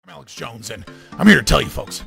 I'm Alex Jones, and I'm here to tell you folks.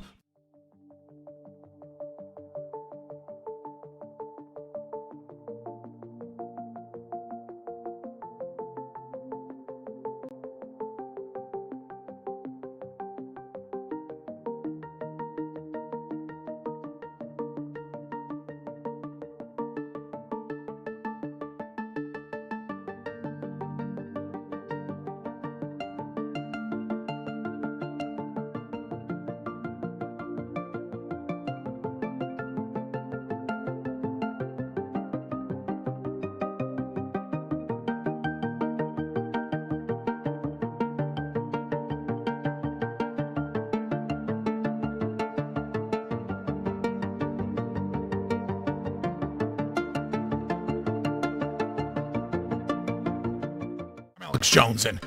I'm Alex Jones, and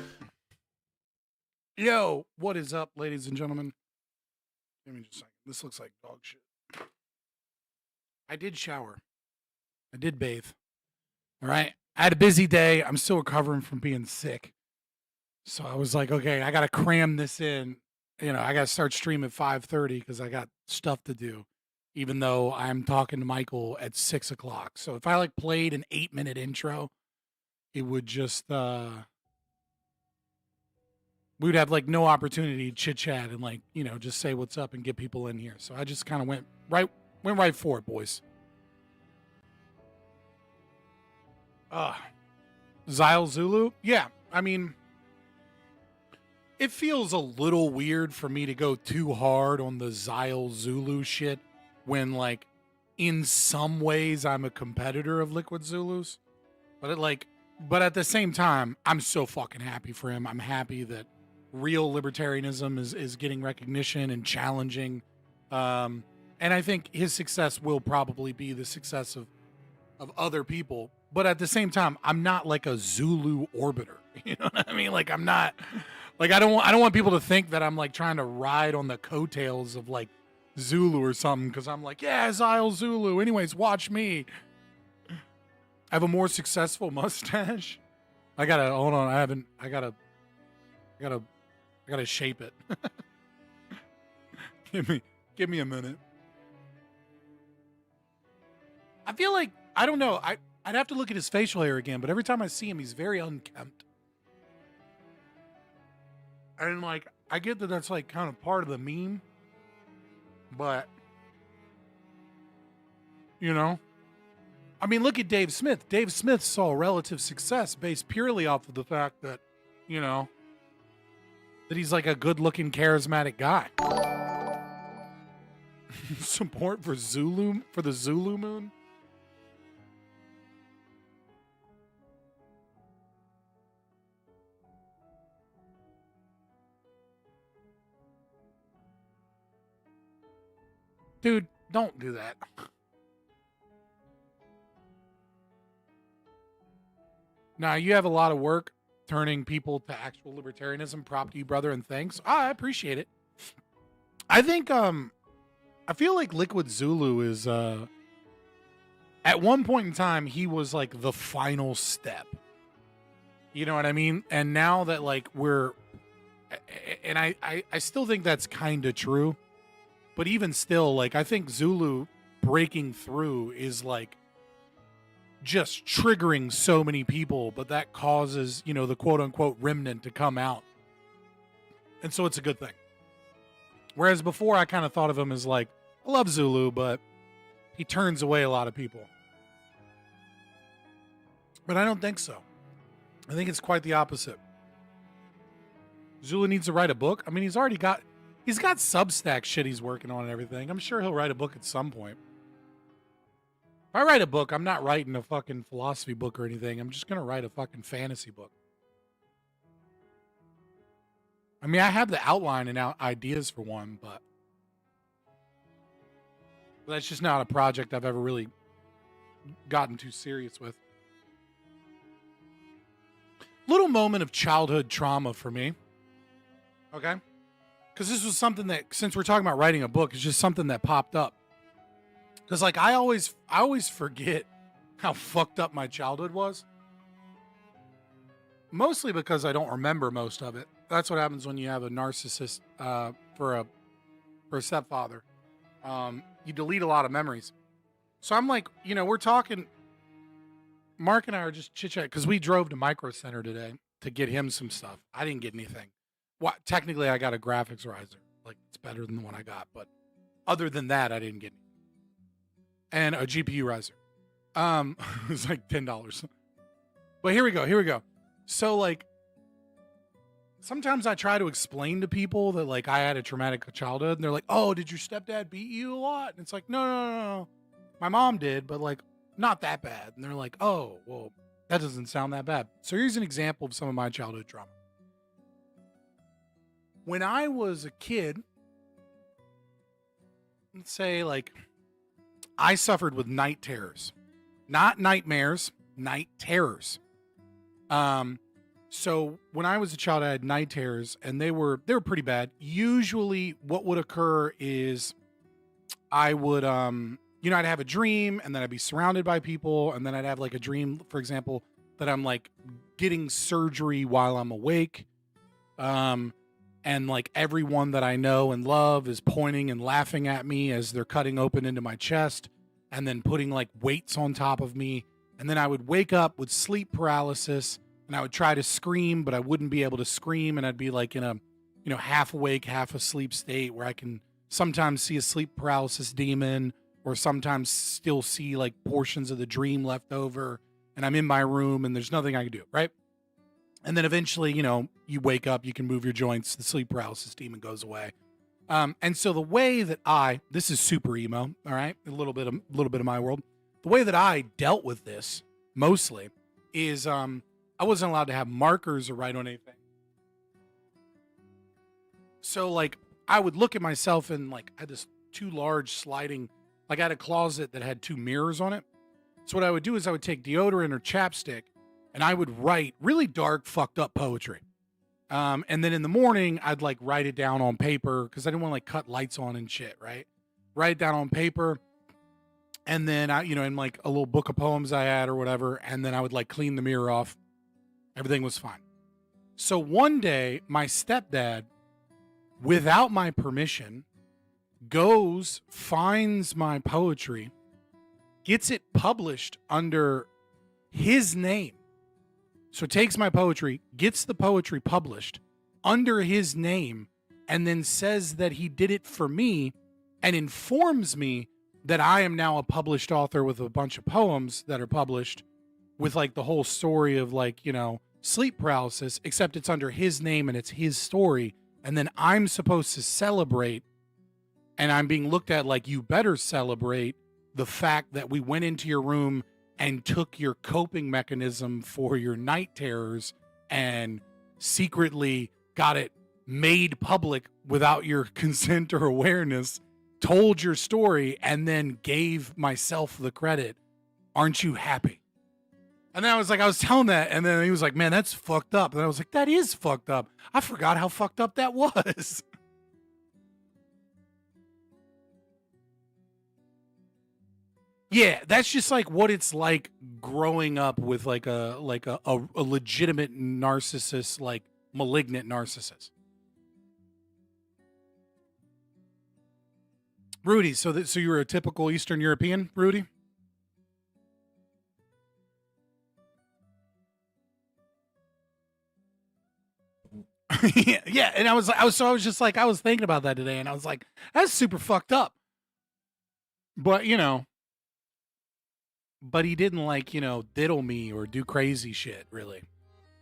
yo, what is up, ladies and gentlemen? Give me just a second. This looks like dog shit. I did shower. I did bathe. All right. I had a busy day. I'm still recovering from being sick. So I was like, okay, I got to cram this in. You know, I got to start streaming at 5:30 because I got stuff to do, even though I'm talking to Michael at 6 o'clock. So if I like played an 8-minute intro, it would just, we would have like no opportunity to chit chat and like, you know, just say what's up and get people in here. So I just kind of went right for it, boys. Zyle Zulu? Yeah, I mean, it feels a little weird for me to go too hard on the Zyle Zulu shit when, like, in some ways I'm a competitor of Liquid Zulus. But at the same time, I'm so fucking happy for him. I'm happy that real libertarianism is getting recognition and challenging. And I think his success will probably be the success of other people. But at the same time, I'm not like a Zulu orbiter. You know what I mean? Like, I'm not, like, I don't want people to think that I'm like trying to ride on the coattails of like Zulu or something. Cause I'm like, yeah, Zyle Zulu. Anyways, watch me. I have a more successful mustache. Hold on. I gotta shape it. Give me a minute. I feel like, I don't know. I'd have to look at his facial hair again, but every time I see him, he's very unkempt. And like, I get that that's like kind of part of the meme, but you know, I mean, look at Dave Smith. Dave Smith saw relative success based purely off of the fact that, you know, that he's like a good-looking, charismatic guy. Support for the Zulu moon. Dude, don't do that. Now, you have a lot of work turning people to actual libertarianism. Prop to you, brother, and thanks. I appreciate it. I think, I feel like Liquid Zulu is, at one point in time, he was like the final step. You know what I mean? And now that like and I still think that's kind of true. But even still, like, I think Zulu breaking through is like just triggering so many people, but that causes, you know, the quote unquote remnant to come out. And so it's a good thing. Whereas before I kind of thought of him as like, I love Zulu, but he turns away a lot of people. But I don't think so. I think it's quite the opposite. Zulu needs to write a book. I mean, he's got Substack shit he's working on and everything. I'm sure he'll write a book at some point. If I write a book, I'm not writing a fucking philosophy book or anything. I'm just going to write a fucking fantasy book. I mean, I have the outline and ideas for one, but that's just not a project I've ever really gotten too serious with. Little moment of childhood trauma for me. Okay? Because this was something that, since we're talking about writing a book, it's just something that popped up. Because, like, I always forget how fucked up my childhood was. Mostly because I don't remember most of it. That's what happens when you have a narcissist for a stepfather. You delete a lot of memories. So I'm like, we're talking. Mark and I are just chit chat because we drove to Micro Center today to get him some stuff. I didn't get anything. What? Technically, I got a graphics riser. Like, it's better than the one I got, but other than that, I didn't get anything. And a GPU riser. It was like $10. But here we go. So like, sometimes I try to explain to people that like I had a traumatic childhood, and they're like, "Oh, did your stepdad beat you a lot?" And it's like, no. My mom did, but like not that bad. And they're like, "Oh, well, that doesn't sound that bad." So here's an example of some of my childhood trauma. When I was a kid, let's say like I suffered with night terrors. Not nightmares, night terrors. So when I was a child, I had night terrors, and they were pretty bad. Usually what would occur is I would I'd have a dream, and then I'd be surrounded by people, and then I'd have like a dream, for example, that I'm like getting surgery while I'm awake. And like everyone that I know and love is pointing and laughing at me as they're cutting open into my chest and then putting like weights on top of me. And then I would wake up with sleep paralysis, and I would try to scream, but I wouldn't be able to scream. And I'd be like in a, half awake, half asleep state where I can sometimes see a sleep paralysis demon, or sometimes still see like portions of the dream left over. And I'm in my room and there's nothing I can do. Right. And then eventually, you wake up, you can move your joints, the sleep paralysis demon goes away. And so the way that this is super emo, all right, a little bit of my world. The way that I dealt with this mostly is I wasn't allowed to have markers or write on anything. So like I would look at myself, and like I had this too large sliding, like I had a closet that had 2 mirrors on it. So what I would do is I would take deodorant or chapstick, and I would write really dark, fucked up poetry. And then in the morning, I'd like write it down on paper because I didn't want to like cut lights on and shit, right? Write it down on paper. And then I, in like a little book of poems I had or whatever. And then I would like clean the mirror off. Everything was fine. So one day, my stepdad, without my permission, goes, finds my poetry, gets it published under his name. So takes my poetry, gets the poetry published under his name, and then says that he did it for me, and informs me that I am now a published author with a bunch of poems that are published with like the whole story of like, sleep paralysis, except it's under his name and it's his story. And then I'm supposed to celebrate, and I'm being looked at like, you better celebrate the fact that we went into your room and took your coping mechanism for your night terrors and secretly got it made public without your consent or awareness, told your story, and then gave myself the credit. Aren't you happy? And then I was telling that, and then he was like, man, that's fucked up. And I was like, that is fucked up. I forgot how fucked up that was. Yeah, that's just like what it's like growing up with like a legitimate narcissist, like malignant narcissist. Rudy, so you were a typical Eastern European, Rudy? yeah, and I was thinking about that today, and I was like, that's super fucked up. But but he didn't like, diddle me or do crazy shit, really.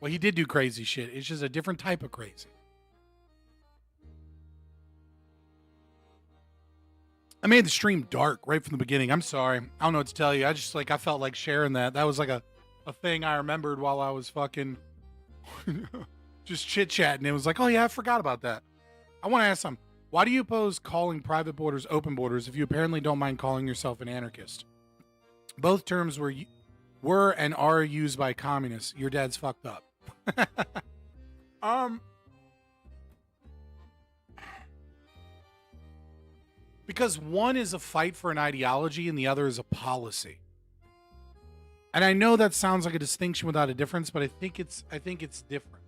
Well, he did do crazy shit. It's just a different type of crazy. I made the stream dark right from the beginning. I'm sorry. I don't know what to tell you. I felt like sharing that. That was like a thing I remembered while I was fucking just chit-chatting. It was like, oh yeah, I forgot about that. I want to ask some. Why do you oppose calling private borders open borders if you apparently don't mind calling yourself an anarchist? Both terms were and are used by communists. Your dad's fucked up. Because one is a fight for an ideology and the other is a policy. And I know that sounds like a distinction without a difference, but I think it's different.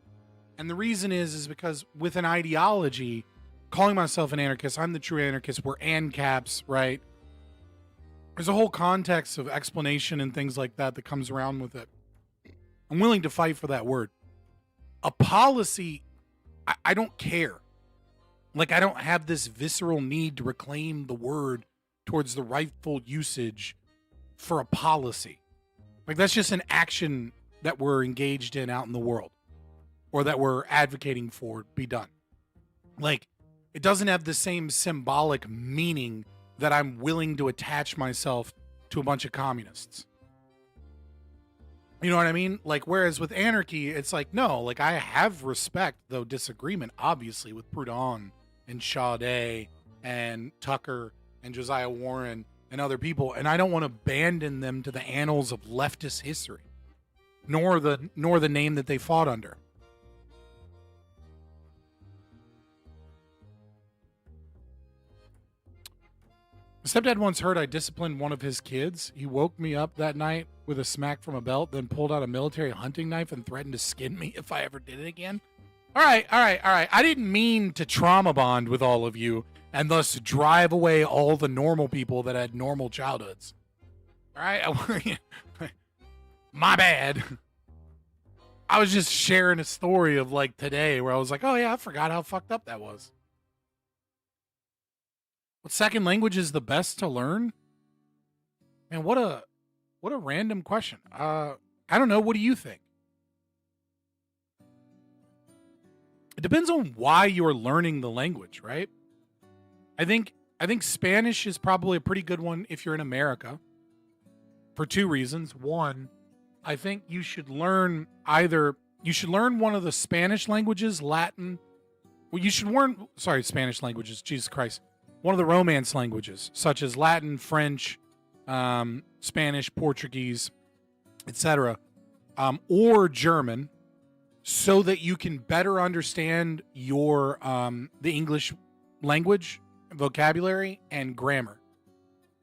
And the reason is because with an ideology, calling myself an anarchist, I'm the true anarchist, we're ANCAPs, right? There's a whole context of explanation and things like that that comes around with it. I'm willing to fight for that word. A policy, I don't care. Like, I don't have this visceral need to reclaim the word towards the rightful usage for a policy. Like, that's just an action that we're engaged in out in the world, or that we're advocating for be done. Like, it doesn't have the same symbolic meaning that I'm willing to attach myself to a bunch of communists. You know what I mean? Like, whereas with anarchy, it's like, no, like, I have respect, though disagreement, obviously, with Proudhon and Sade and Tucker and Josiah Warren and other people, and I don't want to abandon them to the annals of leftist history, nor the name that they fought under. My stepdad once heard I disciplined one of his kids. He woke me up that night with a smack from a belt, then pulled out a military hunting knife and threatened to skin me if I ever did it again. All right. I didn't mean to trauma bond with all of you and thus drive away all the normal people that had normal childhoods. All right? My bad. I was just sharing a story of like today where I was like, oh yeah, I forgot how fucked up that was. What second language is the best to learn? Man, what a random question. I don't know. What do you think? It depends on why you're learning the language, right? I think Spanish is probably a pretty good one if you're in America for two reasons. One, I think you should learn one of the Spanish languages, Latin. Well, you should learn, Spanish languages, Jesus Christ. One of the Romance languages, such as Latin, French, Spanish, Portuguese, etc., or German, so that you can better understand your the English language, vocabulary, and grammar.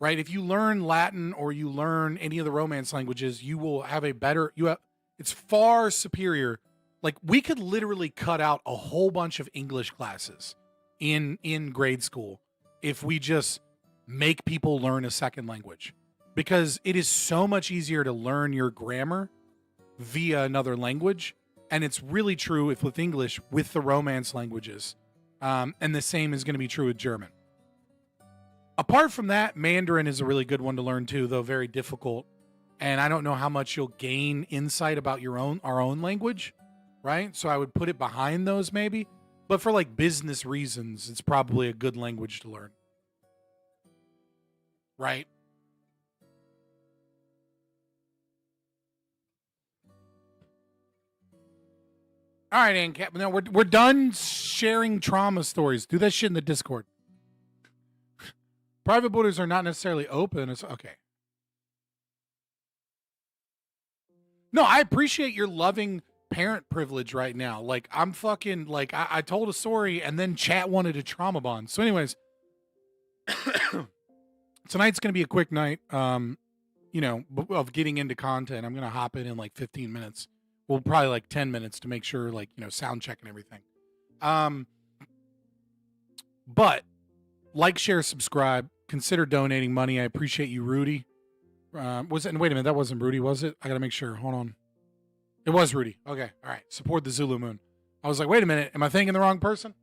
Right? If you learn Latin or you learn any of the Romance languages, you will have it's far superior. Like, we could literally cut out a whole bunch of English classes in grade school if we just make people learn a second language, because it is so much easier to learn your grammar via another language. And it's really true with English with the Romance languages. And the same is going to be true with German. Apart from that, Mandarin is a really good one to learn too, though very difficult. And I don't know how much you'll gain insight about our own language, right? So I would put it behind those maybe. But for like business reasons, it's probably a good language to learn. Right? All right, ANCAP. Now we're done sharing trauma stories. Do that shit in the Discord. Private borders are not necessarily open. It's okay. No, I appreciate your loving parent privilege right now. Like, I'm fucking, like, I told a story and then chat wanted a trauma bond. So anyways, tonight's going to be a quick night, of getting into content. I'm going to hop in like 15 minutes. Well, probably like 10 minutes to make sure, like, sound check and everything. But like, share, subscribe, consider donating money. I appreciate you, Rudy. Wait a minute, that wasn't Rudy, was it? I gotta make sure. Hold on. It was Rudy. Okay, all right. Support the Zulu Moon. I was like, wait a minute, am I thinking the wrong person?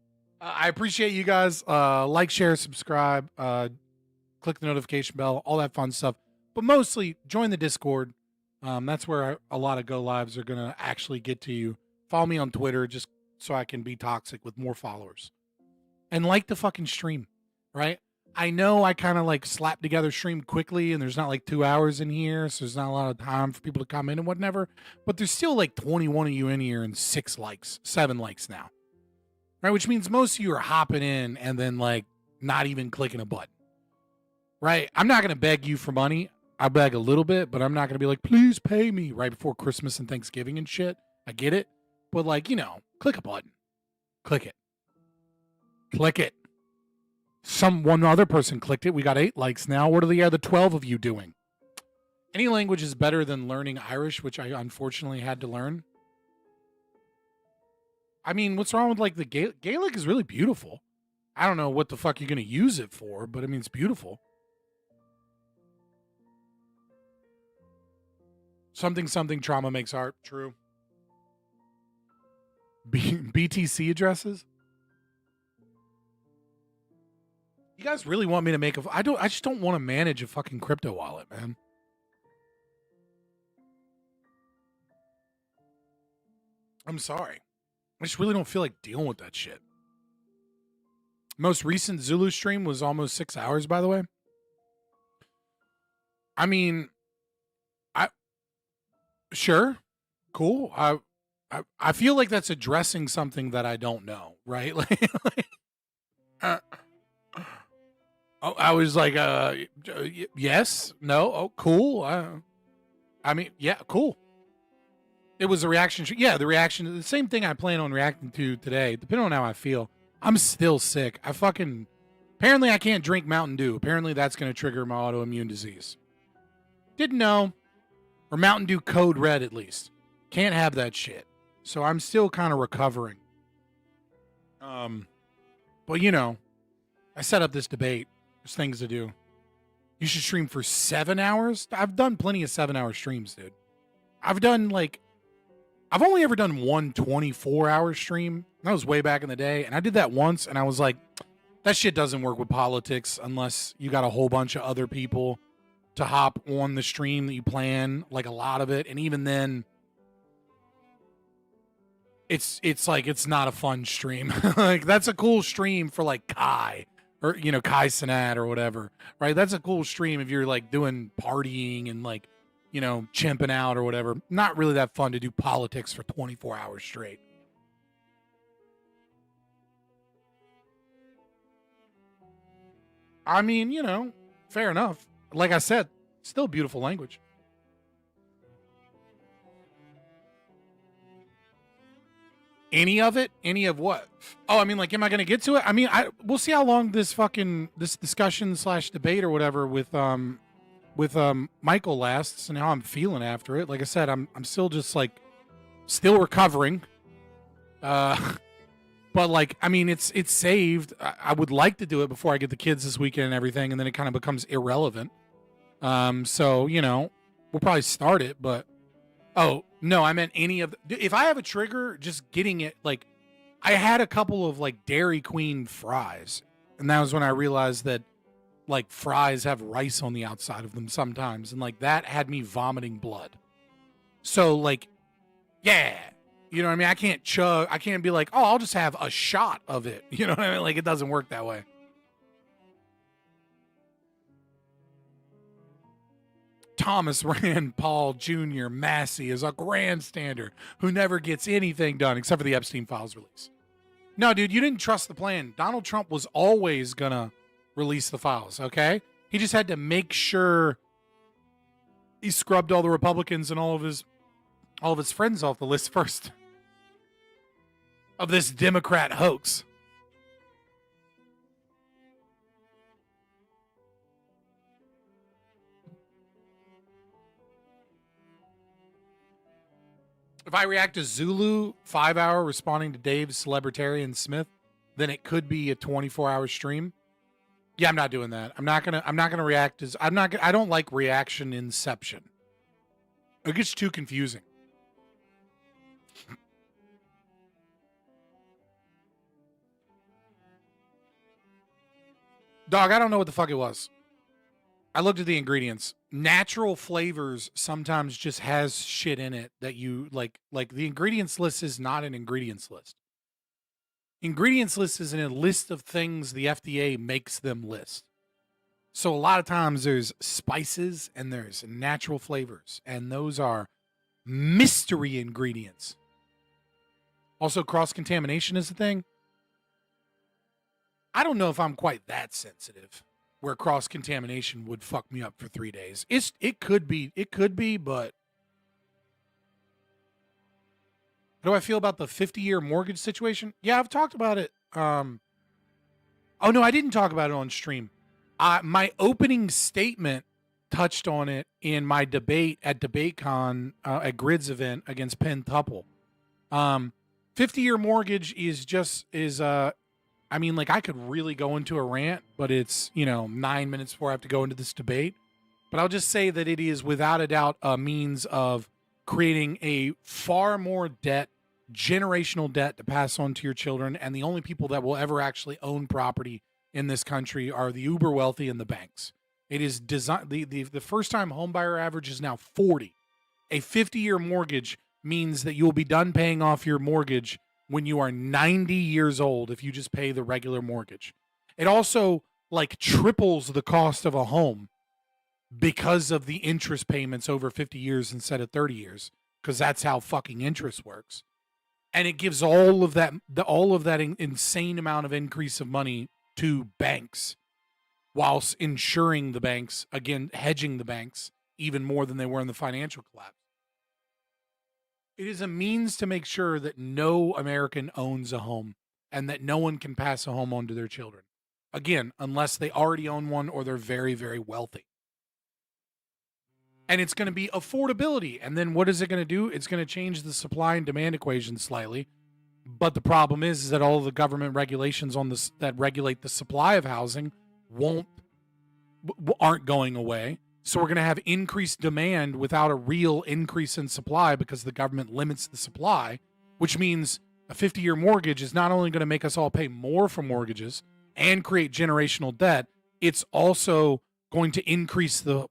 I appreciate you guys. Like, share, subscribe, click the notification bell, all that fun stuff. But mostly, join the Discord. That's where a lot of go lives are gonna actually get to you. Follow me on Twitter just so I can be toxic with more followers. And like the fucking stream, right? I know I kind of like slapped together stream quickly and there's not like 2 hours in here, so there's not a lot of time for people to come in and whatever, but there's still like 21 of you in here and 7 likes now, right? Which means most of you are hopping in and then like not even clicking a button, right? I'm not going to beg you for money. I beg a little bit, but I'm not going to be like, please pay me right before Christmas and Thanksgiving and shit. I get it. But like, click a button. Click it. Click it. One other person clicked it. We got 8 likes now. What are the other 12 of you doing? Any language is better than learning Irish, which I unfortunately had to learn. I mean, what's wrong with like the Gaelic is really beautiful. I don't know what the fuck you're gonna use it for, but I mean, it's beautiful. Something trauma makes art. True. BTC addresses. You guys really want me to make a? I just don't want to manage a fucking crypto wallet, man. I'm sorry. I just really don't feel like dealing with that shit. Most recent Zulu stream was almost 6 hours, by the way. I mean, sure, cool. I feel like that's addressing something that I don't know, right? I was like, yes, no, oh, cool. I mean, yeah, cool. It was a reaction. Yeah, the reaction. The same thing I plan on reacting to today, depending on how I feel. I'm still sick. Apparently I can't drink Mountain Dew. Apparently that's going to trigger my autoimmune disease. Didn't know. Or Mountain Dew Code Red, at least. Can't have that shit. So I'm still kind of recovering. But you know, I set up this debate. There's things to do. You should stream for 7 hours. I've done plenty of 7-hour streams, dude. I've only ever done one 24-hour stream. That was way back in the day. And I did that once, and I was like, that shit doesn't work with politics unless you got a whole bunch of other people to hop on the stream that you plan, like a lot of it. And even then, it's like, it's not a fun stream. Like, that's a cool stream for like Kai or, you know, Kai Cenat or whatever, right? That's a cool stream if you're like doing partying and like, you know, chimping out or whatever. Not really that fun to do politics for 24 hours straight. I mean, you know, fair enough. Like I said, still beautiful language. Any of it? Any of what? Oh, I mean, like, am I going to get to it? I mean, we'll see how long this discussion / debate or whatever with Michael lasts and how I'm feeling after it. Like I said, I'm still just like still recovering. But like, I mean, it's saved. I would like to do it before I get the kids this weekend and everything, and then it kind of becomes irrelevant. So you know, we'll probably start it, but oh no, I meant any of if I have a trigger, just getting it. Like, I had a couple of like Dairy Queen fries, and that was when I realized that like fries have rice on the outside of them sometimes, and like that had me vomiting blood. So like, yeah. You know what I mean? I can't be like, oh, I'll just have a shot of it. You know what I mean? Like, it doesn't work that way. Thomas Rand Paul Jr. Massey is a grandstander who never gets anything done except for the Epstein Files release. No, dude, you didn't trust the plan. Donald Trump was always going to release the files, okay? He just had to make sure he scrubbed all the Republicans and all of his friends off the list first. Of this Democrat hoax. If I react to Zulu 5-hour responding to Dave's Celebritarian Smith, then it could be a 24-hour stream. Yeah, I'm not doing that. I'm not gonna react as I don't like reaction inception. It gets too confusing. Dog, I don't know what the fuck it was. I looked at the ingredients. Natural flavors sometimes just has shit in it that you like the ingredients list is not an ingredients list. Ingredients list is in a list of things the FDA makes them list. So a lot of times there's spices and there's natural flavors, and those are mystery ingredients. Also, cross-contamination is the thing. I don't know if I'm quite that sensitive where cross-contamination would fuck me up for 3 days. It could be, but how do I feel about the 50-year mortgage situation? Yeah, I've talked about it. Oh no, I didn't talk about it on stream. My opening statement touched on it in my debate at DebateCon at Grid's event against Penn Tuple. 50-year mortgage is I mean, like, I could really go into a rant, but it's, 9 minutes before I have to go into this debate. But I'll just say that it is without a doubt a means of creating a far more debt, generational debt to pass on to your children. And the only people that will ever actually own property in this country are the uber wealthy and the banks. It is designed, the first time homebuyer average is now 40. A 50-year mortgage means that you will be done paying off your mortgage when you are 90 years old if you just pay the regular mortgage. It also like triples the cost of a home because of the interest payments over 50 years instead of 30 years, because that's how fucking interest works. And it gives all of that insane amount of increase of money to banks, whilst insuring the banks, again hedging the banks even more than they were in the financial collapse. It is a means to make sure that no American owns a home and that no one can pass a home on to their children. Again, unless they already own one or they're very, very wealthy. And it's going to be affordability. And then what is it going to do? It's going to change the supply and demand equation slightly. But the problem is that all the government regulations on this that regulate the supply of housing aren't going away. So we're going to have increased demand without a real increase in supply because the government limits the supply, which means a 50-year mortgage is not only going to make us all pay more for mortgages and create generational debt, it's also going to increase the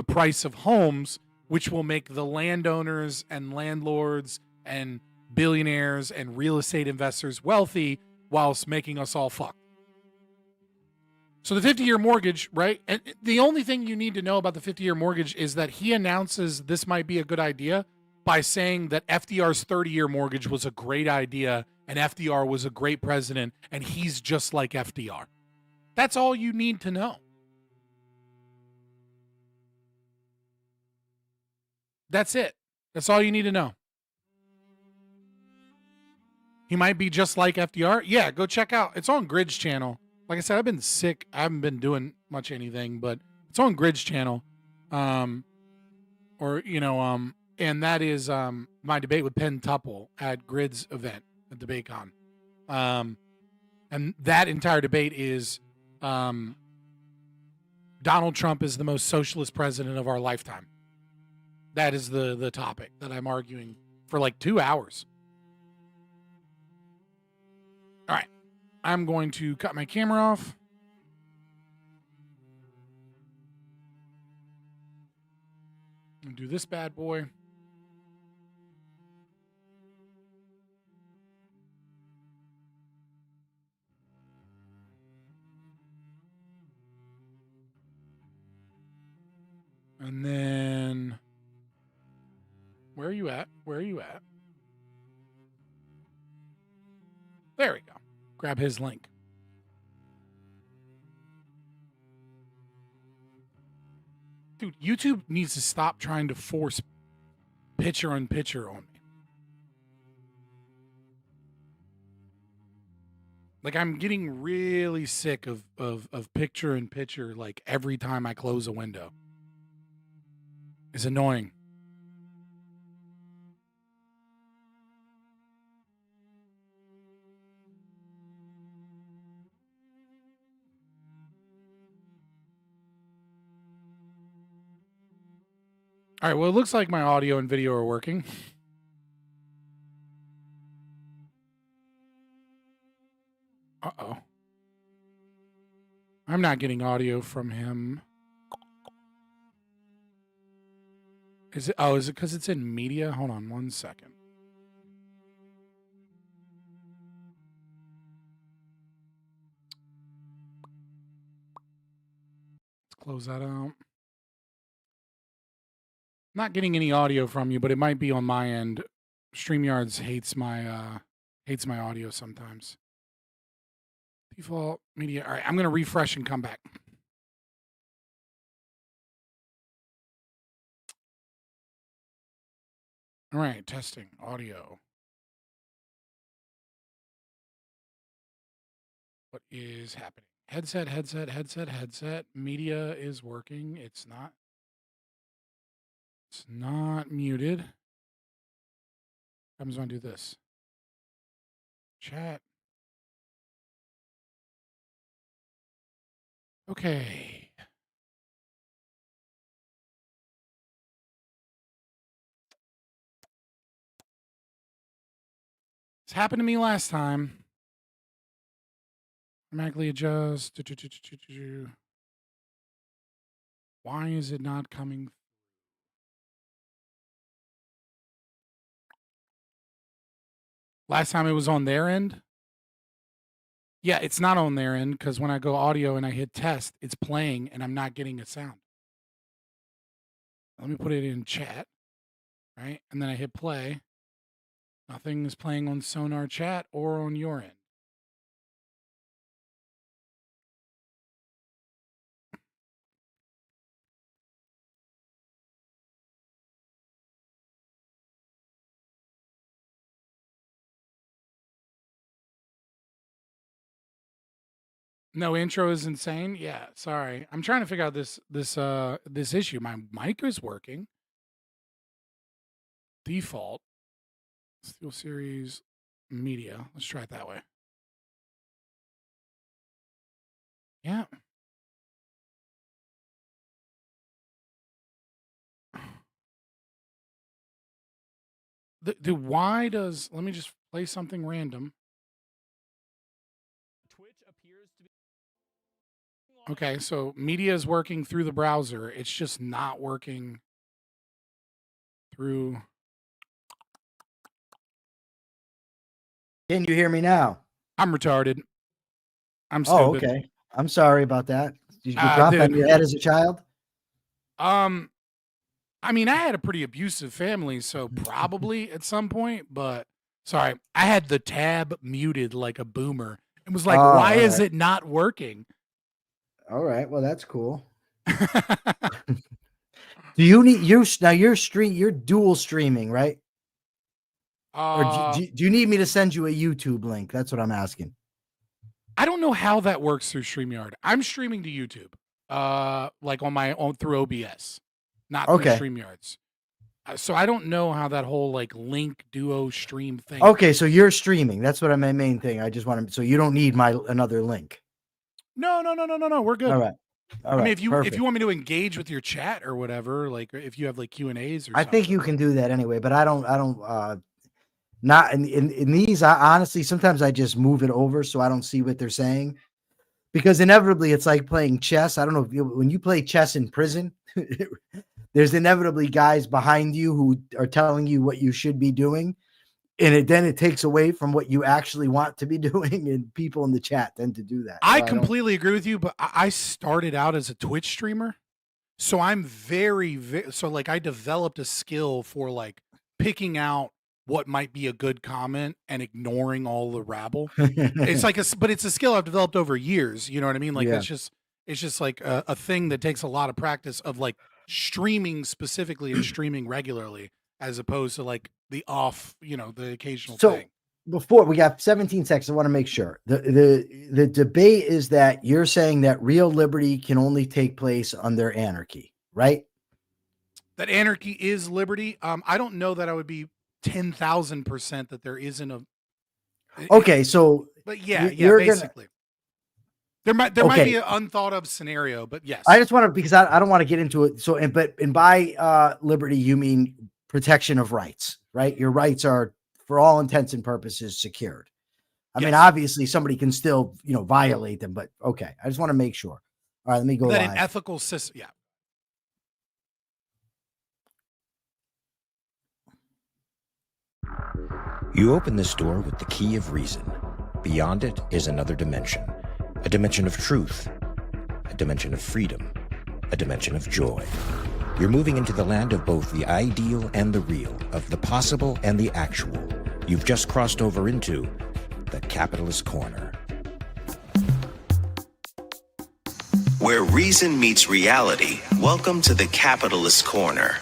price of homes, which will make the landowners and landlords and billionaires and real estate investors wealthy whilst making us all fucked. So the 50-year mortgage, right? And the only thing you need to know about the 50-year mortgage is that he announces this might be a good idea by saying that FDR's 30-year mortgage was a great idea and FDR was a great president and he's just like FDR. That's all you need to know. That's it. That's all you need to know. He might be just like FDR. Yeah, go check out. It's on Grid's channel. Like I said, I've been sick. I haven't been doing much anything, but it's on Grid's channel. And that is my debate with Penn Tuple at Grid's event at DebateCon. And that entire debate is Donald Trump is the most socialist president of our lifetime. That is the topic that I'm arguing for like 2 hours. All right. I'm going to cut my camera off. And do this bad boy. And then where are you at? Where are you at? There we go. Grab his link. Dude, YouTube needs to stop trying to force picture-in-picture on me. Like, I'm getting really sick of picture-in-picture, like, every time I close a window. It's annoying. All right, well, it looks like my audio and video are working. Uh-oh. I'm not getting audio from him. Is it because it's in media? Hold on 1 second. Let's close that out. Not getting any audio from you, but it might be on my end. StreamYards hates my audio sometimes. Default media. All right, I'm going to refresh and come back. All right, testing audio. What is happening? Headset. Media is working. It's not muted. What happens when I do this? Chat. Okay. This happened to me last time. Automatically adjust. Why is it not coming? Last time it was on their end. Yeah, it's not on their end because when I go audio and I hit test, it's playing and I'm not getting a sound. Let me put it in chat, right? And then I hit play. Nothing is playing on Sonar chat or on your end. No intro is insane. Yeah, sorry. I'm trying to figure out this issue. My mic is working. Default. Steel Series Media. Let's try it that way. Yeah. Why does, let me just play something random. Twitch appears to be. Okay, so media is working through the browser. It's just not working through. Can you hear me now? I'm retarded. I'm stupid. Oh, okay. I'm sorry about that. Did you get dropped on your head as a child? I mean, I had a pretty abusive family, so probably at some point, but sorry, I had the tab muted like a boomer. It was like, why is it not working? All right. Well, that's cool. Do you need you're dual streaming, right? Or do you need me to send you a YouTube link? That's what I'm asking. I don't know how that works through StreamYard. I'm streaming to YouTube, like on my own through OBS, not through StreamYards. So I don't know how that whole like link duo stream thing. Okay, so you're streaming. That's what my main thing. I just want to. So you don't need another link. No. We're good. All right. I mean, if you want me to engage with your chat or whatever, like if you have like Q&As or I think you can do that anyway, but I don't not in these. I honestly, sometimes I just move it over so I don't see what they're saying, because inevitably it's like playing chess. I don't know if when you play chess in prison, there's inevitably guys behind you who are telling you what you should be doing. And then it takes away from what you actually want to be doing, and people in the chat tend to do that. I completely agree with you, but I started out as a Twitch streamer, so I'm so like I developed a skill for like picking out what might be a good comment and ignoring all the rabble. It's like but it's a skill I've developed over years. You know what I mean? Like it's just like a thing that takes a lot of practice of like streaming specifically and streaming regularly, as opposed to like the the occasional thing. Before we got 17 seconds, I want to make sure the debate is that you're saying that real liberty can only take place under anarchy, right? That anarchy is liberty. I don't know that I would be 10,000% that there isn't a. Okay, so but yeah, basically. There might be an unthought of scenario, but yes. I just want to, because I don't want to get into it. So, and by liberty, you mean protection of rights, right? Your rights are, for all intents and purposes, secured. I mean, obviously somebody can still, violate them, but okay. I just want to make sure. All right, let me go live. An ethical system, yeah. You open this door with the key of reason. Beyond it is another dimension. A dimension of truth. A dimension of freedom. A dimension of joy. You're moving into the land of both the ideal and the real, of the possible and the actual. You've just crossed over into the Capitalist Corner. Where reason meets reality, welcome to the Capitalist Corner.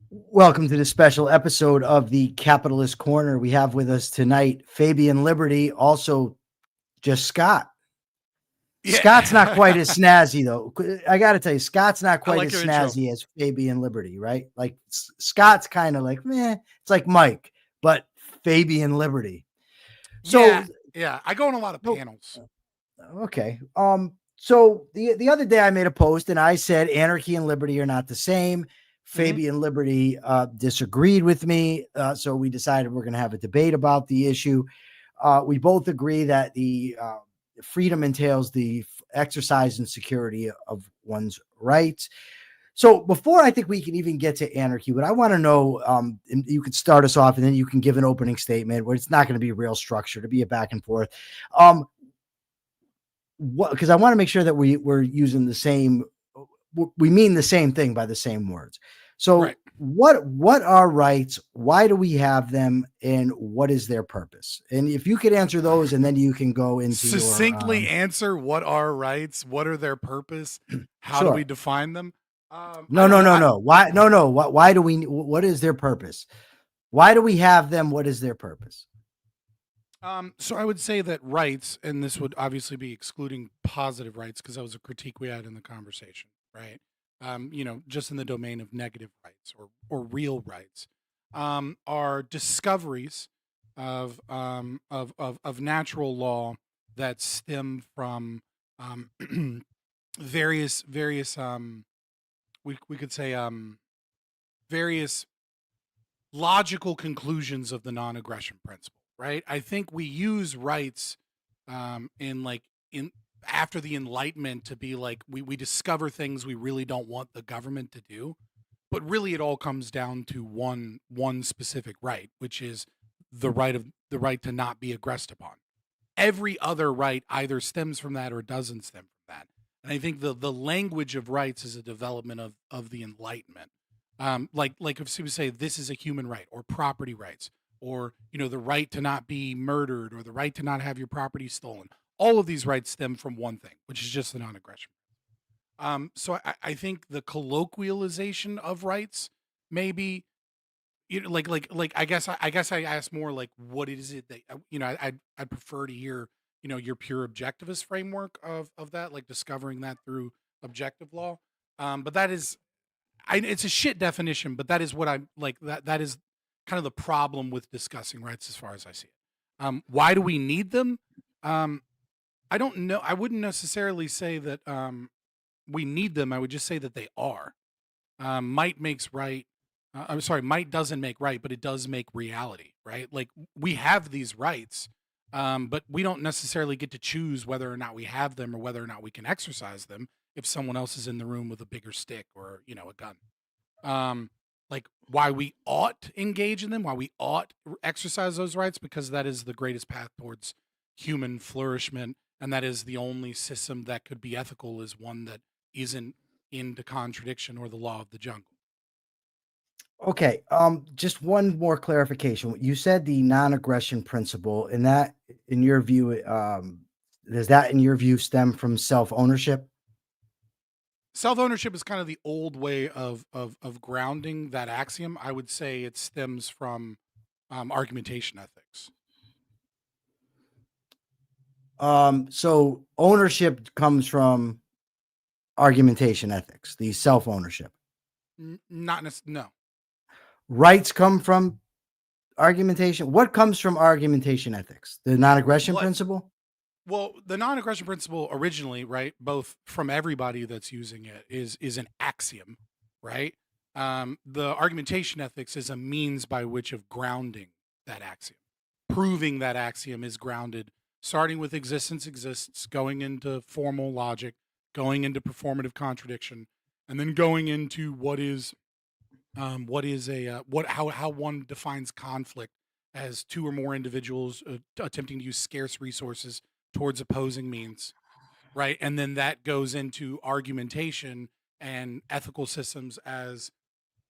Welcome to this special episode of the Capitalist Corner. We have with us tonight Fabian Liberty, also just Scott. Yeah. Scott's not quite as snazzy, though. I got to tell you, Scott's not quite as snazzy as Fabian Liberty, right? Like Scott's kind of like, meh. It's like Mike, but Fabian liberty. So, yeah, I go on a lot of no, panels. okay. So the other day I made a post and I said anarchy and liberty are not the same. Fabian Liberty disagreed with me. So we decided we're going to have a debate about the issue. We both agree that the freedom entails the exercise and security of one's rights. So before I think we can even get to anarchy, what I want to know, and you could start us off and then you can give an opening statement where it's not going to be real structure, to be a back and forth. Because I want to make sure that we're using the same, we mean the same thing by the same words. So Right. what are rights? Why do we have them? And what is their purpose? And if you could answer those, and then you can go into Succinctly answer what are rights, what are their purpose, how do Sure. we define them? No. Why? No. Why do we? What is their purpose? Why do we have them? What is their purpose? So I would say that rights, and this would obviously be excluding positive rights because that was a critique we had in the conversation, right? Just in the domain of negative rights or real rights, are discoveries of natural law that stem from various we could say various logical conclusions of the non-aggression principle, right? I think we use rights in after the Enlightenment to be like we discover things we really don't want the government to do, but really it all comes down to one specific right, which is the right to not be aggressed upon. Every other right either stems from that or doesn't stem from that. And I think the language of rights is a development of the Enlightenment. Like if we say this is a human right or property rights or the right to not be murdered or the right to not have your property stolen. All of these rights stem from one thing, which is just the non-aggression. So I think the colloquialization of rights maybe I guess I ask more like what is it that I'd prefer to hear your pure objectivist framework of that, like discovering that through objective law. But that is it's a shit definition, but that is what I'm like. That is kind of the problem with discussing rights, as far as I see it. Why do we need them? I don't know. I wouldn't necessarily say that we need them. I would just say that they are. Might makes right. I'm sorry, might doesn't make right, but it does make reality, right? Like we have these rights, but we don't necessarily get to choose whether or not we have them or whether or not we can exercise them if someone else is in the room with a bigger stick or a gun. Like why we ought engage in them, why we ought exercise those rights, because that is the greatest path towards human flourishment, and that is the only system that could be ethical, is one that isn't into contradiction or the law of the jungle. Okay. Just one more clarification. You said the non-aggression principle, and that, in your view, does that, in your view, stem from self-ownership? Self-ownership is kind of the old way of grounding that axiom. I would say it stems from argumentation ethics. So ownership comes from argumentation ethics, the self-ownership. No. Rights come from argumentation. What comes from argumentation ethics? The non-aggression principle? Well, the non-aggression principle originally, right, both from everybody that's using it, is an axiom, right? The argumentation ethics is a means by which of grounding that axiom. Proving that axiom is grounded, starting with existence exists, going into formal logic, going into performative contradiction, and then going into how one defines conflict as two or more individuals attempting to use scarce resources towards opposing means, right? And then that goes into argumentation and ethical systems as,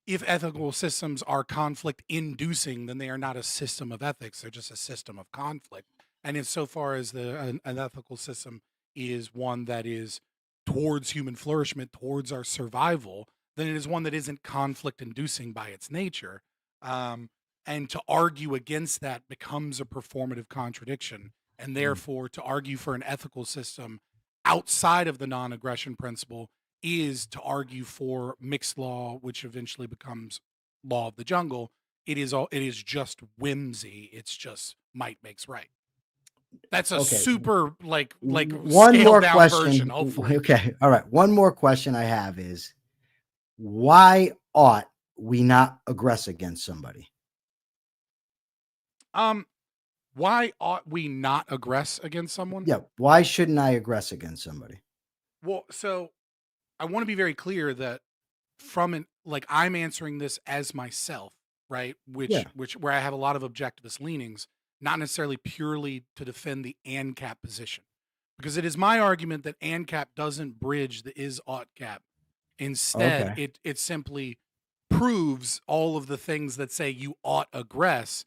if ethical systems are conflict inducing, then they are not a system of ethics, they're just a system of conflict. And insofar as an ethical system is one that is towards human flourishment, towards our survival, then it is one that isn't conflict inducing by its nature. And to argue against that becomes a performative contradiction. And therefore, to argue for an ethical system outside of the non-aggression principle is to argue for mixed law, which eventually becomes law of the jungle, it is just whimsy. It's just might makes right. That's a Okay. super like One scaled more down question. version, hopefully. Okay. All right. One more question I have is, why ought we not aggress against somebody? Why ought we not aggress against someone? Yeah. Why shouldn't I aggress against somebody? Well, so I want to be very clear that I'm answering this as myself, right? Yeah. Which where I have a lot of objectivist leanings, not necessarily purely to defend the ANCAP position. Because it is my argument that ANCAP doesn't bridge the is ought gap. Instead, Okay. it simply proves all of the things that say you ought aggress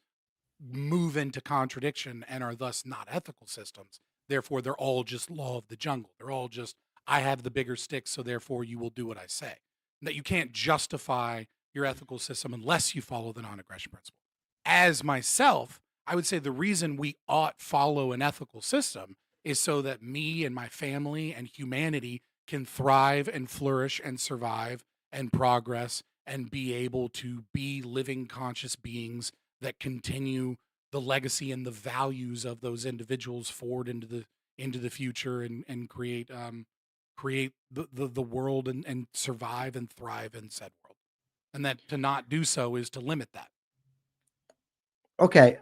move into contradiction and are thus not ethical systems. Therefore, they're all just law of the jungle. They're all just, I have the bigger stick, so therefore you will do what I say. That you can't justify your ethical system unless you follow the non-aggression principle. As myself, I would say the reason we ought follow an ethical system is so that me and my family and humanity can thrive and flourish and survive and progress and be able to be living conscious beings that continue the legacy and the values of those individuals forward into the future and create the world and survive and thrive in said world. And that to not do so is to limit that. Okay.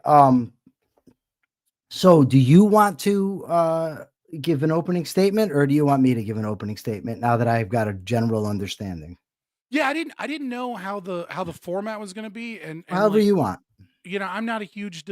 So do you want to give an opening statement, or do you want me to give an opening statement now that I've got a general understanding? Yeah, I didn't know how the format was going to be, and However like, you want. you know, I'm not a huge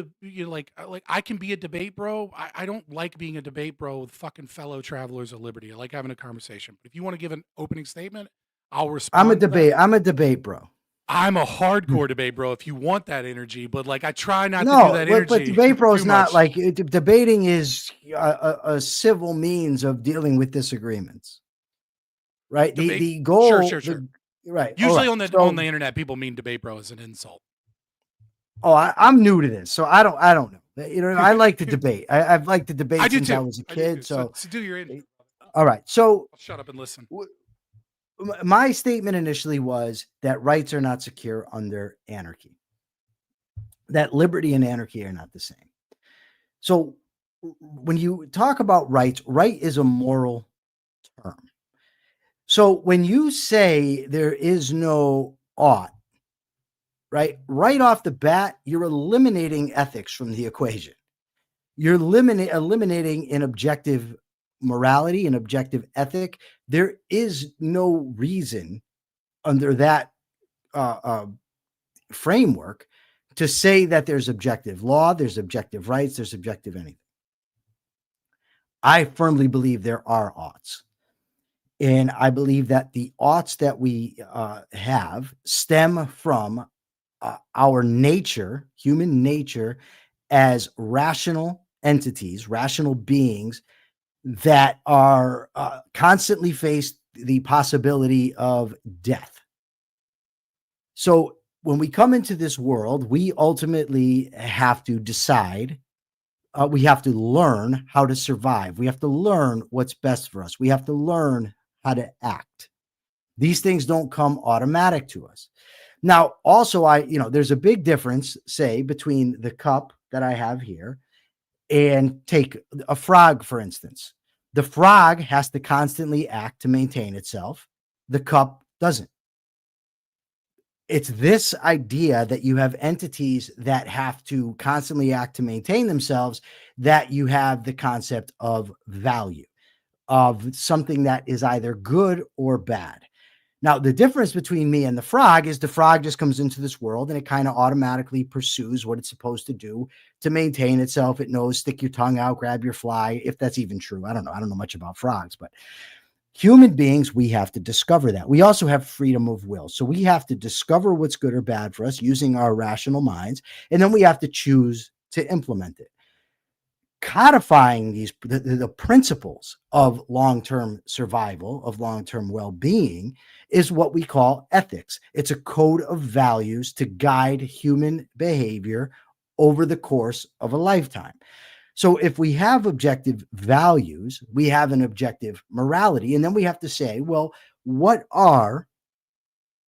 like I can be a debate bro. I don't like being a debate bro with fucking fellow travelers of liberty. I like having a conversation. But if you want to give an opening statement, I'll respond. I'm a debate bro. I'm a hardcore debate bro if you want that energy, but like I try not to do No, that energy. but debate bro is too not much. like debating is a civil means of dealing with disagreements, right? Debate. The goal, Sure. right? Usually all right. on the internet, people mean debate bro as an insult. Oh, I'm new to this, so I don't know. You know, I like to debate. I've liked to debate since I was a kid. So do your intro. All right. So I'll shut up and listen. My statement initially was that rights are not secure under anarchy, that liberty and anarchy are not the same. So when you talk about rights, right is a moral term. So when you say there is no ought, right off the bat, you're eliminating ethics from the equation. You're eliminating an objective morality, an objective ethic. There is no reason under that framework to say that there's objective law, there's objective rights, there's objective anything. I firmly believe there are oughts. And I believe that the oughts that we have stem from our nature, human nature, as rational entities, rational beings that are constantly face the possibility of death. So when we come into this world, we ultimately have to decide, we have to learn how to survive. We have to learn what's best for us. We have to learn how to act. These things don't come automatic to us. Now, also, there's a big difference, say, between the cup that I have here and take a frog, for instance. The frog has to constantly act to maintain itself. The cup doesn't. It's this idea that you have entities that have to constantly act to maintain themselves, that you have the concept of value, of something that is either good or bad. Now, the difference between me and the frog is the frog just comes into this world and it kind of automatically pursues what it's supposed to do to maintain itself. It knows, stick your tongue out, grab your fly, if that's even true. I don't know. I don't know much about frogs, but human beings, we have to discover that. We also have freedom of will. So we have to discover what's good or bad for us using our rational minds, and then we have to choose to implement it. Codifying the principles of long-term survival, of long-term well-being, is what we call ethics. It's a code of values to guide human behavior over the course of a lifetime. So if we have objective values, we have an objective morality, and then we have to say, well, what are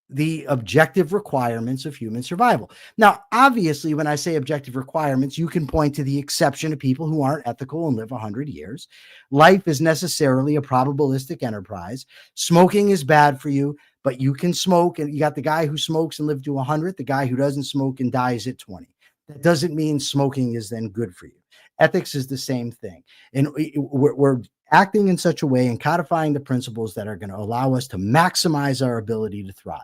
the objective requirements of human survival. Now, obviously, when I say objective requirements, you can point to the exception of people who aren't ethical and live 100 years. Life is necessarily a probabilistic enterprise. Smoking is bad for you, but you can smoke, and you got the guy who smokes and lives to 100, the guy who doesn't smoke and dies at 20. That doesn't mean smoking is then good for you. Ethics is the same thing. And we're acting in such a way and codifying the principles that are going to allow us to maximize our ability to thrive.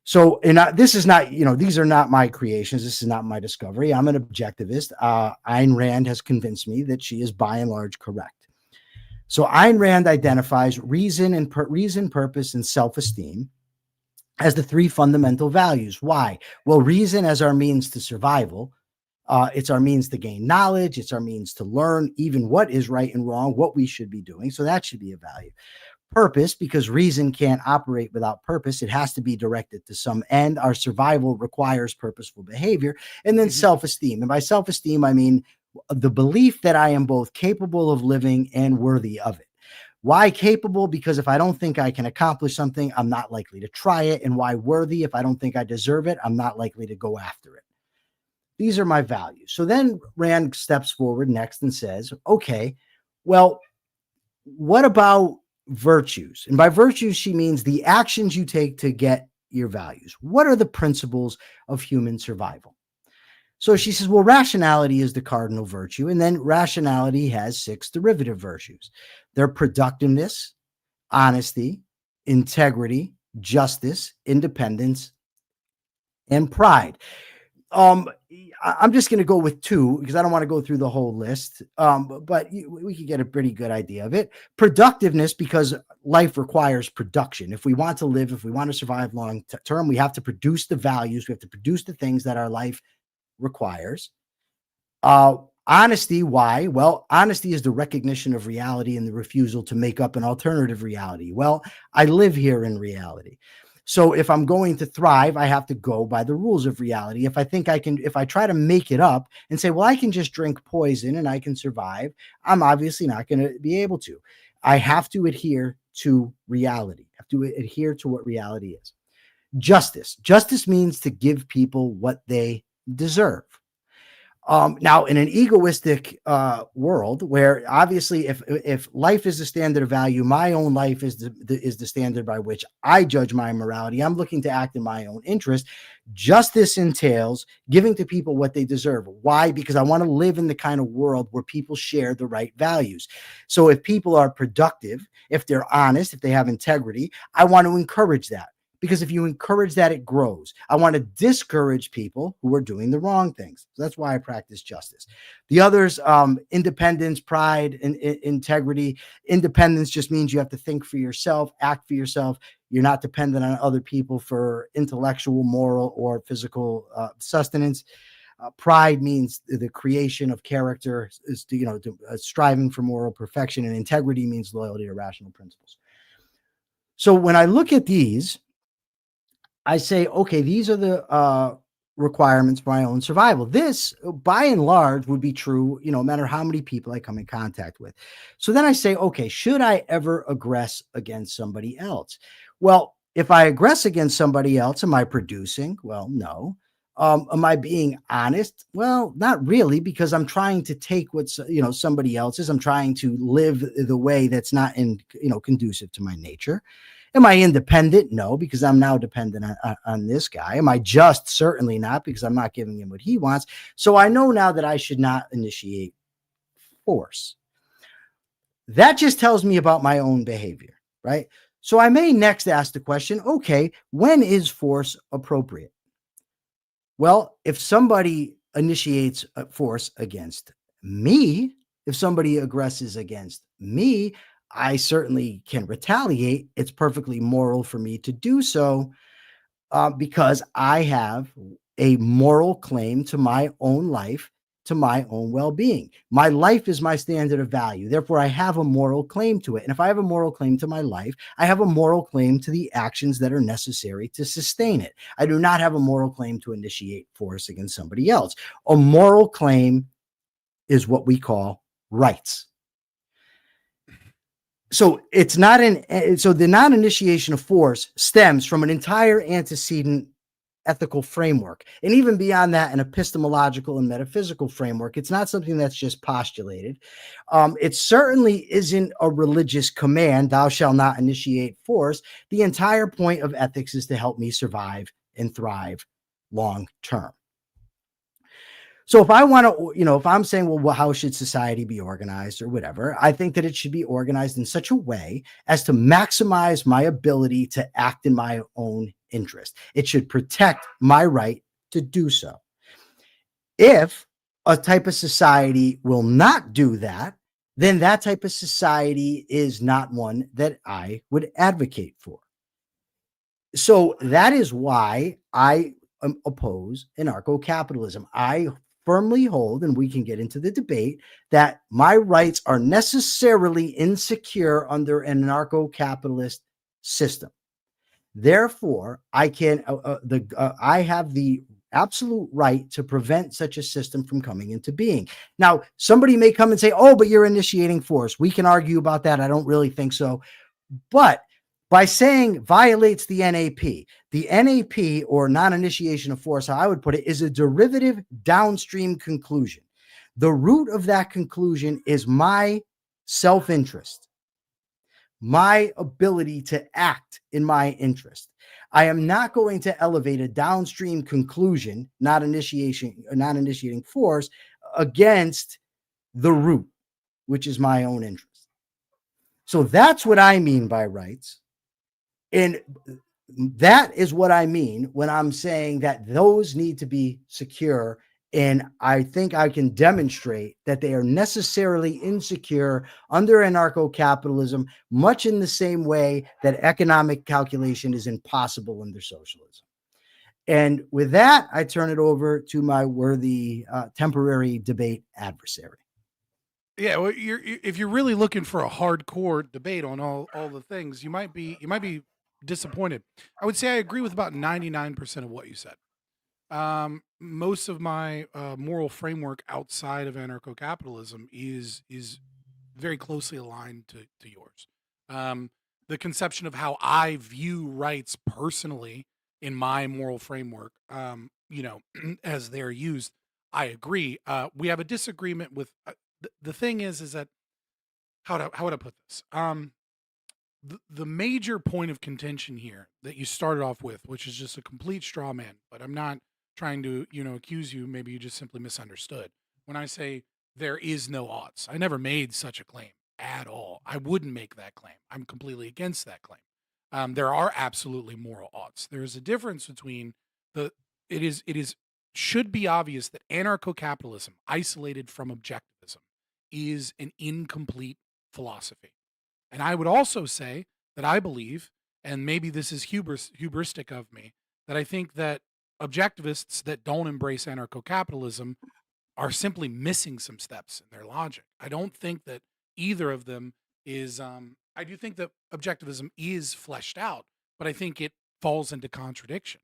So, and this is not, these are not my creations. This is not my discovery. I'm an objectivist. Ayn Rand has convinced me that she is by and large correct. So Ayn Rand identifies reason, purpose, and self-esteem as the three fundamental values. Why? Well, reason as our means to survival. It's our means to gain knowledge. It's our means to learn even what is right and wrong, what we should be doing. So that should be a value. Purpose, because reason can't operate without purpose. It has to be directed to some end. Our survival requires purposeful behavior. And then self-esteem. And by self-esteem, I mean the belief that I am both capable of living and worthy of it. Why capable? Because if I don't think I can accomplish something, I'm not likely to try it. And why worthy? If I don't think I deserve it, I'm not likely to go after it. These are my values. So then Rand steps forward next and says, okay, well, what about virtues? And by virtues, she means the actions you take to get your values. What are the principles of human survival? So she says, well, rationality is the cardinal virtue. And then rationality has 6 derivative virtues. They're productiveness, honesty, integrity, justice, independence, and pride. I'm just going to go with 2 because I don't want to go through the whole list. But we could get a pretty good idea of it. Productiveness, because life requires production. If we want to live, if we want to survive long term, we have to produce the values. We have to produce the things that our life requires. Honesty. Why? Well, honesty is the recognition of reality and the refusal to make up an alternative reality. Well, I live here in reality. So if I'm going to thrive, I have to go by the rules of reality. If I think I can, if I try to make it up and say, well, I can just drink poison and I can survive, I'm obviously not going to be able to. I have to adhere to reality. I have to adhere to what reality is. Justice. Justice means to give people what they deserve. Now, in an egoistic world where obviously if life is the standard of value, my own life is the standard by which I judge my morality. I'm looking to act in my own interest. Justice entails giving to people what they deserve. Why? Because I want to live in the kind of world where people share the right values. So if people are productive, if they're honest, if they have integrity, I want to encourage that. Because if you encourage that, it grows. I want to discourage people who are doing the wrong things. So that's why I practice justice. The others, independence, pride, and integrity. Independence just means you have to think for yourself, act for yourself. You're not dependent on other people for intellectual, moral, or physical sustenance. Pride means the creation of character, is striving for moral perfection, and integrity means loyalty to rational principles. So when I look at these, I say, okay, these are the requirements for my own survival. This, by and large, would be true, no matter how many people I come in contact with. So then I say, okay, should I ever aggress against somebody else? Well, if I aggress against somebody else, am I producing? Well, no. Am I being honest? Well, not really, because I'm trying to take what's, somebody else's. I'm trying to live the way that's not conducive to my nature. Am I independent? No, because I'm now dependent on this guy. Am I just? Certainly not, because I'm not giving him what he wants. So I know now that I should not initiate force. That just tells me about my own behavior, right? So I may next ask the question, okay, when is force appropriate? Well, if somebody initiates force against me, if somebody aggresses against me, I certainly can retaliate. It's perfectly moral for me to do so because I have a moral claim to my own life, to my own well-being. My life is my standard of value. Therefore, I have a moral claim to it. And if I have a moral claim to my life, I have a moral claim to the actions that are necessary to sustain it. I do not have a moral claim to initiate force against somebody else. A moral claim is what we call rights. So it's not so the non-initiation of force stems from an entire antecedent ethical framework. And even beyond that, an epistemological and metaphysical framework. It's not something that's just postulated. It certainly isn't a religious command, thou shalt not initiate force. The entire point of ethics is to help me survive and thrive long term. So if I want to, if I'm saying, well, how should society be organized or whatever, I think that it should be organized in such a way as to maximize my ability to act in my own interest. It should protect my right to do so. If a type of society will not do that, then that type of society is not one that I would advocate for. So that is why I oppose anarcho-capitalism. I firmly hold, and we can get into the debate, that my rights are necessarily insecure under an anarcho-capitalist system. Therefore, I have the absolute right to prevent such a system from coming into being. Now, somebody may come and say, oh, but you're initiating force. We can argue about that. I don't really think so. But by saying violates the NAP, or non-initiation of force, how I would put it, is a derivative downstream conclusion. The root of that conclusion is my self-interest, my ability to act in my interest. I am not going to elevate a downstream conclusion, not initiating force, against the root, which is my own interest. So that's what I mean by rights. And that is what I mean when I'm saying that those need to be secure. And I think I can demonstrate that they are necessarily insecure under anarcho-capitalism, much in the same way that economic calculation is impossible under socialism. And with that, I turn it over to my worthy temporary debate adversary. Yeah, well, if you're really looking for a hardcore debate on all the things, you might be disappointed. I would say I agree with about 99% of what you said. Most of my moral framework outside of anarcho-capitalism is very closely aligned to yours. The conception of how I view rights personally in my moral framework, as they're used, I agree. We have a disagreement with the thing is that how would I put this? The major point of contention here that you started off with, which is just a complete straw man, but I'm not trying to, accuse you. Maybe you just simply misunderstood. When I say there is no odds, I never made such a claim at all. I wouldn't make that claim. I'm completely against that claim. There are absolutely moral odds. There is a difference between should be obvious that anarcho-capitalism, isolated from objectivism, is an incomplete philosophy. And I would also say that I believe, and maybe this is hubristic of me, that I think that objectivists that don't embrace anarcho-capitalism are simply missing some steps in their logic. I don't think that either of them is, I do think that objectivism is fleshed out, but I think it falls into contradiction.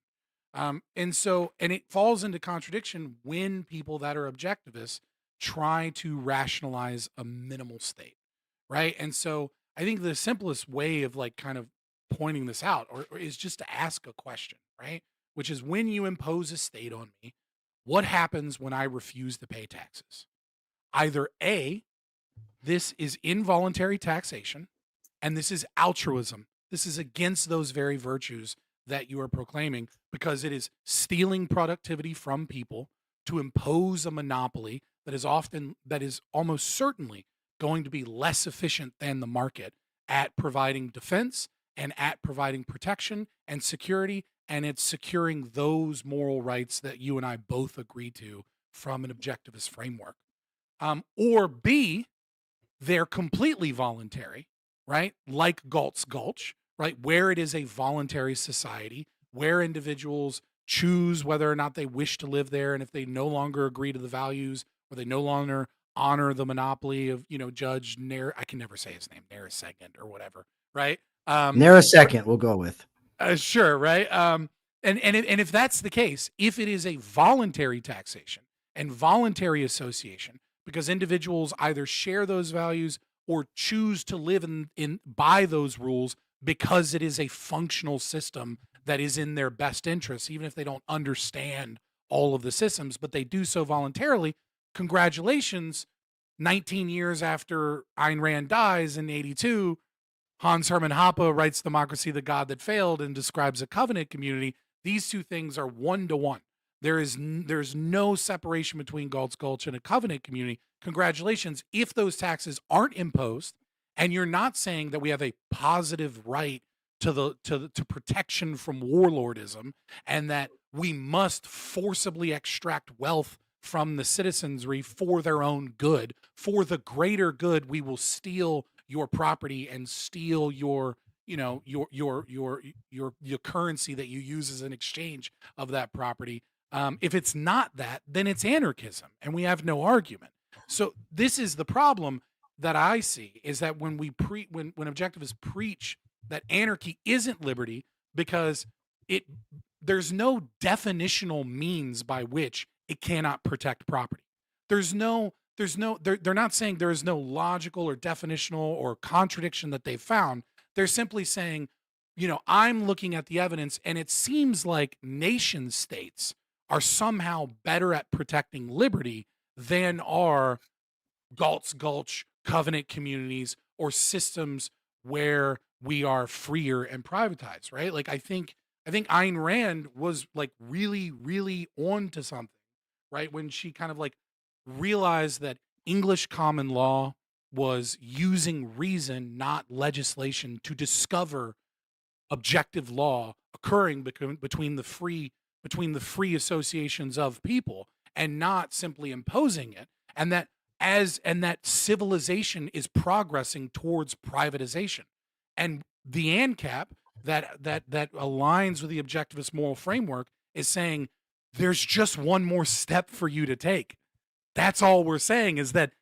And it falls into contradiction when people that are objectivists try to rationalize a minimal state, right? And so I think the simplest way of kind of pointing this out or is just to ask a question, right? Which is, when you impose a state on me, what happens when I refuse to pay taxes? Either A, this is involuntary taxation, and this is altruism. This is against those very virtues that you are proclaiming, because it is stealing productivity from people to impose a monopoly that is almost certainly going to be less efficient than the market at providing defense and at providing protection and security, and it's securing those moral rights that you and I both agree to from an objectivist framework. Or B, they're completely voluntary, right? Like Galt's Gulch, right? Where it is a voluntary society, where individuals choose whether or not they wish to live there, and if they no longer agree to the values, or they no longer honor the monopoly of, Judge I can never say his name, Narasecond or whatever, right? Narasecond, we'll go with. Sure, right? And if that's the case, if it is a voluntary taxation and voluntary association, because individuals either share those values or choose to live in by those rules because it is a functional system that is in their best interest, even if they don't understand all of the systems, but they do so voluntarily. Congratulations. 19 years after Ayn Rand dies in 82, Hans Hermann Hoppe writes Democracy, the God That Failed, and describes a covenant community. These two things are one to one. There's no separation between Galt's Gulch and a covenant community. Congratulations. If those taxes aren't imposed, and you're not saying that we have a positive right to protection from warlordism, and that we must forcibly extract wealth from the citizenry for their own good, for the greater good, we will steal your property and steal your your currency that you use as an exchange of that property. If it's not that, then it's anarchism, and we have no argument. So this is the problem that I see, is that when when objectivists preach that anarchy isn't liberty, because there's no definitional means by which it cannot protect property. They're not saying there is no logical or definitional or contradiction that they've found. They're simply saying, I'm looking at the evidence, and it seems like nation states are somehow better at protecting liberty than are Galt's Gulch covenant communities or systems where we are freer and privatized, right? Like I think Ayn Rand was like really, really on to something, right? When she kind of like realized that English common law was using reason, not legislation, to discover objective law occurring between the free associations of people, and not simply imposing it, and that civilization is progressing towards privatization. And the ANCAP that aligns with the objectivist moral framework is saying there's just one more step for you to take. That's all we're saying, is that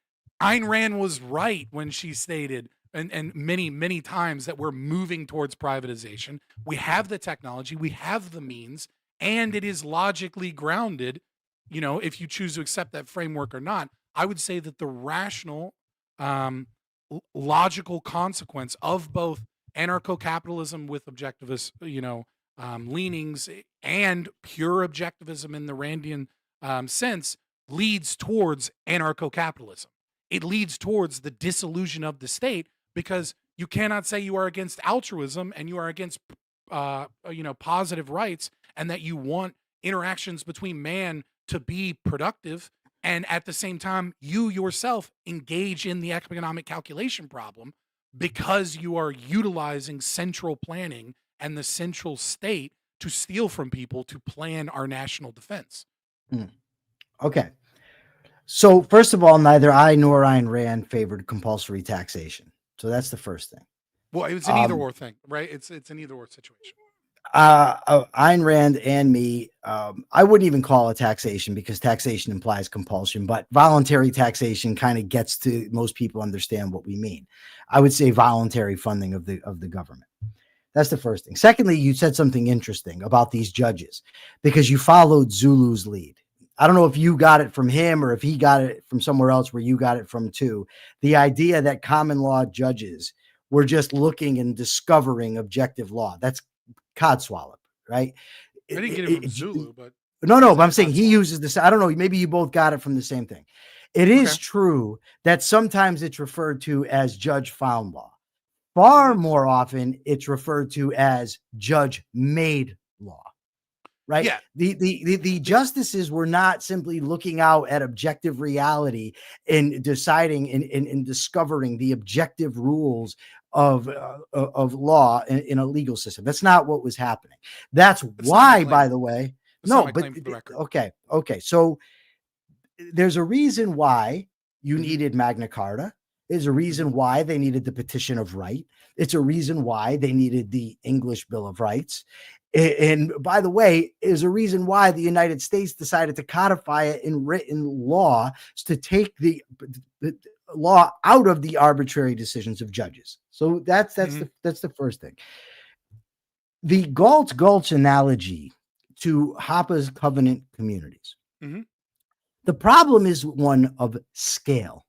Ayn Rand was right when she stated, and many, many times, that we're moving towards privatization. We have the technology, we have the means, and it is logically grounded, if you choose to accept that framework or not. I would say that the rational, logical consequence of both anarcho-capitalism with objectivist, leanings, and pure objectivism in the Randian sense leads towards anarcho-capitalism. It leads towards the dissolution of the state, because you cannot say you are against altruism and you are against, positive rights, and that you want interactions between man to be productive, and at the same time you yourself engage in the economic calculation problem because you are utilizing central planning and the central state to steal from people to plan our national defense. Okay. So first of all, neither I nor Ayn Rand favored compulsory taxation. So that's the first thing. Well, it's an either or thing, right? It's an either or situation. Ayn Rand and me, I wouldn't even call it taxation, because taxation implies compulsion, but voluntary taxation kind of gets to most people understand what we mean. I would say voluntary funding of the government. That's the first thing. Secondly, you said something interesting about these judges, because you followed Zulu's lead. I don't know if you got it from him or if he got it from somewhere else where you got it from too. The idea that common law judges were just looking and discovering objective law. That's codswallop, right? I didn't get it from Zulu, but no, but I'm saying he uses this. I don't know. Maybe you both got it from the same thing. It is true that sometimes it's referred to as judge found law. Far more often, it's referred to as judge made law. Right. Yeah. The justices were not simply looking out at objective reality and deciding and discovering the objective rules of law in a legal system. That's not what was happening. That's why, by the way, okay. So there's a reason why you needed Magna Carta. There's a reason why they needed the Petition of Right. It's a reason why they needed the English Bill of Rights. And by the way, is a reason why the United States decided to codify it in written law to take the law out of the arbitrary decisions of judges. So that's the first thing. The Galt's Gulch analogy to Hoppe's covenant communities. The problem is one of scale,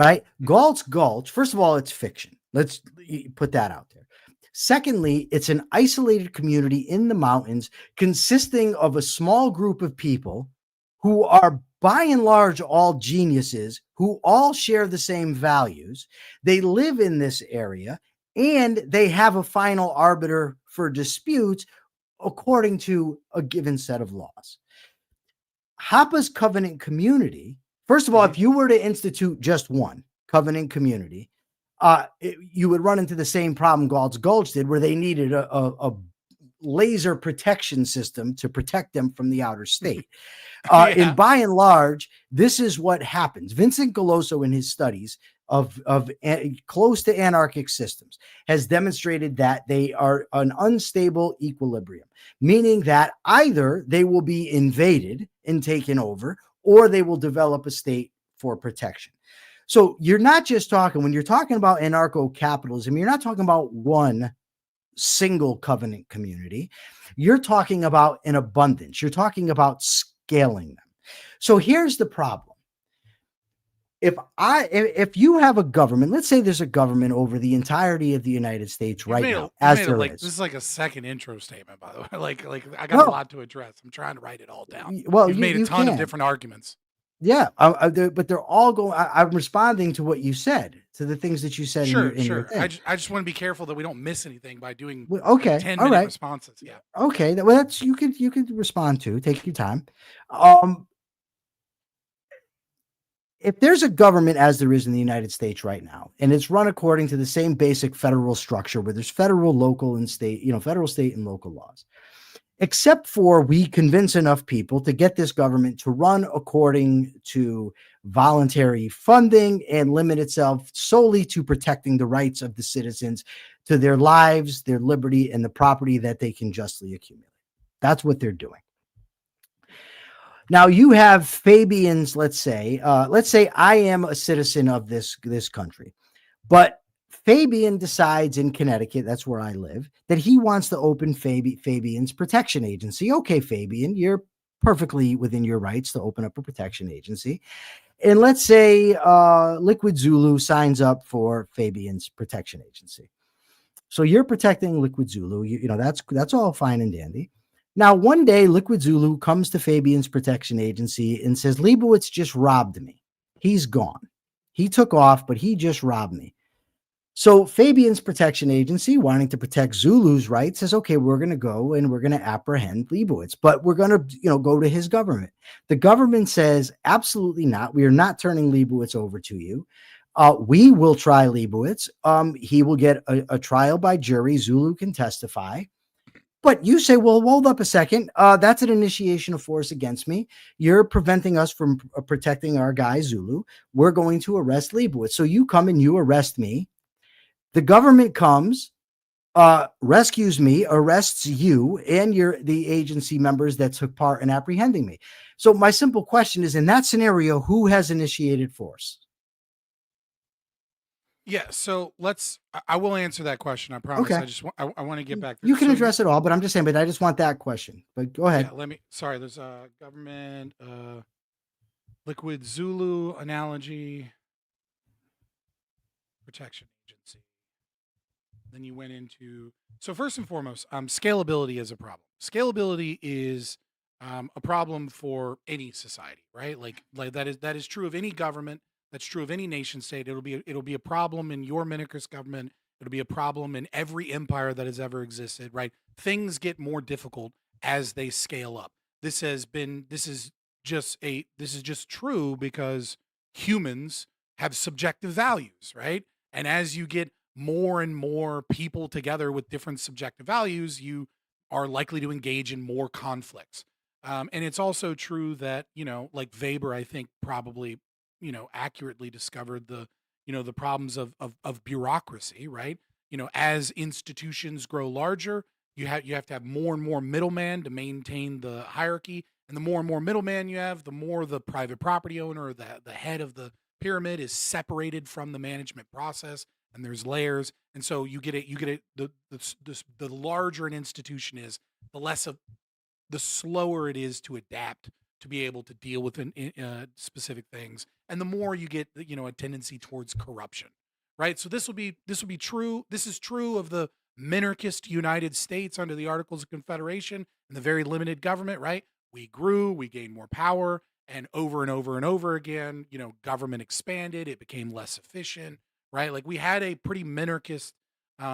right? Galt's Gulch, first of all, it's fiction. Let's put that out there. Secondly, it's an isolated community in the mountains consisting of a small group of people who are by and large all geniuses who all share the same values. They live in this area and they have a final arbiter for disputes according to a given set of laws. Hapa's covenant community, first of all, if you were to institute just one covenant community, you would run into the same problem Galt's Gulch did, where they needed a laser protection system to protect them from the outer state. And by and large, this is what happens. Vincent Galoso, in his studies of close to anarchic systems, has demonstrated that they are an unstable equilibrium, meaning that either they will be invaded and taken over, or they will develop a state for protection. So you're not just talking, when you're talking about anarcho-capitalism, you're not talking about one single covenant community. You're talking about an abundance. You're talking about scaling them. So here's the problem. If you have a government, let's say there's a government over the entirety of the United States right now, as there is. This is like a second intro statement, by the way. Like I got a lot to address. I'm trying to write it all down. Well, you've made a ton of different arguments. Yeah, but they're all going. I'm responding to what you said, to the things that you said. Sure. In your thing. I just want to be careful that we don't miss anything by doing 10-minute responses. Yeah. Okay. Well, that's you could respond to. Take your time. If there's a government as there is in the United States right now, and it's run according to the same basic federal structure where there's federal, local, and state, federal, state, and local laws, except for we convince enough people to get this government to run according to voluntary funding and limit itself solely to protecting the rights of the citizens to their lives, their liberty, and the property that they can justly accumulate. That's what they're doing. Now you have Fabians, let's say I am a citizen of this country, but Fabian decides in Connecticut, that's where I live, that he wants to open Fabian's protection agency. Okay, Fabian, you're perfectly within your rights to open up a protection agency. And let's say Liquid Zulu signs up for Fabian's protection agency. So you're protecting Liquid Zulu. That's all fine and dandy. Now, one day, Liquid Zulu comes to Fabian's protection agency and says, Liebowitz just robbed me. He's gone. He took off, but he just robbed me. So Fabian's protection agency, wanting to protect Zulu's rights, says, okay, we're going to go and we're going to apprehend Liebowitz, but we're going to, go to his government. The government says, absolutely not. We are not turning Liebowitz over to you. We will try Liebowitz. He will get a trial by jury. Zulu can testify. But you say, well, hold up a second. That's an initiation of force against me. You're preventing us from protecting our guy, Zulu. We're going to arrest Liebowitz. So you come and you arrest me. The government comes, rescues me, arrests you and the agency members that took part in apprehending me. So my simple question is, in that scenario, who has initiated force? Yeah, so I will answer that question. I promise. Okay. I want to get back. You can address it all, but I'm just saying, but I just want that question. But go ahead. Yeah, there's a government, Liquid Zulu analogy, protection agency. Then you went into, so first and foremost, scalability is a problem. Scalability is a problem for any society, right? Like that is true of any government. That's true of any nation state. It'll be a problem in your Minikris government. It'll be a problem in every empire that has ever existed, right? Things get more difficult as they scale up. This is just true because humans have subjective values, right? And as you get more and more people together with different subjective values, you are likely to engage in more conflicts. And it's also true that, like Weber, I think probably accurately discovered the problems of bureaucracy, right? As institutions grow larger, you have to have more and more middlemen to maintain the hierarchy. And the more and more middlemen you have, the more the private property owner, the head of the pyramid is separated from the management process, and there's layers. And so the larger an institution is, the slower it is to adapt to be able to deal with specific things, and the more you get, a tendency towards corruption, right? So this will be true. This is true of the minarchist United States under the Articles of Confederation and the very limited government, right? We grew, we gained more power, and over and over and over again, government expanded, it became less efficient, right? Like we had a pretty minarchist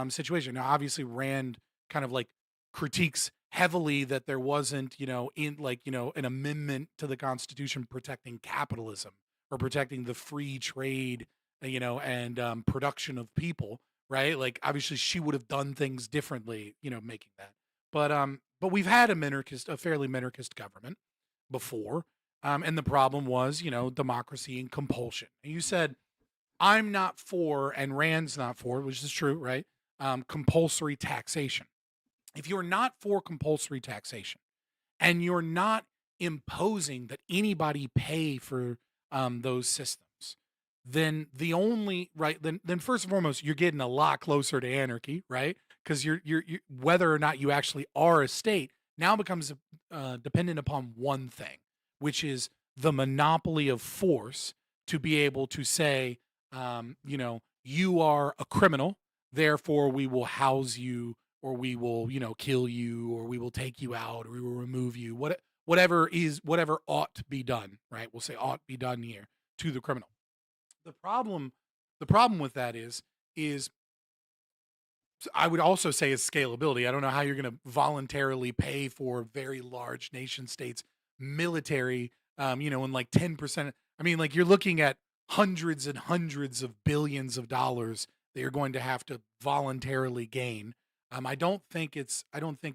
situation. Now, obviously, Rand kind of like critiques heavily that there wasn't, an amendment to the Constitution protecting capitalism or protecting the free trade, and production of people, right? Like obviously, she would have done things differently, making that. But we've had a fairly minarchist government before, and the problem was, democracy and compulsion. And you said, I'm not for, and Rand's not for, which is true, right? Compulsory taxation. If you're not for compulsory taxation and you're not imposing that anybody pay for those systems, then then first and foremost, you're getting a lot closer to anarchy, right? Because you're whether or not you actually are a state now becomes dependent upon one thing, which is the monopoly of force to be able to say, you are a criminal, therefore we will house you, or we will, kill you, or we will take you out, or we will remove you, whatever ought to be done, right? We'll say ought to be done here to the criminal. The problem with that is I would also say is scalability. I don't know how you're going to voluntarily pay for very large nation states military, in like 10%. I mean, like you're looking at hundreds and hundreds of billions of dollars that you're going to have to voluntarily gain. I don't think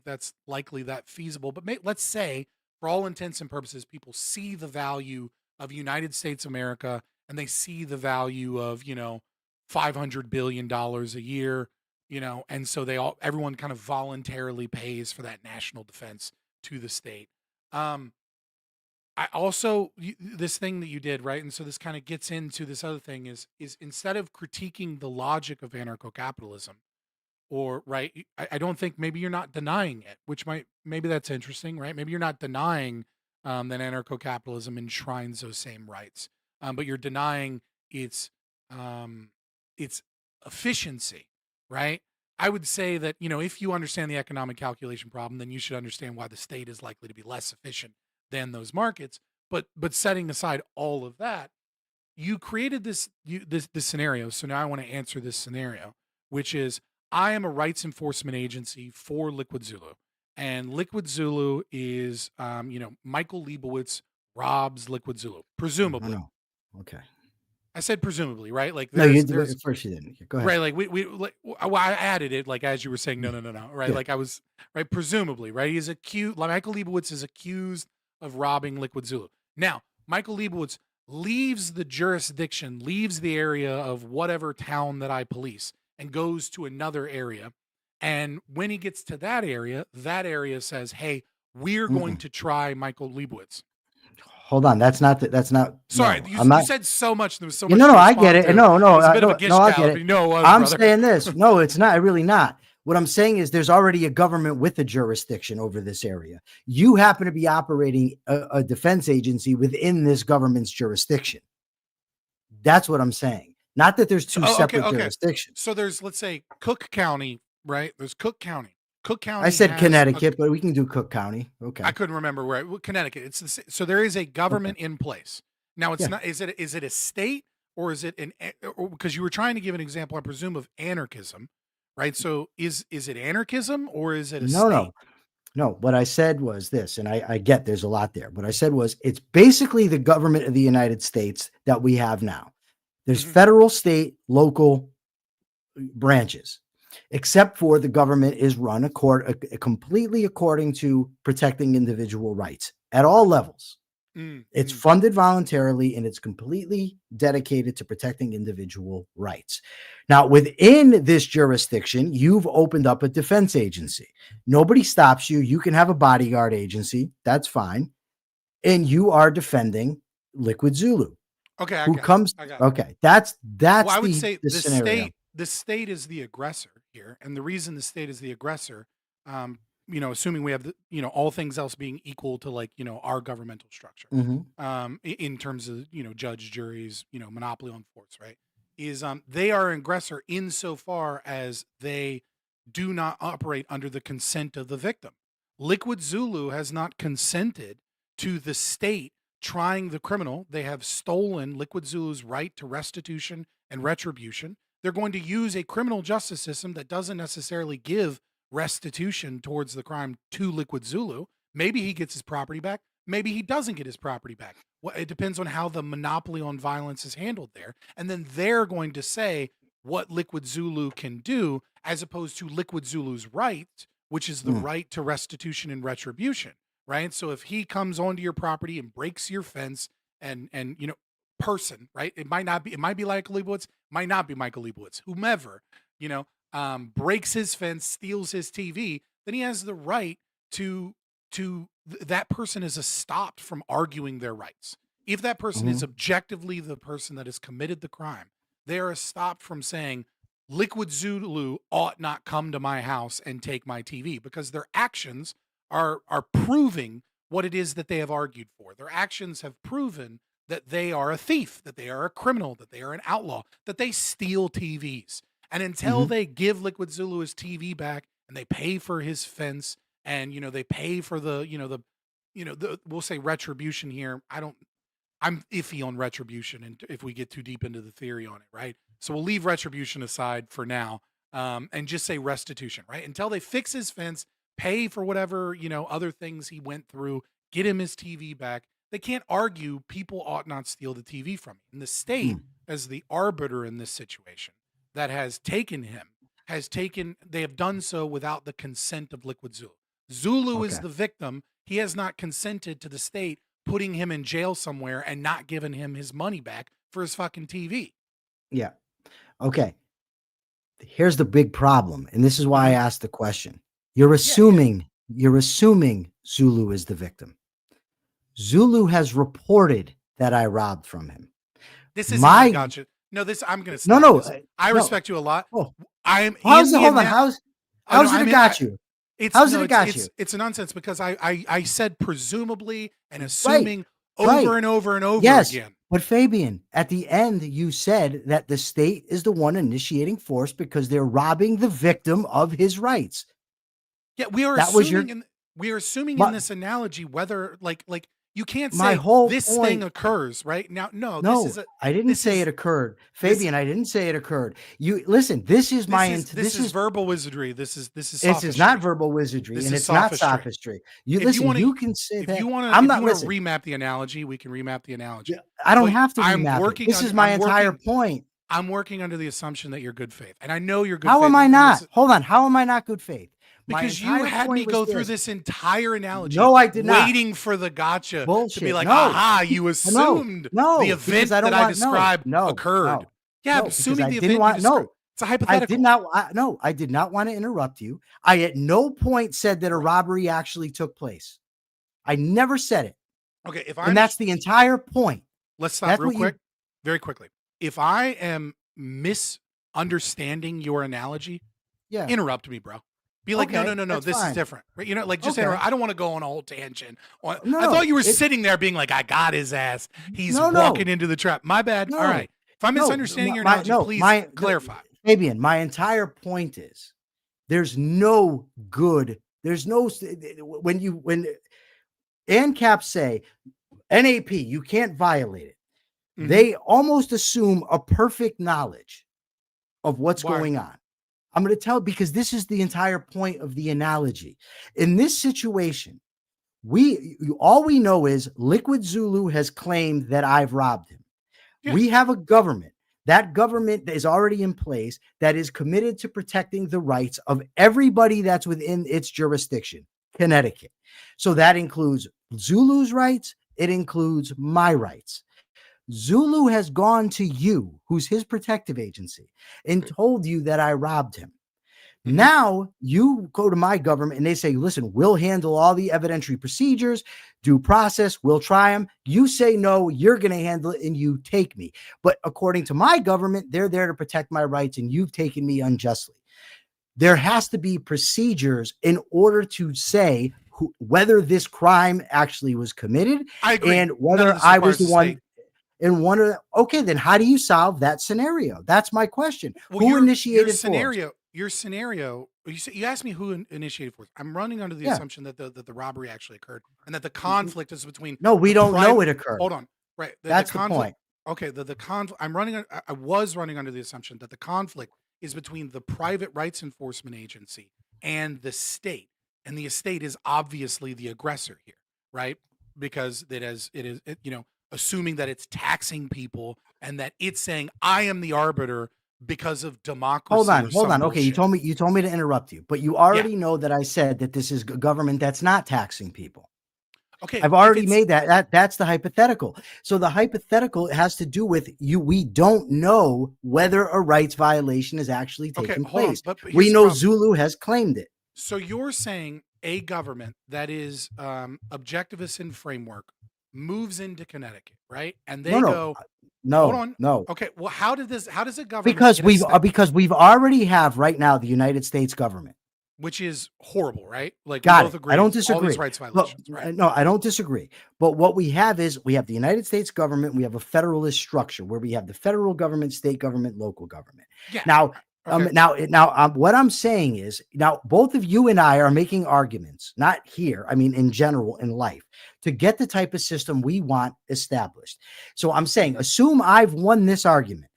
that's likely that feasible, but let's say for all intents and purposes, people see the value of United States of America and they see the value of, $500 billion a year, and so everyone kind of voluntarily pays for that national defense to the state. I also, this thing that you did, right? And so this kind of gets into this other thing is instead of critiquing the logic of anarcho-capitalism, or right, I don't think, maybe you're not denying it, which maybe that's interesting, right? Maybe you're not denying that anarcho-capitalism enshrines those same rights, but you're denying its efficiency, right? I would say that, if you understand the economic calculation problem, then you should understand why the state is likely to be less efficient than those markets. But setting aside all of that, you created this scenario. So now I want to answer this scenario, which is I am a rights enforcement agency for Liquid Zulu, and Liquid Zulu is Michael Liebowitz robs Liquid Zulu, presumably. No. Okay. I said presumably, right? Like no, you did first. You didn't. Go ahead. Right, like I added it, like as you were saying, no, right? Yeah. Like I was right, presumably, right? He's accused. Michael Liebowitz is accused of robbing Liquid Zulu. Now, Michael Liebowitz leaves the jurisdiction, leaves the area of whatever town that I police, and goes to another area. And when he gets to that area says, "Hey, we're going to try Michael Liebowitz." Hold on, that's not. Sorry, no, you said so much. There was so much. No, I get it. No, I get it. I'm saying this. No, it's not. Really not. What I'm saying is there's already a government with a jurisdiction over this area. You happen to be operating a defense agency within this government's jurisdiction. That's what I'm saying. Not that there's two separate jurisdictions. So there's, let's say, Cook County, right? There's Cook County. Cook County. I said Connecticut, but we can do Cook County. Okay. I couldn't remember where. Connecticut. So there is a government in place. Now it's not. Is it a state, or is it because you were trying to give an example, I presume, of anarchism, right? So is it anarchism, or is it a state? No. What I said was this, and I get there's a lot there. What I said was it's basically the government of the United States that we have now. There's federal, state, local branches. Except for the government is run completely according to protecting individual rights at all levels. It's funded voluntarily, and it's completely dedicated to protecting individual rights. Now, within this jurisdiction, you've opened up a defense agency. Nobody stops you. You can have a bodyguard agency. That's fine. And you are defending Liquid Zulu. Okay. Okay. That's well, I would say the scenario. The state is the aggressor here, and the reason the state is the aggressor, assuming we have all things else being equal to like our governmental structure, in terms of judge, juries, monopoly on force, right? Is they are an aggressor insofar as they do not operate under the consent of the victim. Liquid Zulu has not consented to the state trying the criminal. They have stolen Liquid Zulu's right to restitution and retribution. They're going to use a criminal justice system that doesn't necessarily give restitution towards the crime to Liquid Zulu. Maybe he gets his property back. Maybe he doesn't get his property back. Well, it depends on how the monopoly on violence is handled there. And then they're going to say what Liquid Zulu can do, as opposed to Liquid Zulu's right, which is the right to restitution and retribution, right? So if he comes onto your property and breaks your fence and person, right? It might be like Liebowitz, might not be Michael Liebowitz, whomever, breaks his fence, steals his TV, then he has the right to that person is stopped from arguing their rights. If that person is objectively the person that has committed the crime, they are stopped from saying Liquid Zulu ought not come to my house and take my TV, because their actions are proving what it is that they have argued for. Their actions have proven that they are a thief, that they are a criminal, that they are an outlaw, that they steal TVs. And until they give Liquid Zulu his TV back and they pay for his fence and, they pay for we'll say retribution here. I'm iffy on retribution. And if we get too deep into the theory on it, right? So we'll leave retribution aside for now, and just say restitution, right? Until they fix his fence, pay for whatever, other things he went through, get him his TV back. They can't argue people ought not steal the TV from him. And the state, as the arbiter in this situation, that has taken him, they have done so without the consent of Liquid Zulu. Zulu is the victim. He has not consented to the state putting him in jail somewhere and not giving him his money back for his fucking TV. Yeah. Okay. Here's the big problem. And this is why I asked the question. You're assuming Zulu is the victim. Zulu has reported that I robbed from him. This is my gotcha. No, I'm going to stop. No. I respect you a lot. Oh. I am. How's it got you? It's a nonsense, because I said presumably and assuming over and over and over again. But Fabian, at the end, you said that the state is the one initiating force because they're robbing the victim of his rights. Yeah, we are assuming in this analogy whether like you can't say this thing occurs right now. No, I didn't say it occurred, Fabian. I didn't say it occurred. You listen. This is verbal wizardry. This is sophistry. This is not verbal wizardry, and it's not sophistry. You can say that. If you want to remap the analogy, we can remap the analogy. I don't have to remap it. This is my entire point. I'm working under the assumption that you're good faith, and I know you're good. How am I not? Hold on. How am I not good faith? Because you had me go through this entire analogy. No, I did not. Waiting for the gotcha bullshit. To be like, aha, you assumed the event that I described occurred. I'm assuming the event you described. It's a hypothetical. I did not want to interrupt you. I at no point said that a robbery actually took place. I never said it. Okay, and that's the entire point. Let's stop very quickly. If I am misunderstanding your analogy, interrupt me, bro. Be like, no, this is different. Right? Just interrupt. I don't want to go on a whole tangent. I thought you were sitting there being like, I got his ass. He's walking into the trap. My bad. All right. If I'm misunderstanding your analogy, please clarify. Fabian, my entire point is there's no when ANCAP say NAP, you can't violate it. They almost assume a perfect knowledge of what's going on. I'm going to tell, because this is the entire point of the analogy. In this situation, all we know is Liquid Zulu has claimed that I've robbed him. Yeah. We have a government. That government is already in place that is committed to protecting the rights of everybody that's within its jurisdiction, Connecticut. So that includes Zulu's rights. It includes my rights. Zulu has gone to you, who's his protective agency, and told you that I robbed him. Now you go to my government and they say, listen, we'll handle all the evidentiary procedures, due process, we'll try them. You say, no, you're going to handle it and you take me. But according to my government, they're there to protect my rights and you've taken me unjustly. there has to be procedures in order to say whether this crime actually was committed I agree. and whether I was the one. And wonder, okay, then how do you solve that scenario? That's my question. Who initiated force? Your scenario. You asked me who initiated force. I'm running under the assumption that the robbery actually occurred and that the conflict is between. No, we don't know it occurred. Hold on, right? That's the point. Okay, the conflict. I was running under the assumption that the conflict is between the private rights enforcement agency and the state, and the estate is obviously the aggressor here, right? Because it is assuming that it's taxing people and that it's saying I am the arbiter because of democracy. Hold on. Okay, you told me to interrupt you, but you already know that I said that this is a government that's not taxing people. Okay, I've already made that's the hypothetical. So the hypothetical has to do with you. We don't know whether a rights violation is actually taking place. But we know Zulu has claimed it. So you're saying a government that is objectivist in framework moves into Connecticut, right? And they go, no. Okay, well, how does a government because we've already have right now the United States government, which is horrible, right? Like, got both it. agree. I don't disagree. All these rights violations, right? No, I don't disagree. But what we have is we have the United States government. We have a federalist structure where we have the federal government, state government, local government. Yeah. Now, okay. What I'm saying is now both of you and I are making arguments, not here, I mean, in general, in life, to get the type of system we want established. So I'm saying, assume I've won this argument,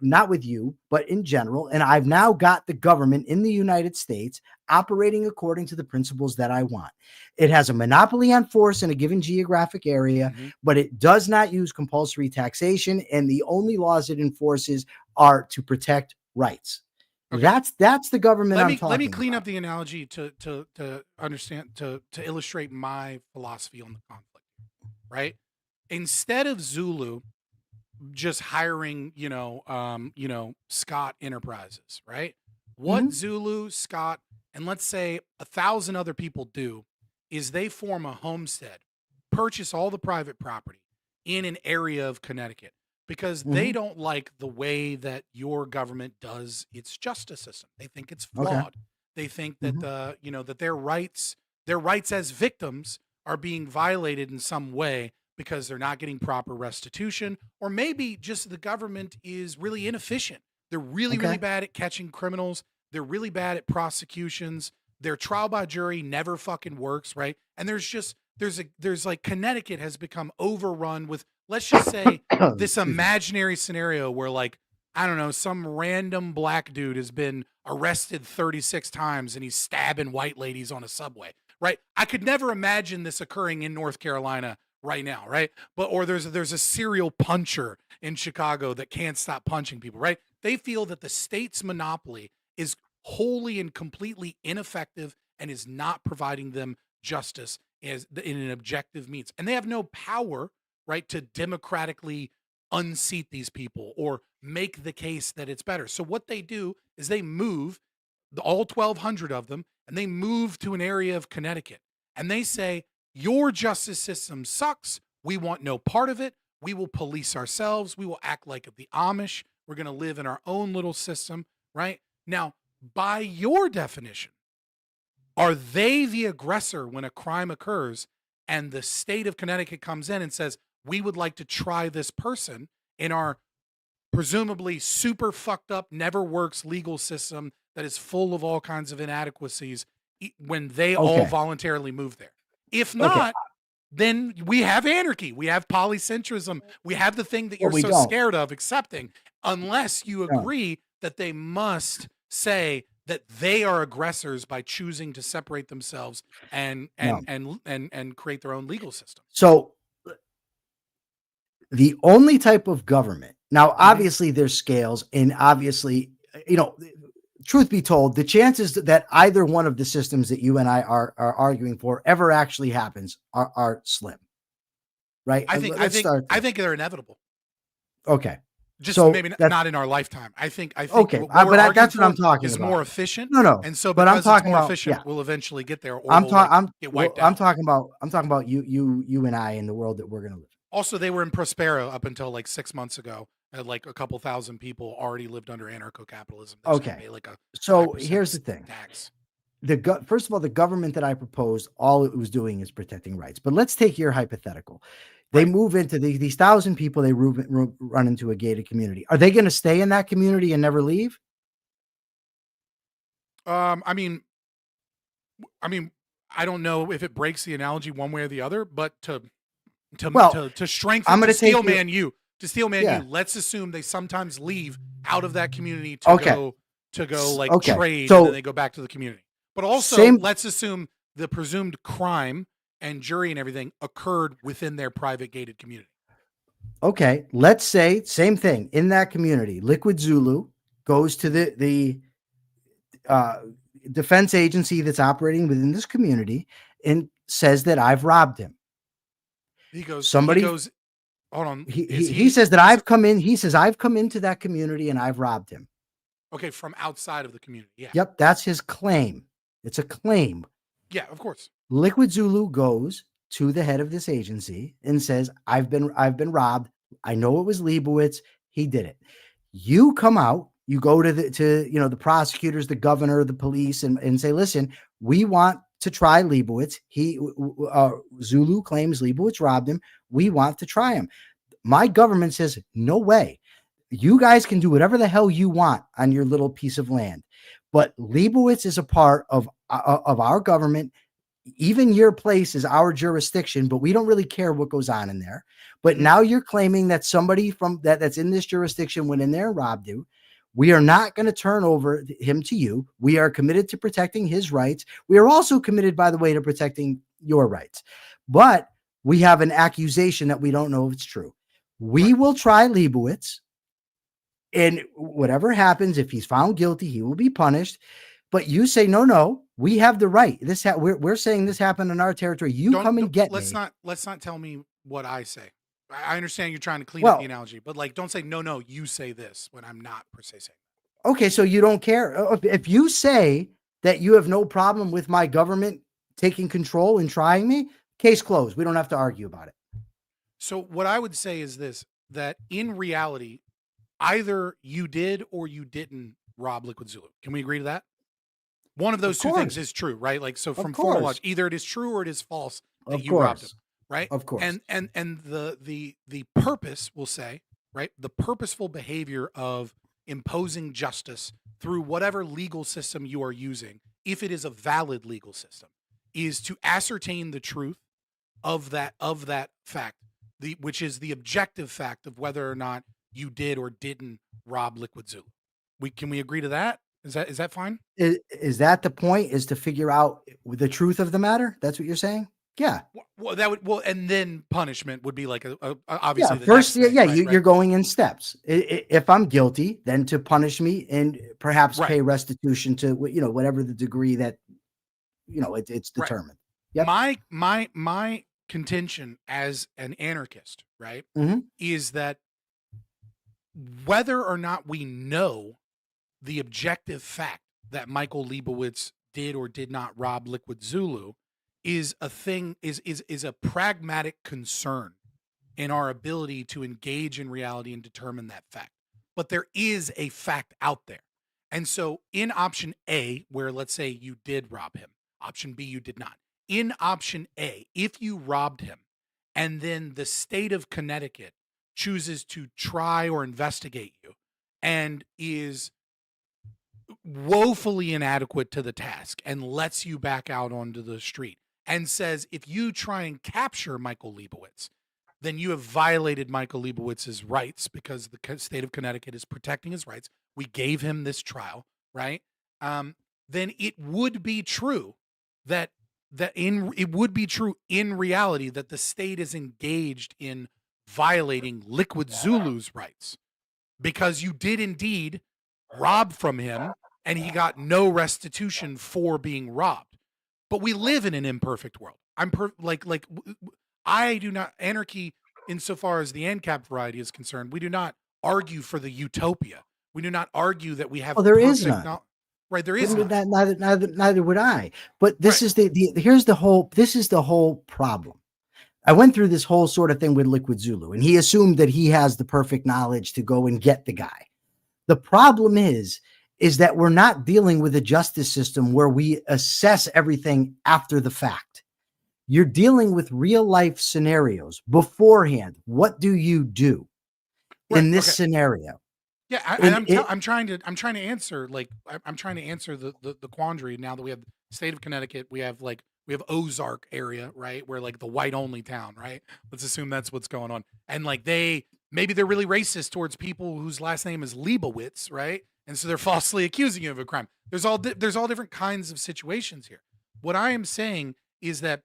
not with you, but in general, and I've now got the government in the United States operating according to the principles that I want. It has a monopoly on force in a given geographic area, but it does not use compulsory taxation, and the only laws it enforces are to protect rights. Okay. That's the government I'm talking about. Let me clean up the analogy to understand, to illustrate my philosophy on the conflict, right? Instead of Zulu just hiring, Scott Enterprises, right? What Zulu, Scott, and let's say 1,000 other people do is they form a homestead, purchase all the private property in an area of Connecticut, because they don't like the way that your government does its justice system. They think it's flawed. Okay. They think that that their rights as victims are being violated in some way because they're not getting proper restitution, or maybe just the government is really inefficient. They're really bad at catching criminals. They're really bad at prosecutions. Their trial by jury never fucking works, right? And there's like Connecticut has become overrun with, let's just say, this imaginary scenario where, like, I don't know, some random black dude has been arrested 36 times and he's stabbing white ladies on a subway, right? I could never imagine this occurring in North Carolina right now, right? Or there's a serial puncher in Chicago that can't stop punching people, right? They feel that the state's monopoly is wholly and completely ineffective and is not providing them justice in an objective means. And they have no power, right, to democratically unseat these people or make the case that it's better. So what they do is they move all 1,200 of them, and they move to an area of Connecticut, and they say, your justice system sucks. We want no part of it. We will police ourselves. We will act like the Amish. We're going to live in our own little system, right? Now, by your definition, are they the aggressor when a crime occurs and the state of Connecticut comes in and says, we would like to try this person in our presumably super fucked up, never works legal system that is full of all kinds of inadequacies, when they all voluntarily move there? If not, then we have anarchy. We have polycentrism. We have the thing that you're so scared of accepting, unless you agree that they must say that they are aggressors by choosing to separate themselves and create their own legal system. So the only type of government, now obviously there's scales, and obviously, truth be told, the chances that either one of the systems that you and I are arguing for ever actually happens are slim, right? I think they're inevitable. Okay. Just so maybe not in our lifetime. I think. Okay, but that's what I'm talking about. Is more efficient. No. And so, but I'm talking more about efficient, we'll eventually get there. Or I'm talking about you and I in the world that we're going to live. Also, they were in Prospero up until like 6 months ago, like a couple thousand people already lived under anarcho-capitalism. They just Okay. pay like a So 5% here's the thing. tax. First of all, the government that I proposed, all it was doing is protecting rights. But let's take your hypothetical. They Right. move into these 1,000 people. They run into a gated community. Are they going to stay in that community and never leave? I mean, I don't know if it breaks the analogy one way or the other, but to strengthen, I'm going to to take steel man you, let's assume they sometimes leave out of that community to go like trade, and then they go back to the community. But also, let's assume the presumed crime and jury and everything occurred within their private gated community. Okay, let's say same thing in that community. Liquid Zulu goes to the defense agency that's operating within this community and says that I've robbed him. He goes, hold on. He says that I've come in. He says I've come into that community and I've robbed him. Okay, from outside of the community. Yeah. Yep, that's his claim. It's a claim. Yeah, of course. Liquid Zulu goes to the head of this agency and says, I've been robbed. I know it was Liebowitz. He did it. You come out, you go to the prosecutors, the governor, the police, and say, listen, we want to try Liebowitz. Zulu claims Liebowitz robbed him. We want to try him. My government says, no way. You guys can do whatever the hell you want on your little piece of land. But Liebowitz is a part of our government. Even your place is our jurisdiction, but we don't really care what goes on in there. But now you're claiming that somebody from that's in this jurisdiction went in there and robbed you. We are not going to turn over him to you. We are committed to protecting his rights. We are also committed, by the way, to protecting your rights. But we have an accusation that we don't know if it's true. We will try Liebowitz. And whatever happens, if he's found guilty, he will be punished. But you say, no, we have the right. We're saying this happened in our territory. Come and get me. Let's not tell me what I say. I understand you're trying to clean up the analogy, but like, don't say, no, you say this when I'm not per se saying that. Okay, so you don't care. If you say that you have no problem with my government taking control and trying me, case closed. We don't have to argue about it. So what I would say is this, that in reality, either you did or you didn't rob Liquid Zulu. Can we agree to that? One of those two things is true, right? Like, so from formal logic, either it is true or it is false that you robbed him, right? Of course. And the purpose, we'll say, right? The purposeful behavior of imposing justice through whatever legal system you are using, if it is a valid legal system, is to ascertain the truth of that fact, which is the objective fact of whether or not you did or didn't rob Liquid Zulu. Can we agree to that? Is that fine? Is that the point? Is to figure out the truth of the matter? That's what you're saying? Yeah. Well, and then punishment would be like obviously the first. Next thing, right? You're going in steps. If I'm guilty, then to punish me and perhaps pay restitution to whatever the degree that it's determined. Right. Yep. My contention as an anarchist, right, is that whether or not we know the objective fact that Michael Liebowitz did or did not rob Liquid Zulu is a pragmatic concern in our ability to engage in reality and determine that fact. But there is a fact out there. And so in option A, where let's say you did rob him, option B, you did not. In option A, if you robbed him and then the state of Connecticut chooses to try or investigate you and is woefully inadequate to the task and lets you back out onto the street and says, if you try and capture Michael Liebowitz, then you have violated Michael Leibowitz's rights because the state of Connecticut is protecting his rights. We gave him this trial, right? Then it would be true it would be true in reality that the state is engaged in violating Liquid Zulu's rights because you did indeed rob from him and he got no restitution for being robbed. But we live in an imperfect world. I do not anarchy insofar as the ANCAP variety is concerned. We do not argue for the utopia. We do not argue that we have. Well, there is none. Right, there is none. Neither would I. But this is here's the whole. This is the whole problem. I went through this whole sort of thing with Liquid Zulu, and he assumed that he has the perfect knowledge to go and get the guy. The problem is that we're not dealing with a justice system where we assess everything after the fact. You're dealing with real life scenarios beforehand. What do you do in this scenario? Yeah, I'm trying to answer I'm trying to answer the quandary now that we have the state of Connecticut, we have Ozark area, right? Where like the white only town, right? Let's assume that's what's going on. And like maybe they're really racist towards people whose last name is Liebowitz, right? And so they're falsely accusing you of a crime. There's all different kinds of situations here. What I am saying is that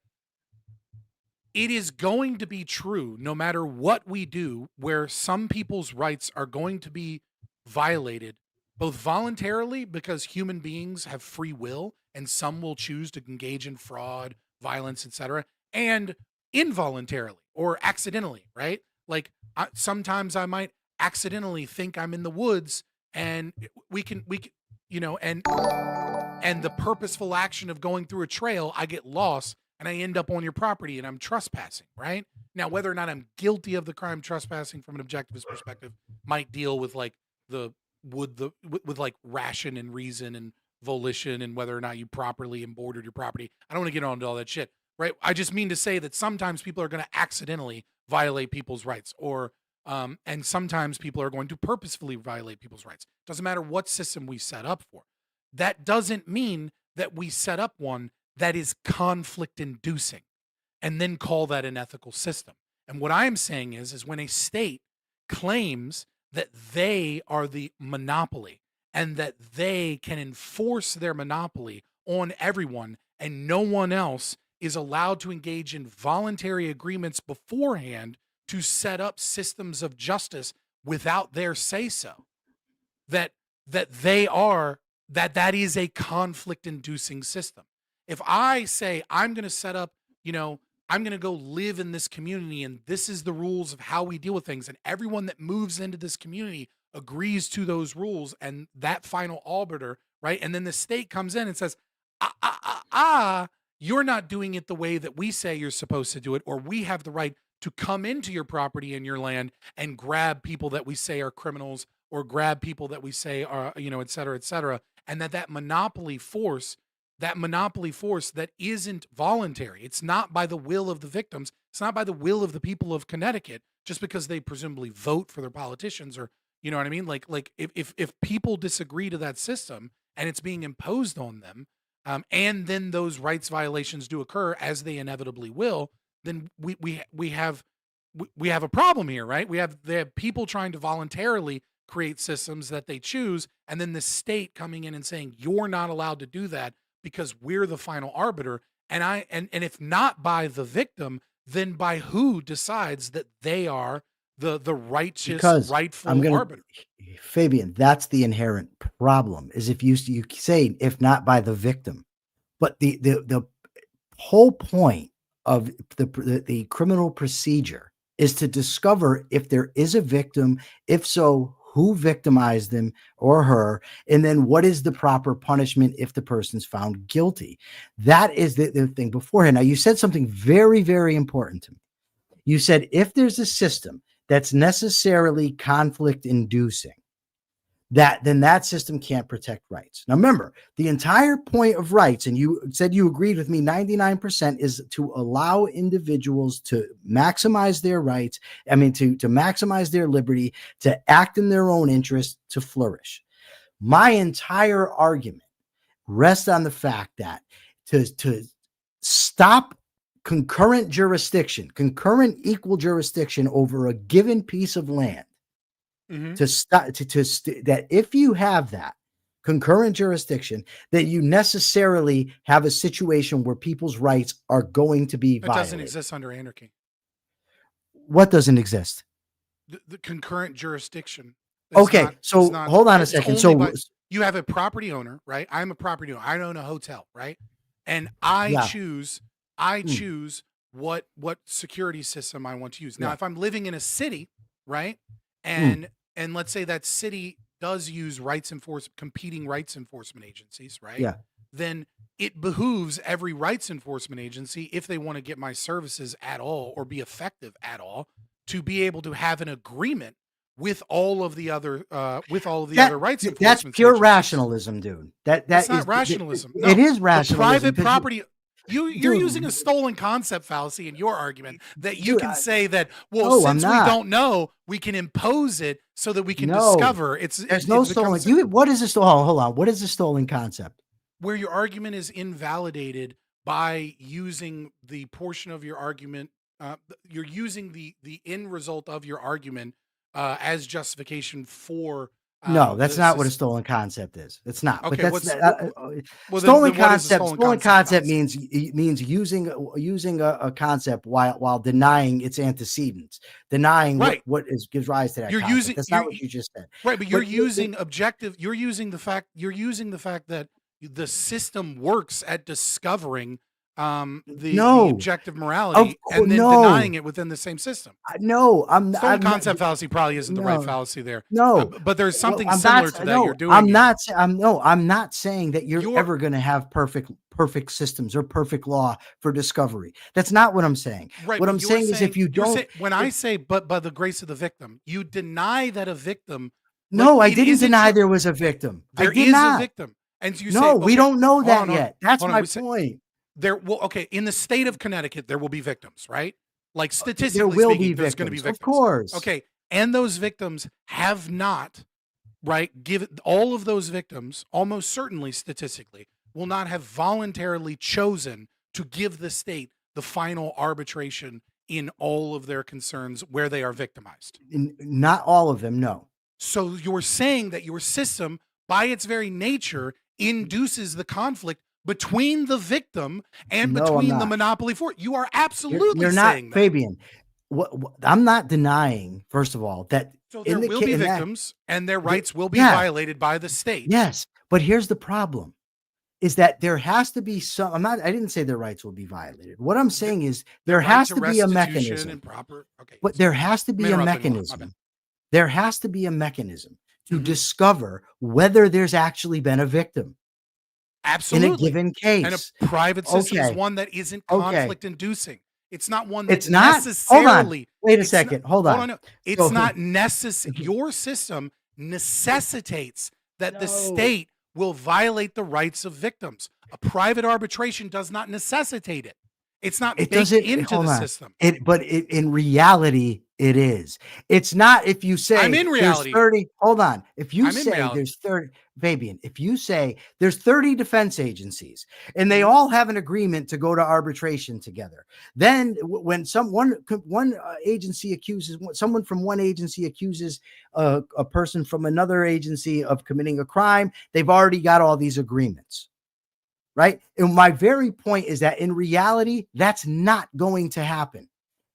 it is going to be true no matter what we do, where some people's rights are going to be violated, both voluntarily because human beings have free will and some will choose to engage in fraud, violence, etc., and involuntarily or accidentally, right? Like sometimes I might accidentally think I'm in the woods, and we can, and the purposeful action of going through a trail, I get lost and I end up on your property and I'm trespassing, right? Now, whether or not I'm guilty of the crime trespassing from an objectivist perspective might deal with like with like ration and reason and volition and whether or not you properly bordered your property. I don't want to get on to all that shit, right? I just mean to say that sometimes people are going to accidentally violate people's rights, or and sometimes people are going to purposefully violate people's rights. Doesn't matter what system we set up for. That doesn't mean that we set up one that is conflict inducing and then call that an ethical system. And what I'm saying is when a state claims that they are the monopoly and that they can enforce their monopoly on everyone and no one else is allowed to engage in voluntary agreements beforehand to set up systems of justice without their say so, that is a conflict inducing system. If I say I'm going to set up, I'm going to go live in this community and this is the rules of how we deal with things, and everyone that moves into this community agrees to those rules and that final arbiter, right? And then the state comes in and says, you're not doing it the way that we say you're supposed to do it, or we have the right to come into your property and your land and grab people that we say are criminals or grab people that we say are, et cetera, and that monopoly force that isn't voluntary. It's not by the will of the victims. It's not by the will of the people of Connecticut, just because they presumably vote for their politicians, or, you know what I mean? Like if people disagree to that system and it's being imposed on them, and then those rights violations do occur, as they inevitably will, then we have a problem here, right? They have people trying to voluntarily create systems that they choose, and then the state coming in and saying you're not allowed to do that because we're the final arbiter. And if not by the victim, then by who decides that they are the righteous, rightful arbiter? Fabian, that's the inherent problem. Is if you say if not by the victim, but the whole point of the criminal procedure is to discover if there is a victim, if so, who victimized them or her, and then what is the proper punishment if the person's found guilty. That is the thing beforehand. Now, you said something very, very important to me. You said if there's a system that's necessarily conflict inducing, then that system can't protect rights. Now, remember, the entire point of rights, and you said you agreed with me 99%, is to allow individuals to maximize their rights. I mean, to maximize their liberty, to act in their own interest, to flourish. My entire argument rests on the fact that to stop concurrent equal jurisdiction over a given piece of land, that if you have that concurrent jurisdiction, that you necessarily have a situation where people's rights are going to be violated. It doesn't exist under anarchy. What doesn't exist? The concurrent jurisdiction. Okay, so hold on a second. So you have a property owner, right? I'm a property owner. I own a hotel, right? And I choose what security system I want to use. Now, if I'm living in a city, right, and let's say that city does use competing rights enforcement agencies, right? Yeah. Then it behooves every rights enforcement agency, if they want to get my services at all or be effective at all, to be able to have an agreement with all of the other other rights That's enforcement pure agencies. rationalism, dude. That's That not is rationalism. It No, is rationalism. the private 'cause property. You're dude, using a stolen concept fallacy in your argument that you dude, can say that, well, no, I'm since we not. don't know, we can impose it so that we can No, discover. there's no stolen. What is a stolen? Hold on. What is a stolen concept? where your argument is invalidated by using the portion of your argument. You're using the end result of your argument as justification for. No, that's not what a system. stolen concept is. It's not. Okay, But what's that's well, stolen then what is a concept. Stolen concept fallacy? means using a concept while denying its antecedents, denying Right. what gives rise to that You're concept. using- That's not you're- what you just said. Right, but you're But using objective. You're using the fact that the system works at discovering the No. objective morality cour- and then no. denying it within the same system. No, I'm Stolen not. concept fallacy probably isn't the right No. fallacy there. No, But there's something I'm similar not, to that no, you're doing. I'm here. not. I'm not saying that you're You're- ever going to have perfect systems or perfect law for discovery. That's not what I'm saying. Right. What but I'm you're saying is, if you you're don't, when I say, but by the grace of the victim, you deny that a victim. no, I it didn't isn't deny your- there was a victim. There I did is not. a victim, and you No, say, we okay, don't know that hold on, yet. That's hold on, my we say- point. There will in the state of Connecticut there will be victims, right? Like statistically There will speaking, be there's going to be victims, victims. of course. Okay, and those victims have not, right? Give all of those victims, almost certainly statistically, will not have voluntarily chosen to give the state the final arbitration in all of their concerns where they are victimized. Not all of them. No. So you're saying that your system, by its very nature, induces the conflict between the victim and No, I'm between the not. monopoly for it. You are absolutely You're not, saying that. Fabian. I'm not denying, first of all, that So there will be victims and their rights will be yeah. violated by the state. Yes, but here's the problem: is that there has to be some. I didn't say their rights will be violated. What I'm saying is there Right has to to be a restitution mechanism. and proper. Okay, But there has to be a interrupting, Laura, my mechanism. bad. There has to be a mechanism to Mhm. discover whether there's actually been a victim Absolutely. in a given case. And a private system Okay. is one that isn't Okay. conflict inducing. It's not one that It's not. Hold on. necessarily. Wait a it's second. not- Hold on. no. It's So- not necessary. Your system necessitates that the No. state will violate the rights of victims. A private arbitration does not necessitate it. It's not It baked doesn't into hold the on. system. In reality, it is. It's not if you say I'm in there's reality. 30. Hold on. If you I'm in say reality. there's 30, Fabian, if you say there's 30 defense agencies and Mm-hmm. they all have an agreement to go to arbitration together, then when one agency accuses someone from one agency accuses a person from another agency of committing a crime, they've already got all these agreements. Right. And my very point is that in reality, that's not going to happen.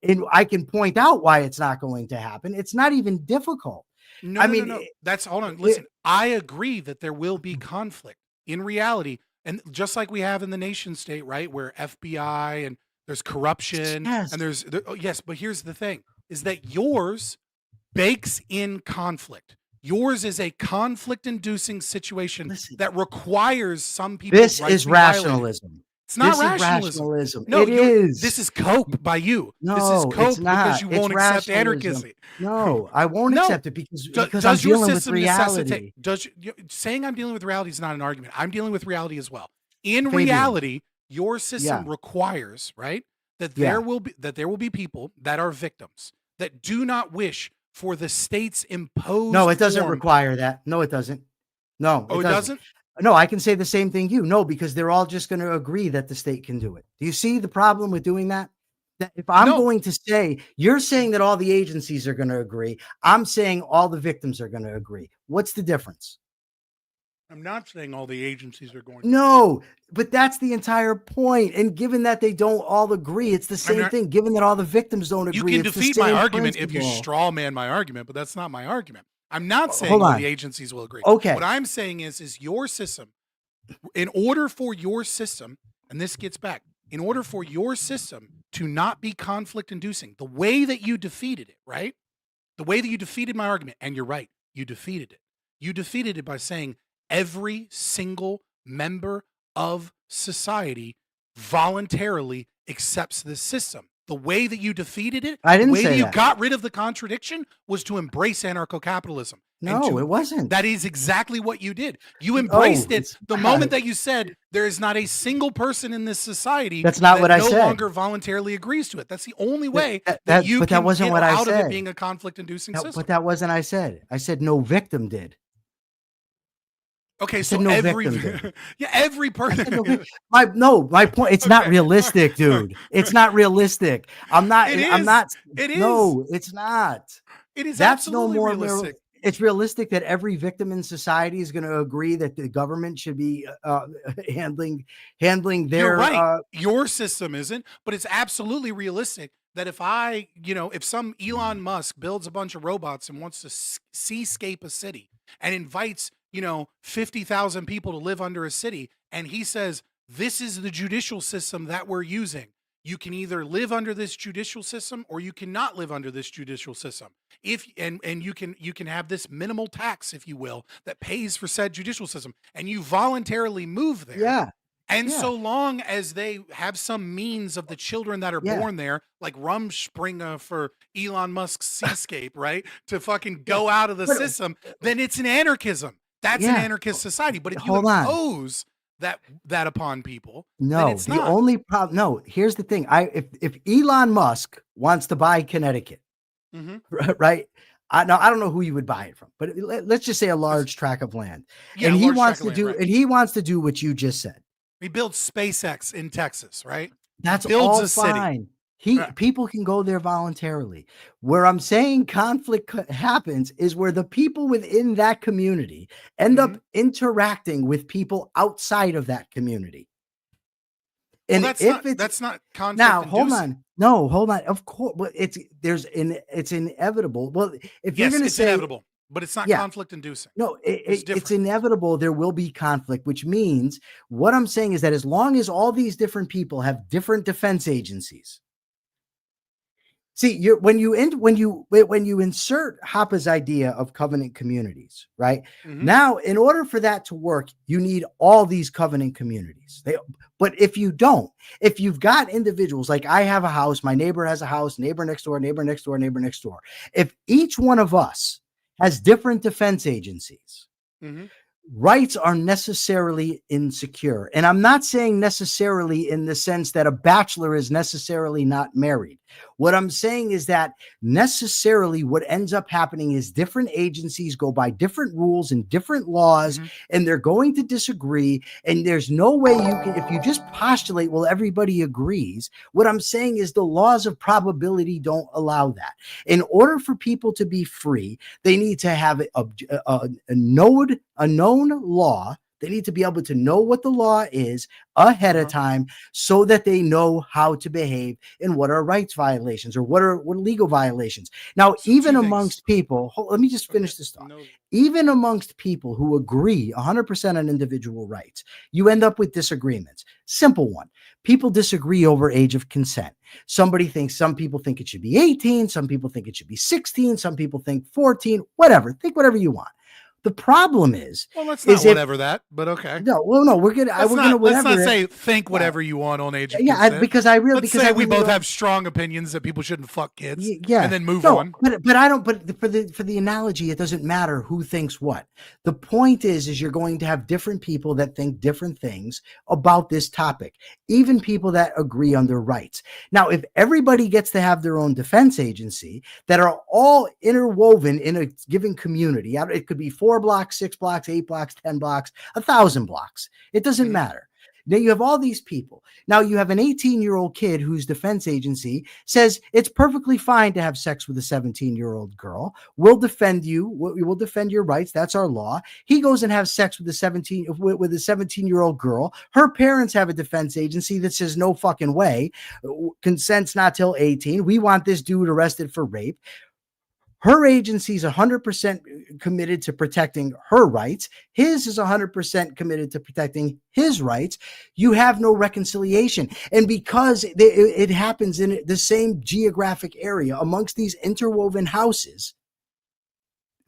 And I can point out why it's not going to happen. It's not even difficult. No, no. That's hold on. Listen, I agree that there will be conflict in reality. And just like we have in the nation state, right? Where FBI and there's corruption Yes. and yes, but here's the thing is that yours bakes in conflict. Yours is a conflict-inducing situation Listen. that requires some people. This is rationalism. It's not This is rationalism. rationalism. No, It is. This is cope by you. No, this is cope it's not. because you It's won't accept rationalism. anarchism. No, I won't No. accept it because I'm Does your dealing with system reality. necessitate? Saying I'm dealing with reality is not an argument. I'm dealing with reality as well. In Fabian. reality, your system Yeah. requires, right, that Yeah. there will be people that are victims that do not wish for the state's imposed. No, it doesn't form. require that. No, it doesn't. No, Oh, it doesn't. No, I can say the same thing you. No, because they're all just going to agree that the state can do it. Do you see the problem with doing that? That if I'm No. going to say, you're saying that all the agencies are going to agree. I'm saying all the victims are going to agree. What's the difference? I'm not saying all the agencies are going to. No, but that's the entire point. And given that they don't all agree, it's the same not- thing. Given that all the victims don't agree, You can it's the defeat my same argument if you principle. straw man my argument, but that's not my argument. I'm not saying Hold all on. the agencies will agree. Okay. What I'm saying is your system, in order for your system, and this gets back, in order for your system to not be conflict inducing, the way that you defeated it, right? The way that you defeated my argument, and you're right, you defeated it. You defeated it by saying every single member of society voluntarily accepts this system. The way that you defeated it, I didn't the way say that you that. got rid of the contradiction was to embrace anarcho-capitalism. No, it wasn't. That is exactly what you did. You embraced it it's the not. moment that you said there is not a single person in this society That's not that what I no said. longer voluntarily agrees to it. That's the only way But that you that can wasn't get what I out of it said. being a conflict-inducing system. But that wasn't I said. I said no victim did. Okay, said so no every victim did. yeah, every person. My point. It's not Okay, realistic, dude. It's not realistic. I'm not. It I'm is. not. It is. No, it's not. It is That's no absolutely more realistic. It's realistic that every victim in society is going to agree that the government should be handling their. You're right. Your system isn't, but it's absolutely realistic that if some Elon Musk builds a bunch of robots and wants to seascape a city and invites 50,000 people to live under a city, and he says, this is the judicial system that we're using. You can either live under this judicial system or you cannot live under this judicial system. And you can have this minimal tax, if you will, that pays for said judicial system, and you voluntarily move there. Yeah. And so long as they have some means of the children that are born there, like Rumspringa for Elon Musk's seascape, right, to fucking go out of the system, then it's an anarchism. That's an anarchist society. But if you impose that upon people, then it's not. Only problem. No, here's the thing. If Elon Musk wants to buy Connecticut, right? I don't know who you would buy it from, but let's just say a large tract of land, and he wants to do what you just said. He builds SpaceX in Texas, right? That's builds all a city. fine. People can go there voluntarily. Where I'm saying conflict happens is where the people within that community end up interacting with people outside of that community. And that's not conflict. Now, hold on. No, hold on. Of course, but it's inevitable. Well, if you're going to say inevitable, but it's not conflict inducing. No, it's inevitable. There will be conflict, which means what I'm saying is that as long as all these different people have different defense agencies. See, when you insert Hoppe's idea of covenant communities, right? Now, in order for that to work, you need all these covenant communities. But if you've got individuals, like I have a house, my neighbor has a house, neighbor next door, neighbor next door, neighbor next door. If each one of us has different defense agencies, rights are necessarily insecure. And I'm not saying necessarily in the sense that a bachelor is necessarily not married. What I'm saying is that necessarily what ends up happening is different agencies go by different rules and different laws, and they're going to disagree. And there's no way you can, if you just postulate, well, everybody agrees. What I'm saying is the laws of probability don't allow that. In order for people to be free, they need to have a known law. They need to be able to know what the law is ahead of time so that they know how to behave and what are rights violations or what are legal violations. Now, even amongst people, let me just finish this thought. Even amongst people who agree 100% on individual rights, you end up with disagreements. Simple one. People disagree over age of consent. Some people think it should be 18. Some people think it should be 16. Some people think 14, whatever. Think whatever you want. The problem is, well, let's not whatever that, but okay. No, well, no, we're gonna. Let's not say think whatever you want on age. Because I really. Let's say we both have strong opinions that people shouldn't fuck kids. Yeah, and then move on. But I don't. But for the analogy, it doesn't matter who thinks what. The point is you're going to have different people that think different things about this topic. Even people that agree on their rights. Now, if everybody gets to have their own defense agency that are all interwoven in a given community, it could be 4 blocks, 6 blocks, 8 blocks, 10 blocks, 1,000 blocks. It doesn't matter. Now you have all these people. Now you have an 18-year-old kid whose defense agency says it's perfectly fine to have sex with a 17-year-old girl. We'll defend you. We'll defend your rights. That's our law. He goes and has sex with a 17-year-old girl. Her parents have a defense agency that says no fucking way. Consent's not till 18. We want this dude arrested for rape. Her agency is 100% committed to protecting her rights. His is 100% committed to protecting his rights. You have no reconciliation. And because it happens in the same geographic area amongst these interwoven houses,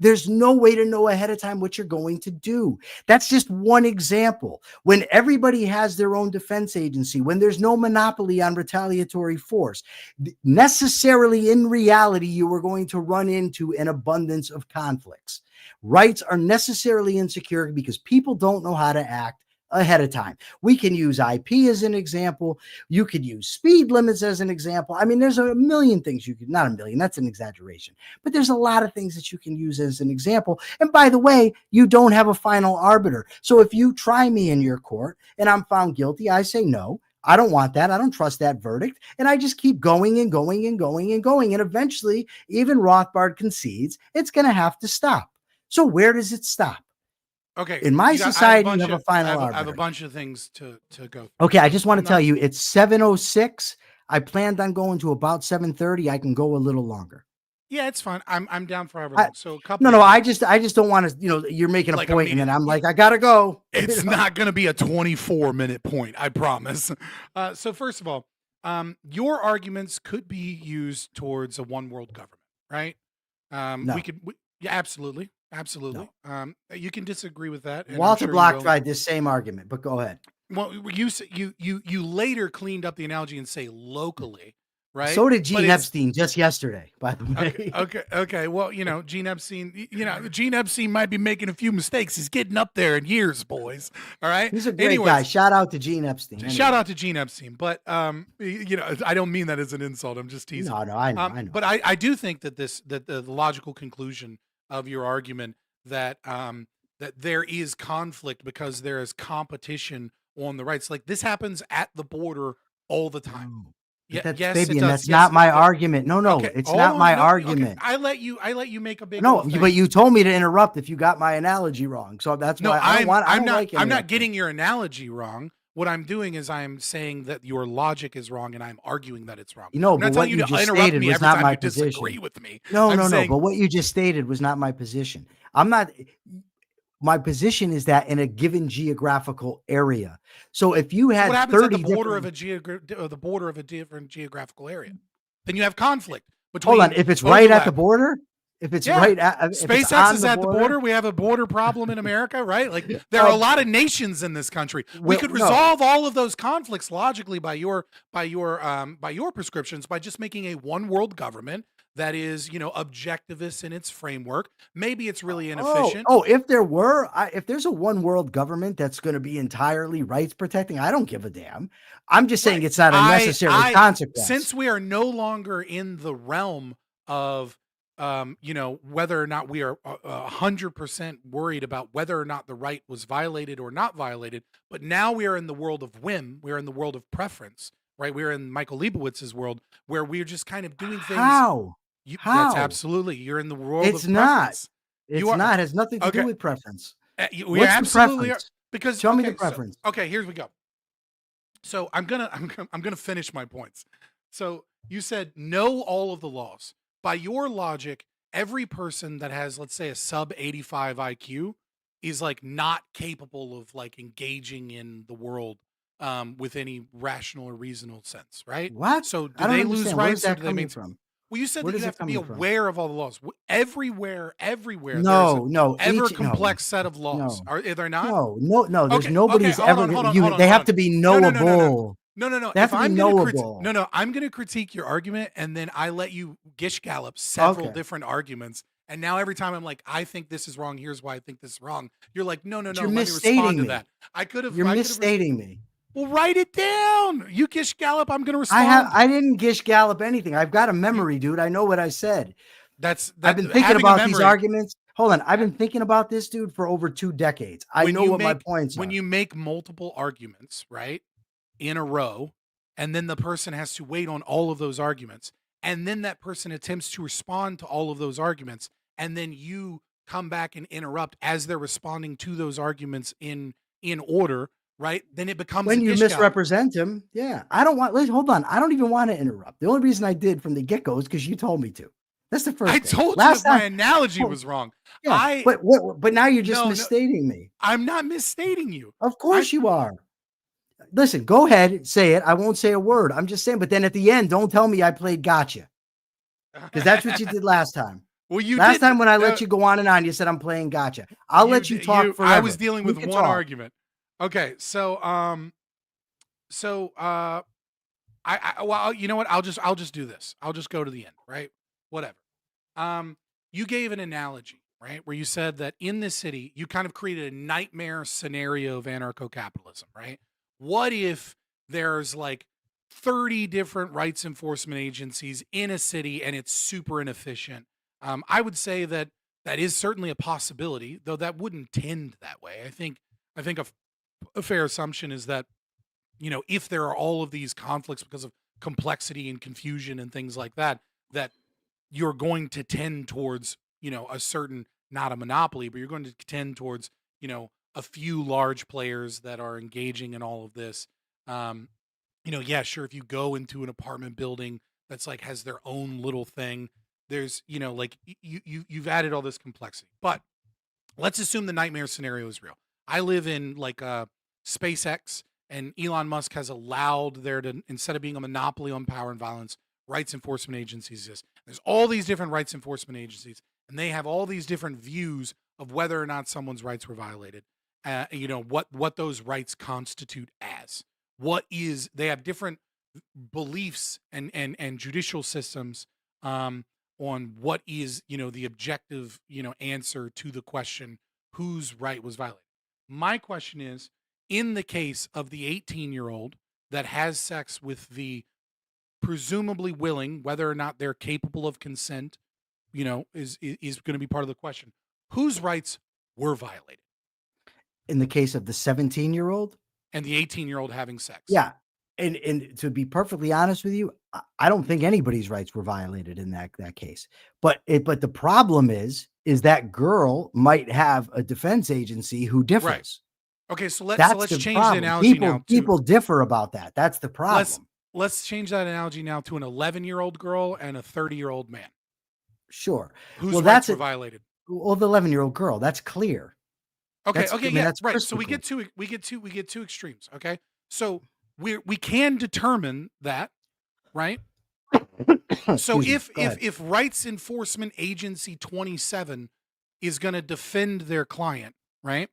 There's no way to know ahead of time what you're going to do. That's just one example. When everybody has their own defense agency, when there's no monopoly on retaliatory force, necessarily in reality, you are going to run into an abundance of conflicts. Rights are necessarily insecure because people don't know how to act ahead of time. We can use IP as an example. You could use speed limits as an example. I mean, there's a million things you could, not a million, that's an exaggeration, but there's a lot of things that you can use as an example. And by the way, you don't have a final arbiter. So if you try me in your court and I'm found guilty, I say, no, I don't want that. I don't trust that verdict. And I just keep going and going and going and going. And eventually, even Rothbard concedes it's going to have to stop. So where does it stop? Okay. In my society, you have a final arbiter. I have a bunch of things to go. Okay, I just want to tell you, it's 7:06. I planned on going to about 7:30. I can go a little longer. Yeah, it's fine. I'm down for however long. So a couple. No, I just don't want to. You're making a point, and then I'm like, I gotta go. It's not going to be a 24-minute point. I promise. So first of all, your arguments could be used towards a one world government, right? No. Yeah, absolutely. Absolutely. No. You can disagree with that. Walter Block tried this same argument, but go ahead. Well, you later cleaned up the analogy and say locally, right? So did Gene Epstein just yesterday, by the way. Okay. Well, Gene Epstein might be making a few mistakes. He's getting up there in years, boys. All right. He's a great guy. Shout out to Gene Epstein. Anyway. Shout out to Gene Epstein. But I don't mean that as an insult. I'm just teasing. No, I know. But I do think that the logical conclusion of your argument that that there is conflict because there is competition on the rights. Like this happens at the border all the time. Yes, Fabian, that's not my argument. No, okay. It's not my argument. Okay. I let you make a big but you told me to interrupt if you got my analogy wrong. So that's why I'm not getting your analogy wrong. What I'm doing is I'm saying that your logic is wrong, and I'm arguing that it's wrong. But what you just stated was not my position. Disagree with me. No. But what you just stated was not my position. My position is that in a given geographical area. So if you had what happens at the border of a different geographical area, then you have conflict between. Hold on, if it's right at the border. If it's right at SpaceX is at the border, we have a border problem in America, right? Like there are a lot of nations in this country. We could resolve all of those conflicts logically by your prescriptions by just making a one world government that is, objectivist in its framework. Maybe it's really inefficient. If there's a one world government that's going to be entirely rights protecting, I don't give a damn. I'm just saying it's not a necessary consequence. Since we are no longer in the realm of whether or not we are 100% worried about whether or not the right was violated or not violated, but now we are in the world of whim. We're in the world of preference, right? We're in Michael Leibowitz's world where we're just kind of doing things. How? That's absolutely. You're in the world of preference. It's not. It has nothing to do with preference. We absolutely are. Because show me the preference. Here we go. So I'm gonna finish my points. So you said know all of the laws. By your logic, every person that has, let's say, a sub 85 IQ is like not capable of like engaging in the world with any rational or reasonable sense, right? What? So do they lose rights or do they make from? Well, you said that you have to be aware of all the laws. Everywhere. No. Ever complex set of laws. Are there not? No. There's nobody's ever. They have to be knowable. No. I'm going to critique your argument, and then I let you gish gallop several different arguments. And now every time I'm like, I think this is wrong. Here's why I think this is wrong. You're like, no. Let me respond to that. You're misstating me. Well, write it down. You gish gallop. I'm going to respond. I didn't gish gallop anything. I've got a memory, dude. I know what I said. I've been thinking about these arguments. Hold on. I've been thinking about this, dude, for over 2 decades. I know what my points are. When you make multiple arguments, right? In a row, and then the person has to wait on all of those arguments, and then that person attempts to respond to all of those arguments, and then you come back and interrupt as they're responding to those arguments in order, right? Then it becomes when you misrepresent him. Yeah, hold on. I don't even want to interrupt. The only reason I did from the get-go is because you told me to. That's the first. I told you my analogy was wrong. Yeah, but now you're just misstating me. I'm not misstating you. Of course you are. Listen, go ahead, say it. I won't say a word. I'm just saying, but then at the end, don't tell me I played gotcha. Because that's what you did last time. Well, you Last did, time when I let you go on and on, you said I'm playing gotcha. I'll let you talk forever. I was dealing with You can one talk. argument. Okay, so well, you know what? I'll just do this. I'll just go to the end, right? Whatever. You gave an analogy, right, where you said that in this city, you kind of created a nightmare scenario of anarcho-capitalism, right? What if there's like 30 different rights enforcement agencies in a city and it's super inefficient? I would say that that is certainly a possibility, though that wouldn't tend that way. I think a fair assumption is that, you know, if there are all of these conflicts because of complexity and confusion and things like that, that you're going to tend towards, you know, a certain, not a monopoly, but you're going to tend towards, you know, a few large players that are engaging in all of this. You know, yeah, sure, if you go into an apartment building that's like has their own little thing, there's, you know, like you've added all this complexity. But let's assume the nightmare scenario is real. I live in like SpaceX, and Elon Musk has allowed there to, instead of being a monopoly on power and violence, rights enforcement agencies exist. There's all these different rights enforcement agencies, and they have all these different views of whether or not someone's rights were violated. You know, what those rights constitute as. They have different beliefs and judicial systems on what is, you know, the objective, you know, answer to the question, whose right was violated. My question is, in the case of the 18-year-old that has sex with the presumably willing, whether or not they're capable of consent, you know, is going to be part of the question. Whose rights were violated? In the case of the 17-year-old and the 18-year-old having sex. Yeah. And to be perfectly honest with you, I don't think anybody's rights were violated in that case. But the problem is that girl might have a defense agency who differs. Right. Okay, so let's change problem. the analogy now. People differ about that. That's the problem. Let's change that analogy now to an 11-year-old girl and a 30-year-old man. Sure. Whose rights were violated? Well, the 11-year-old girl, that's clear. Okay, yeah, that's right. So we clear. get two extremes, okay? So we can determine that, right? So if Rights Enforcement Agency 27 is going to defend their client, right?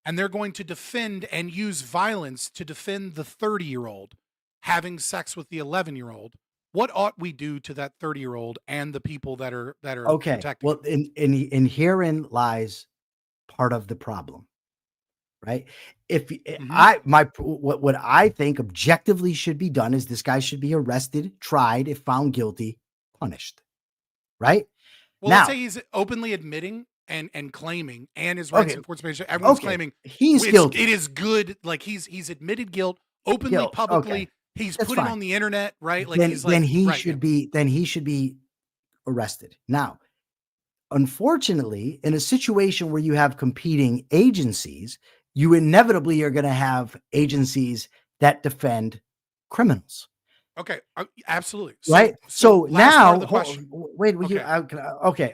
And they're going to defend and use violence to defend the 30-year-old having sex with the 11-year-old, what ought we do to that 30-year-old and the people that are protecting? Well, in herein lies part of the problem, right? If what I think objectively should be done is this guy should be arrested, tried, if found guilty, punished, right? Well, let's say he's openly admitting and claiming, and his rights enforcement, everyone's claiming he's guilty. It is good, like he's admitted guilt openly, publicly. He's put it on the internet, right? Like then he should be arrested. Now, unfortunately, in a situation where you have competing agencies, you inevitably are going to have agencies that defend criminals. Okay, absolutely. Right. So now, wait. Okay.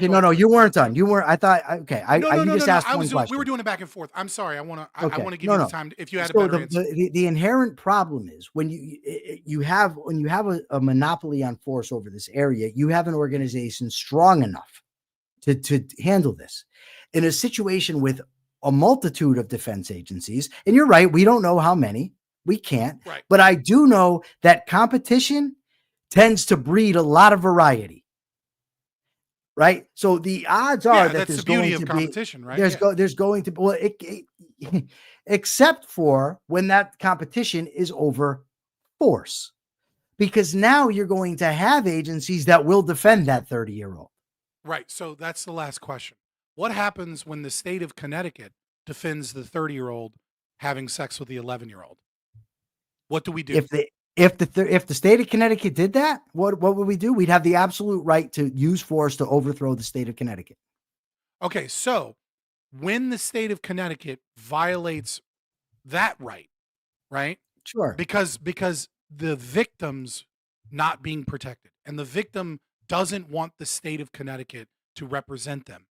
No, you weren't done. You weren't. I thought. Okay. You just asked one question. We were doing it back and forth. I'm sorry. I want to give you the time if you had a better answer. The inherent problem is when you have a monopoly on force over this area, you have an organization strong enough to handle this. In a situation with a multitude of defense agencies, and you're right, we don't know how many. We can't, right. But I do know that competition tends to breed a lot of variety, right? So the odds are that there's going to be competition, right? There's going to be, except for when that competition is over force, because now you're going to have agencies that will defend that 30-year-old. Right. So that's the last question. What happens when the state of Connecticut defends the 30-year-old having sex with the 11-year-old? What do we do? If the state of Connecticut did that, what would we do? We'd have the absolute right to use force to overthrow the state of Connecticut. Okay, so when the state of Connecticut violates that right? Sure. Because the victim's not being protected, and the victim doesn't want the state of Connecticut to represent them.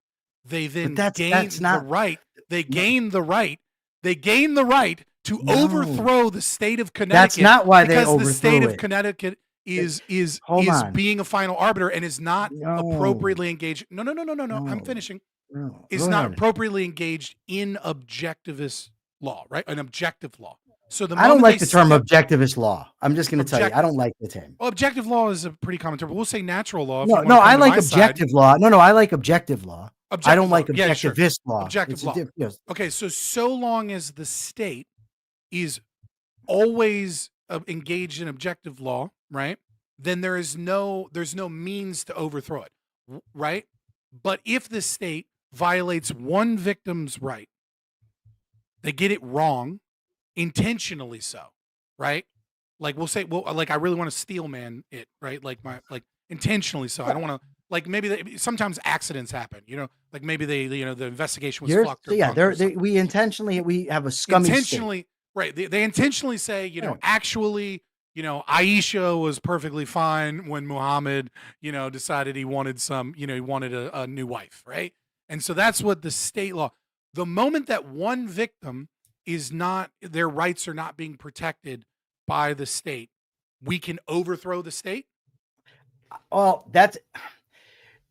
They then gain the right. They gain the right to overthrow the state of Connecticut. That's not why they overthrew because the state of it. Connecticut Hold on. being a final arbiter and is not No, appropriately engaged. No. I'm no, finishing. no. Is Go not ahead. appropriately engaged in objectivist law, right? An objective law. So the I don't moment like they the term step objectivist law. I'm just going to tell you, I objective, don't like the term. well, objective law is a pretty common term. But we'll say natural law if No, you want no, to come I to like my side. objective law. No, I like objective law. I Objective don't law, like yeah, sure. objectivist law. Objective It's a law. yes. Okay, so long as the state is always engaged in objective law, right? Then there's no means to overthrow it, right? But if the state violates one victim's right, they get it wrong, intentionally so, right? Like we'll say, well, like I really want to steel man it, right? Like intentionally so. I don't want to, like maybe sometimes accidents happen, like maybe the investigation was fucked or Yeah, bunked or something. we have a scummy state. Intentionally, right? They intentionally say, Right. actually, Aisha was perfectly fine when Muhammad, decided he wanted he wanted a new wife, right? And so that's what the state law. The moment that one victim is not, their rights are not being protected by the state, we can overthrow the state. Well, that's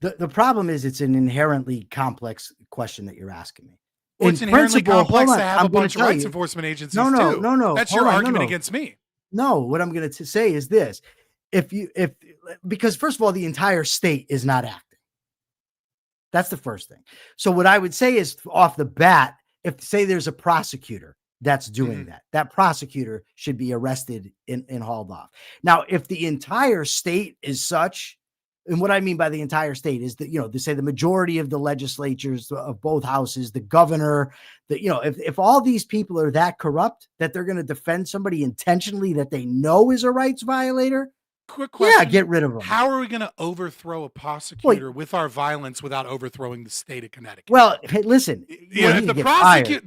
the problem is it's an inherently complex question that you're asking me. Well, it's inherently complex to have I'm a gonna bunch of tell rights you. enforcement agencies No, too. That's hold your on, argument no. against me. No, what I'm going to say is this: because first of all, the entire state is not acting. That's the first thing. So what I would say is off the bat, if say there's a prosecutor that's doing that prosecutor should be arrested and hauled off. Now, if the entire state is such, and what I mean by the entire state is that, to say the majority of the legislatures of both houses, the governor, if all these people are that corrupt that they're going to defend somebody intentionally that they know is a rights violator, Quick question. yeah, get rid of them. How are we going to overthrow a prosecutor with our violence without overthrowing the state of Connecticut? Well, hey, listen, if the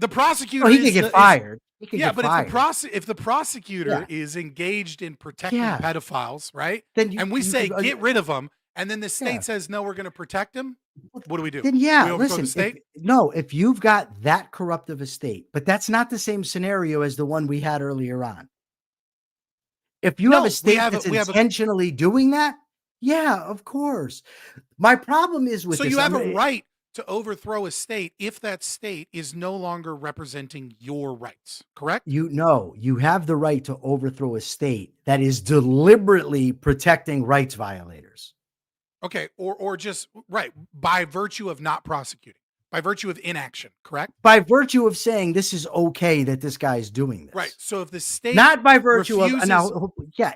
prosecutor, he could get fired. If the prosecutor is engaged in protecting pedophiles, right? Then we say get rid of them, and then the state says no, we're going to protect him. What do we do? Then we overthrow listen. the state? If you've got that corrupt of a state, but that's not the same scenario as the one we had earlier on. If you have a state that's intentionally doing that, yeah, of course. My problem is with so this. You have a right to overthrow a state if that state is no longer representing your rights, correct? You have the right to overthrow a state that is deliberately protecting rights violators. Okay, or just right by virtue of not prosecuting, by virtue of inaction, correct? By virtue of saying this is okay that this guy's doing this, right? So if the state not by virtue of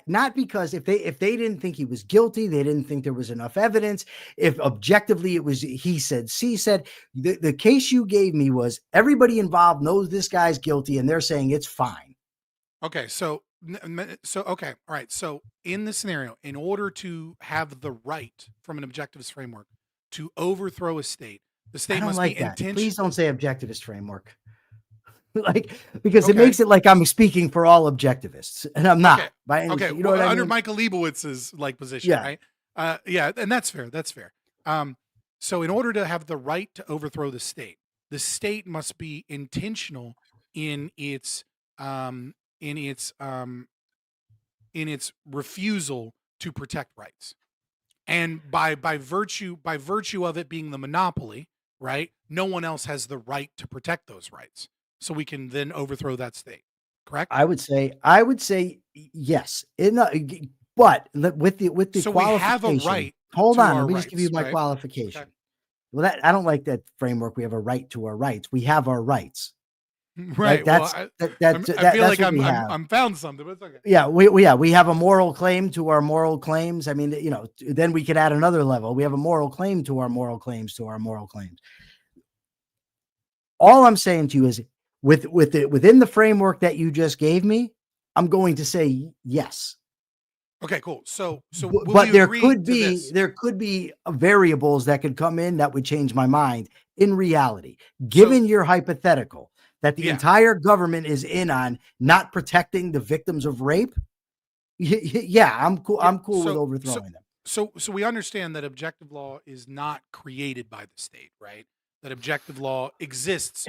not because if they didn't think he was guilty, they didn't think there was enough evidence. If objectively it was he said, she said, the case you gave me was everybody involved knows this guy's guilty, and they're saying it's fine. Okay, okay, all right. So in this scenario, in order to have the right from an objectivist framework to overthrow a state, the state must be intentional. Please don't say objectivist framework, because it makes it like I'm speaking for all objectivists, and I'm not. Under Michael Leibowitz's position, right? And that's fair. That's fair. So in order to have the right to overthrow the state must be intentional in its refusal to protect rights, and by virtue of it being the monopoly, right? No one else has the right to protect those rights, so we can then overthrow that state. Correct? I would say yes. But with the so qualification, we have a right. Hold on, let me rights, just give you my right? qualification. Okay. Well, I don't like that framework. We have a right to our rights. We have our rights. Right. I feel like I'm found something, but it's okay. Yeah, we have a moral claim to our moral claims. I mean, then we could add another level. We have a moral claim to our moral claims to our moral claims. All I'm saying to you is within the framework that you just gave me, I'm going to say yes. Okay, cool. So but there could be variables that could come in that would change my mind in reality, given your hypothetical that the entire government is in on not protecting the victims of rape. Yeah, I'm cool. I'm cool with overthrowing them. So we understand that objective law is not created by the state, right? That objective law exists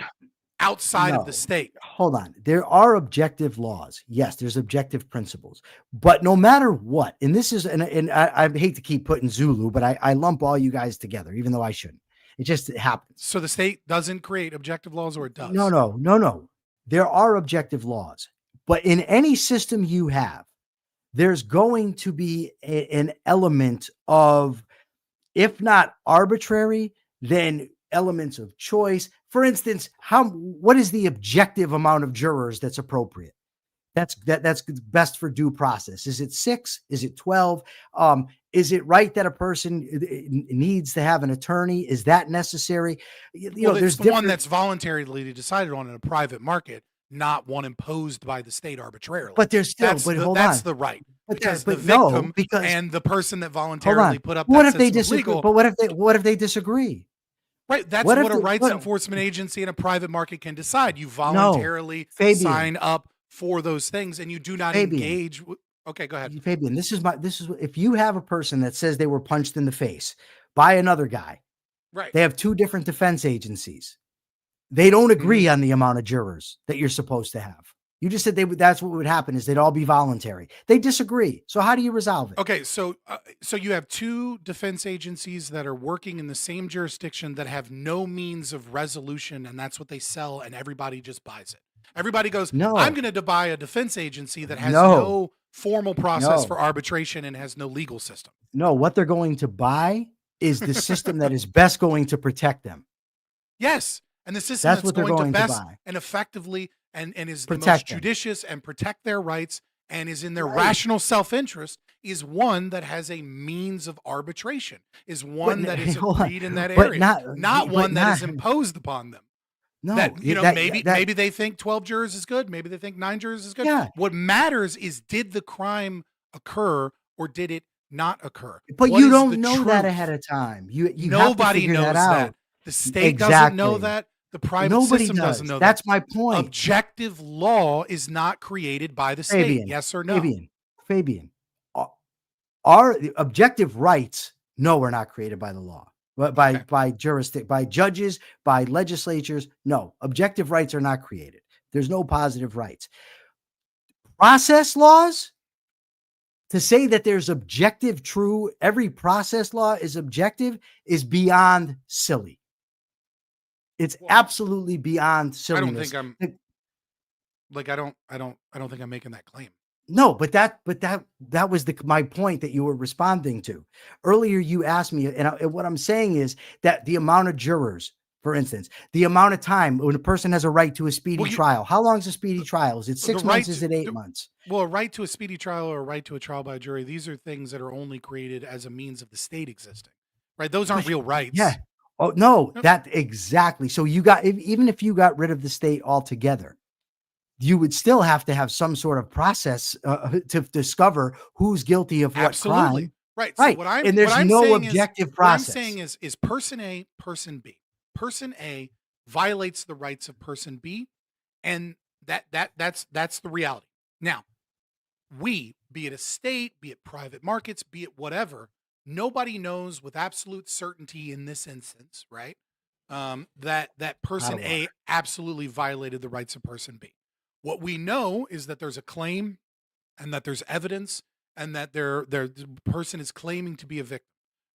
outside of No. the state. Hold on. There are objective laws. Yes, there's objective principles. But no matter what, and this is, and I hate to keep putting Zulu, but I lump all you guys together, even though I shouldn't. It just happens. So the state doesn't create objective laws, or it does? No. There are objective laws. But in any system you have, there's going to be an element of, if not arbitrary, then elements of choice. For instance, what is the objective amount of jurors that's appropriate? That's best for due process. Is it 6? Is it 12? Is it right that a person needs to have an attorney? Is that necessary? There's the one that's voluntarily decided on in a private market, not one imposed by the state arbitrarily. But there's still, that's the right. But because the victim because and the person that voluntarily put up. What that if they system disagree? legal, But what if they disagree? Right. That's what a rights enforcement agency in a private market can decide. You voluntarily sign up for those things, and you do not engage. Okay, go ahead. Fabian, this is if you have a person that says they were punched in the face by another guy, right? They have 2 different defense agencies. They don't agree on the amount of jurors that you're supposed to have. You just said that's what would happen, is they'd all be voluntary. They disagree. So how do you resolve it? Okay, so you have 2 defense agencies that are working in the same jurisdiction that have no means of resolution, and that's what they sell, and everybody just buys it. Everybody goes, no, I'm going to buy a defense agency that has no formal process for arbitration and has no legal system. No, what they're going to buy is the system that is best going to protect them. Yes, and the system that's going to best and effectively and is the most judicious and protect their rights and is in their rational self-interest is one that has a means of arbitration, is one that is agreed in that area, not one that is imposed upon them. No, maybe they think 12 jurors is good. Maybe they think 9 jurors is good. Yeah. What matters is, did the crime occur or did it not occur? But you don't know that ahead of time. You Nobody knows that. The state doesn't know that. The private system doesn't know that. That's my point. Objective law is not created by the state. Yes or no? Fabian, our objective rights, no, are not created by the law. By jurisdiction, by judges, by legislatures. No, objective rights are not created. There's no positive rights. Process laws, to say that there's objective true, every process law is objective, is beyond silly. It's absolutely beyond silliness. I don't think I'm making that claim. No, but that was my point that you were responding to earlier. You asked me, and what I'm saying is that the amount of jurors, for instance, the amount of time when a person has a right to a speedy trial. How long is a speedy trial? Is it 6 months? Is it 8 months? Well, a right to a speedy trial or a right to a trial by jury, these are things that are only created as a means of the state existing, right? Those aren't real rights. Yeah. Oh, no, that exactly. So even if you got rid of the state altogether, you would still have to have some sort of process to discover who's guilty of what crime. Right. So right. And there's no objective process. What I'm saying is person A, person B. Person A violates the rights of person B, and that's the reality. Now, be it a state, be it private markets, be it whatever, nobody knows with absolute certainty in this instance, right? That person A absolutely violated the rights of person B. What we know is that there's a claim and that there's evidence and that the person is claiming to be a victim,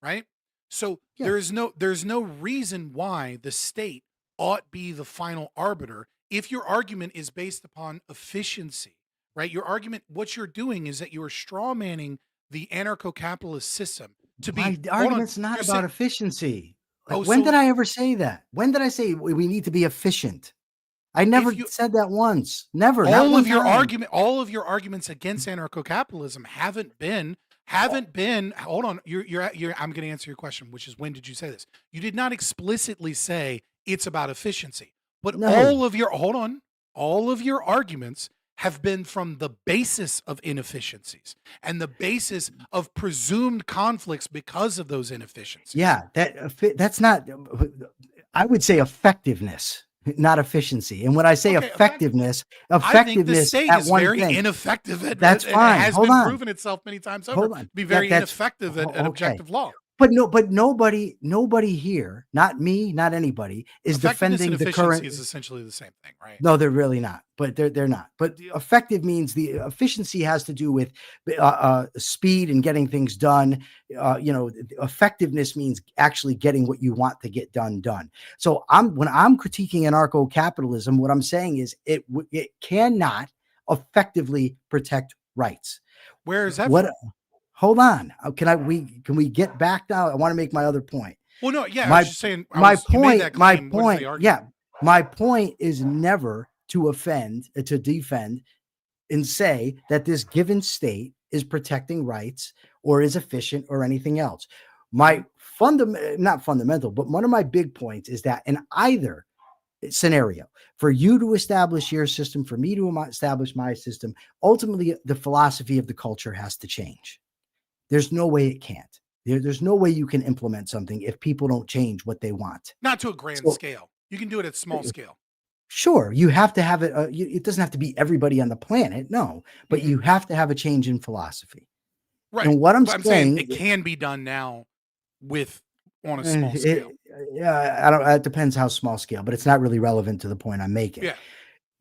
right? So there's no reason why the state ought be the final arbiter if your argument is based upon efficiency, right? Your argument, what you're doing is that you are straw manning the anarcho-capitalist system to be. My argument's not about efficiency. When did I ever say that? When did I say we need to be efficient? I never said that once. Never. All of your arguments against anarcho-capitalism haven't been. Hold on. I'm going to answer your question, which is, when did you say this? You did not explicitly say it's about efficiency, but all of your arguments have been from the basis of inefficiencies and the basis of presumed conflicts because of those inefficiencies. Yeah, that's not. I would say effectiveness, not efficiency. And when I say effectiveness, I think the state is very ineffective at. That's fine. It has been proven itself many times over to be very ineffective at objective law. but nobody here, not me, not anybody, is Effectiveness and defending the efficiency current. is essentially the same thing, right? No, they're really not. But they're not. But effective means the efficiency has to do with speed and getting things done. Effectiveness means actually getting what you want to get done. So when I'm critiquing anarcho-capitalism, what I'm saying is it cannot effectively protect rights. Where is that? Hold on. Can we get back now? I want to make my other point. Well, no, yeah, I My was just saying. my You made point. that My claim. What is the point. argument? Yeah. My point is never to defend, and say that this given state is protecting rights or is efficient or anything else. My not fundamental, but one of my big points is that in either scenario, for you to establish your system, for me to establish my system, ultimately the philosophy of the culture has to change. There's no way it can't. There's no way you can implement something if people don't change what they want. Not to a grand scale. You can do it at small scale. Sure, you have to have it. It doesn't have to be everybody on the planet, no, but you have to have a change in philosophy. Right. And what I'm saying, it can be done now on a small scale. Yeah, it depends how small scale, but it's not really relevant to the point I'm making. Yeah.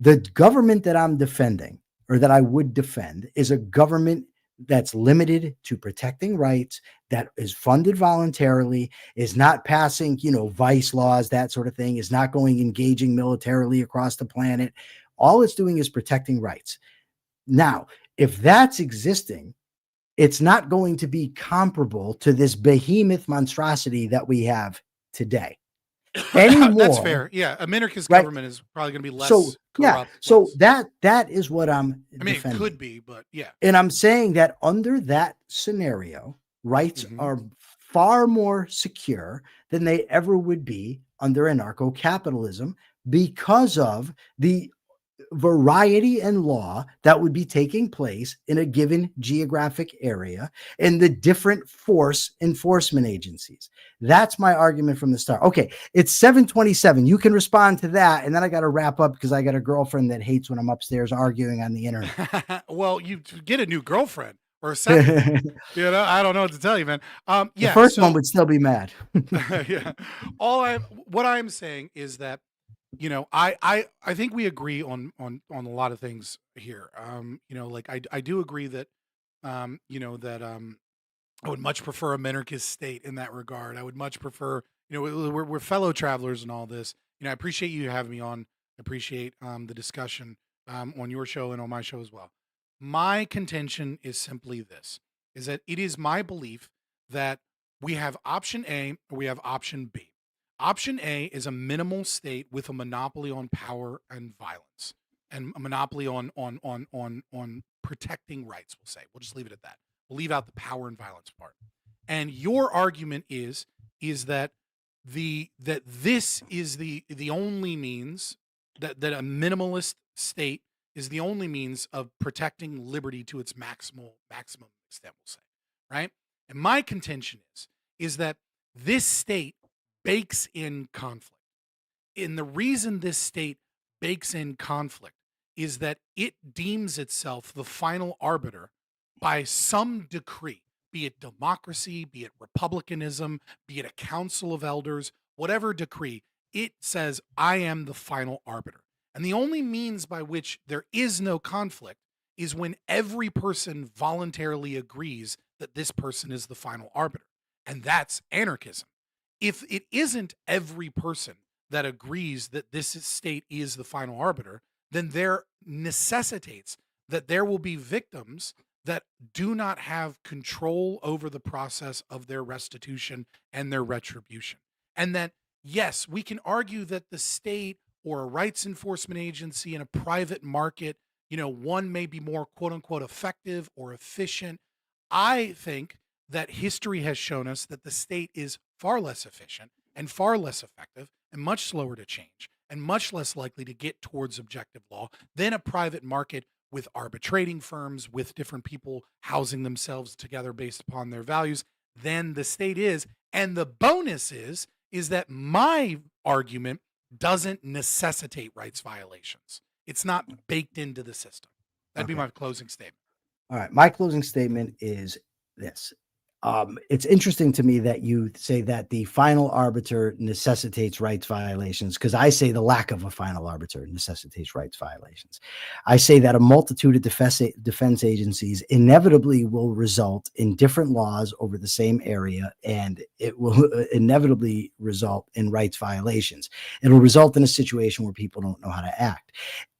The government that I'm defending, or that I would defend, is a government that's limited to protecting rights, that is funded voluntarily, is not passing, vice laws, that sort of thing, is not engaging militarily across the planet. All it's doing is protecting rights. Now, if that's existing, it's not going to be comparable to this behemoth monstrosity that we have today. That's fair. Yeah, a minarchist government is probably going to be less corrupt. Yeah, so that is what I'm defending. It could be, but yeah. And I'm saying that under that scenario, rights are far more secure than they ever would be under anarcho-capitalism, because of the variety and law that would be taking place in a given geographic area and the different force enforcement agencies. That's my argument from the start. Okay, it's 7:27. You can respond to that, and then I got to wrap up because I got a girlfriend that hates when I'm upstairs arguing on the internet. Well, you get a new girlfriend or a second. I don't know what to tell you, man. Yeah, the first one would still be mad. Yeah. What I'm saying is that, I think we agree on a lot of things here. I do agree that, I would much prefer a minarchist state in that regard. I would much prefer, we're fellow travelers and all this. I appreciate you having me on. I appreciate the discussion on your show and on my show as well. My contention is simply this, is that it is my belief that we have option A or we have option B. Option A is a minimal state with a monopoly on power and violence, and a monopoly on protecting rights. We'll say, we'll just leave it at that. We'll leave out the power and violence part. And your argument is that this is the only means, that a minimalist state is the only means of protecting liberty to its maximum extent, we'll say, right? And my contention is that this state bakes in conflict. And the reason this state bakes in conflict is that it deems itself the final arbiter by some decree, be it democracy, be it republicanism, be it a council of elders, whatever decree, it says, I am the final arbiter. And the only means by which there is no conflict is when every person voluntarily agrees that this person is the final arbiter. And that's anarchism. If it isn't every person that agrees that this state is the final arbiter, then there necessitates that there will be victims that do not have control over the process of their restitution and their retribution. And that, yes, we can argue that the state or a rights enforcement agency in a private market, one may be more quote unquote effective or efficient. I think that history has shown us that the state is far less efficient and far less effective and much slower to change and much less likely to get towards objective law than a private market with arbitrating firms, with different people housing themselves together based upon their values than the state is. And the bonus is that my argument doesn't necessitate rights violations. It's not baked into the system. That'd be my closing statement. All right. My closing statement is this. It's interesting to me that you say that the final arbiter necessitates rights violations, because I say the lack of a final arbiter necessitates rights violations. I say that a multitude of defense agencies inevitably will result in different laws over the same area, and it will inevitably result in rights violations. It'll result in a situation where people don't know how to act.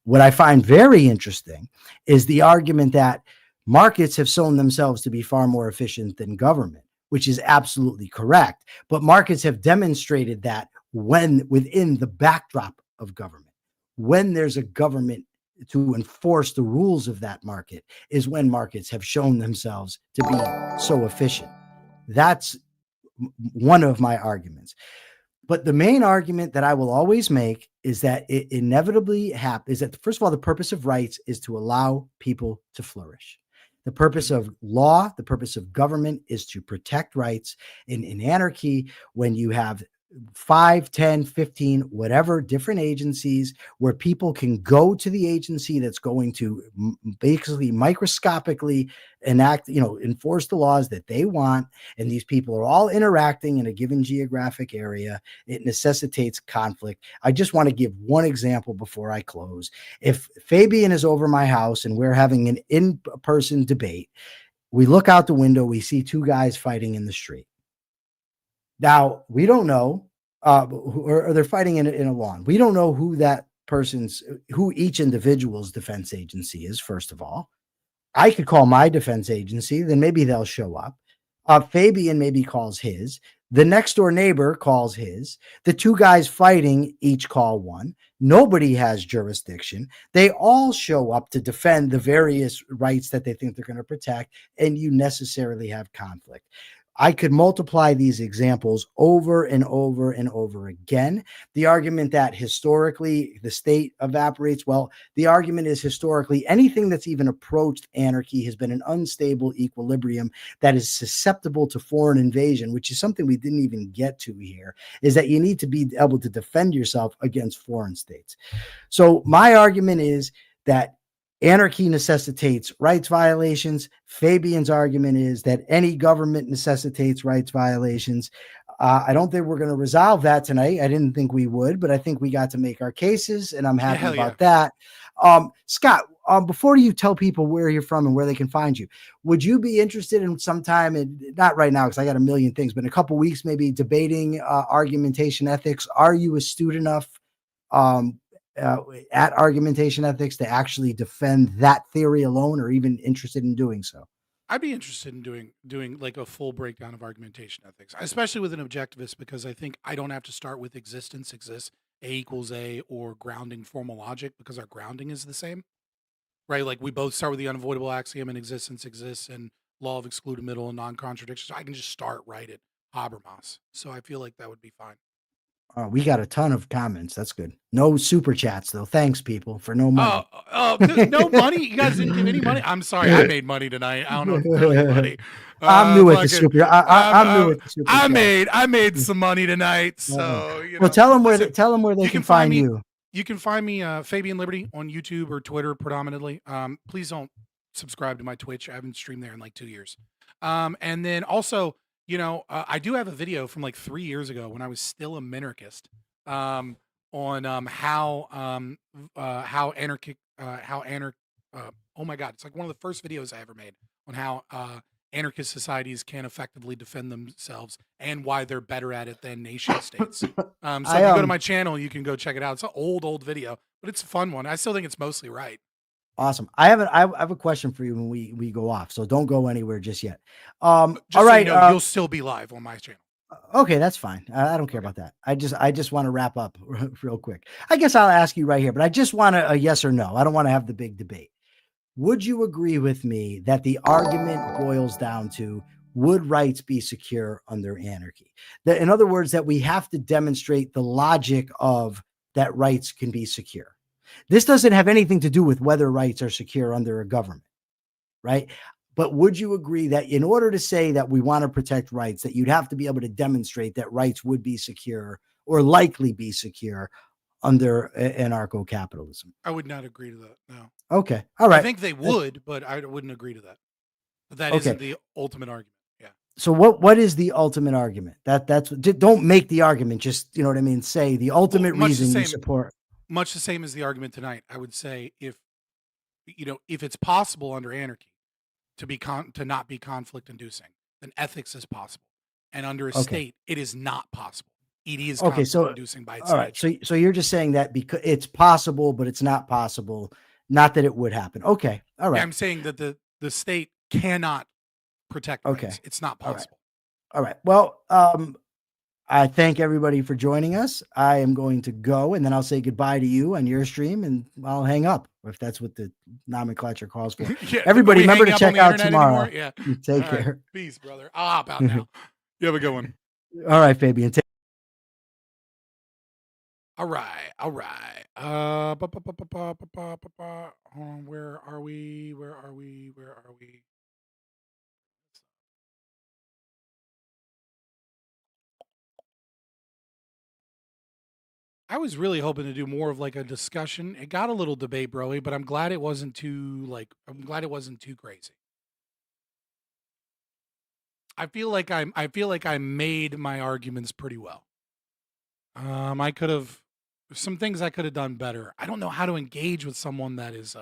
What I find very interesting is the argument that markets have shown themselves to be far more efficient than government, which is absolutely correct. But markets have demonstrated that when within the backdrop of government, when there's a government to enforce the rules of that market, is when markets have shown themselves to be so efficient. That's one of my arguments. But the main argument that I will always make is that it inevitably happens, is that, first of all, the purpose of rights is to allow people to flourish. The purpose of law, the purpose of government is to protect rights. In anarchy, when you have 5, 10, 15, whatever different agencies where people can go to the agency that's going to basically microscopically enforce the laws that they want, and these people are all interacting in a given geographic area, it necessitates conflict. I just want to give one example before I close. If Fabian is over my house and we're having an in-person debate, we look out the window, we see two guys fighting in the street. Now, we don't know, or they're fighting in a lawn. We don't know who each individual's defense agency is, first of all. I could call my defense agency, then maybe they'll show up. Fabian maybe calls his. The next door neighbor calls his. The two guys fighting each call one. Nobody has jurisdiction. They all show up to defend the various rights that they think they're going to protect, and you necessarily have conflict. I could multiply these examples over and over and over again. The argument that historically the state evaporates, well, the argument is historically anything that's even approached anarchy has been an unstable equilibrium that is susceptible to foreign invasion, which is something we didn't even get to here, is that you need to be able to defend yourself against foreign states. So my argument is that anarchy necessitates rights violations. Fabian's argument is that any government necessitates rights violations. I don't think we're going to resolve that tonight. I didn't think we would, but I think we got to make our cases, and I'm happy about that. Scott, before you tell people where you're from and where they can find you, would you be interested in sometime, and not right now because I got a million things, but in a couple of weeks, maybe debating argumentation ethics? Are you astute enough at argumentation ethics to actually defend that theory alone, or even interested in doing so? I'd be interested in doing like a full breakdown of argumentation ethics, especially with an objectivist, because I think I don't have to start with existence exists, A equals A, or grounding formal logic, because our grounding is the same, right? Like we both start with the unavoidable axiom and existence exists and law of excluded middle and non-contradiction. So I can just start right at Habermas. So I feel like that would be fine. We got a ton of comments. That's good. No super chats though. Thanks, people, for no money. No money. You guys didn't give any money. I'm sorry. I made money tonight. I don't know if it's really money. I'm new at the super. I'm new at the super. I made some money tonight. So well, tell them where they can find you. You can find me Fabian Liberty on YouTube or Twitter predominantly. Please don't subscribe to my Twitch. I haven't streamed there in like 2 years. And then also, I do have a video from like 3 years ago when I was still a minarchist, on how oh my God, it's like one of the first videos I ever made on how anarchist societies can effectively defend themselves and why they're better at it than nation states. So if you go to my channel, you can go check it out. It's an old video, but it's a fun one. I still think it's mostly right. Awesome. I have a question for you when we go off, so don't go anywhere just yet. All right, you'll still be live on my channel. Okay, that's fine. I don't care about that. I just want to wrap up real quick. I guess I'll ask you right here, but I just want a yes or no. I don't want to have the big debate. Would you agree with me that the argument boils down to, would rights be secure under anarchy? That, in other words, that we have to demonstrate the logic of that rights can be secure. This doesn't have anything to do with whether rights are secure under a government, right? But would you agree that in order to say that we want to protect rights, that you'd have to be able to demonstrate that rights would be secure or likely be secure under anarcho-capitalism? I would not agree to that, no. Okay, all right. I think they would, but I wouldn't agree to that. But that isn't the ultimate argument, yeah. So what is the ultimate argument? Don't make the argument. Just, you know what I mean? Say the ultimate reason you support. Much the same as the argument tonight. I would say if it's possible under anarchy to not be conflict inducing, then ethics is possible. And under a state, it is not possible. It is conflict inducing by its nature. All right. So you're just saying that because it's possible, but it's not possible. Not that it would happen. Okay. All right. Yeah, I'm saying that the state cannot protect rights. It's not possible. All right. Well, I thank everybody for joining us. I am going to go, and then I'll say goodbye to you on your stream, and I'll hang up if that's what the nomenclature calls for. Yeah, everybody, remember to check out tomorrow. Yeah. Take care. Right. Peace, brother. About now. You have a good one. All right, Fabian. All right. Where are we? I was really hoping to do more of like a discussion. It got a little debate, broy, but I'm glad it wasn't too crazy. I feel like I made my arguments pretty well. I could have some things I could have done better. I don't know how to engage with someone that is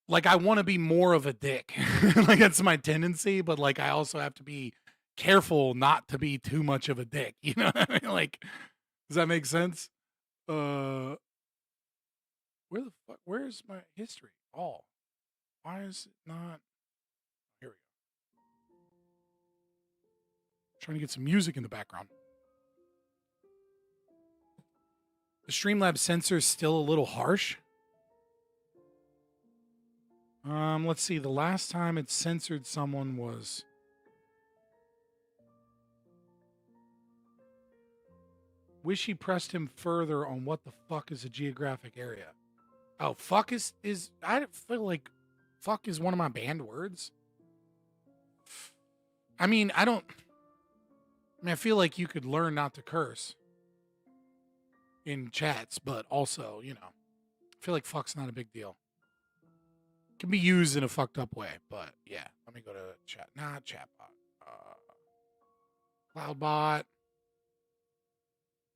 like I want to be more of a dick. Like that's my tendency, but like I also have to be careful not to be too much of a dick. You know what I mean? Like, does that make sense? Where's my history? Why is it not? Here we go. Trying to get some music in the background. The Streamlabs sensor is still a little harsh. Let's see. The last time it censored someone was wish he pressed him further on what the fuck is a geographic area. Oh, fuck is I feel like fuck is one of my banned words. I mean, I feel like you could learn not to curse in chats, but also, I feel like fuck's not a big deal. It can be used in a fucked up way, but yeah. Let me go to chat. Not chatbot. Cloudbot.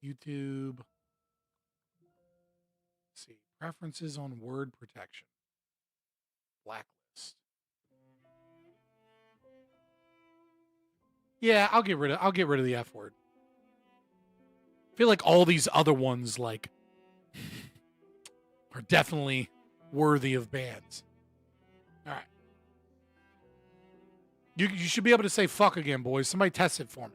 YouTube. Let's see. Preferences on word protection. Blacklist. Yeah, I'll get rid of the F word. I feel like all these other ones like are definitely worthy of bans. All right. You should be able to say fuck again, boys. Somebody test it for me.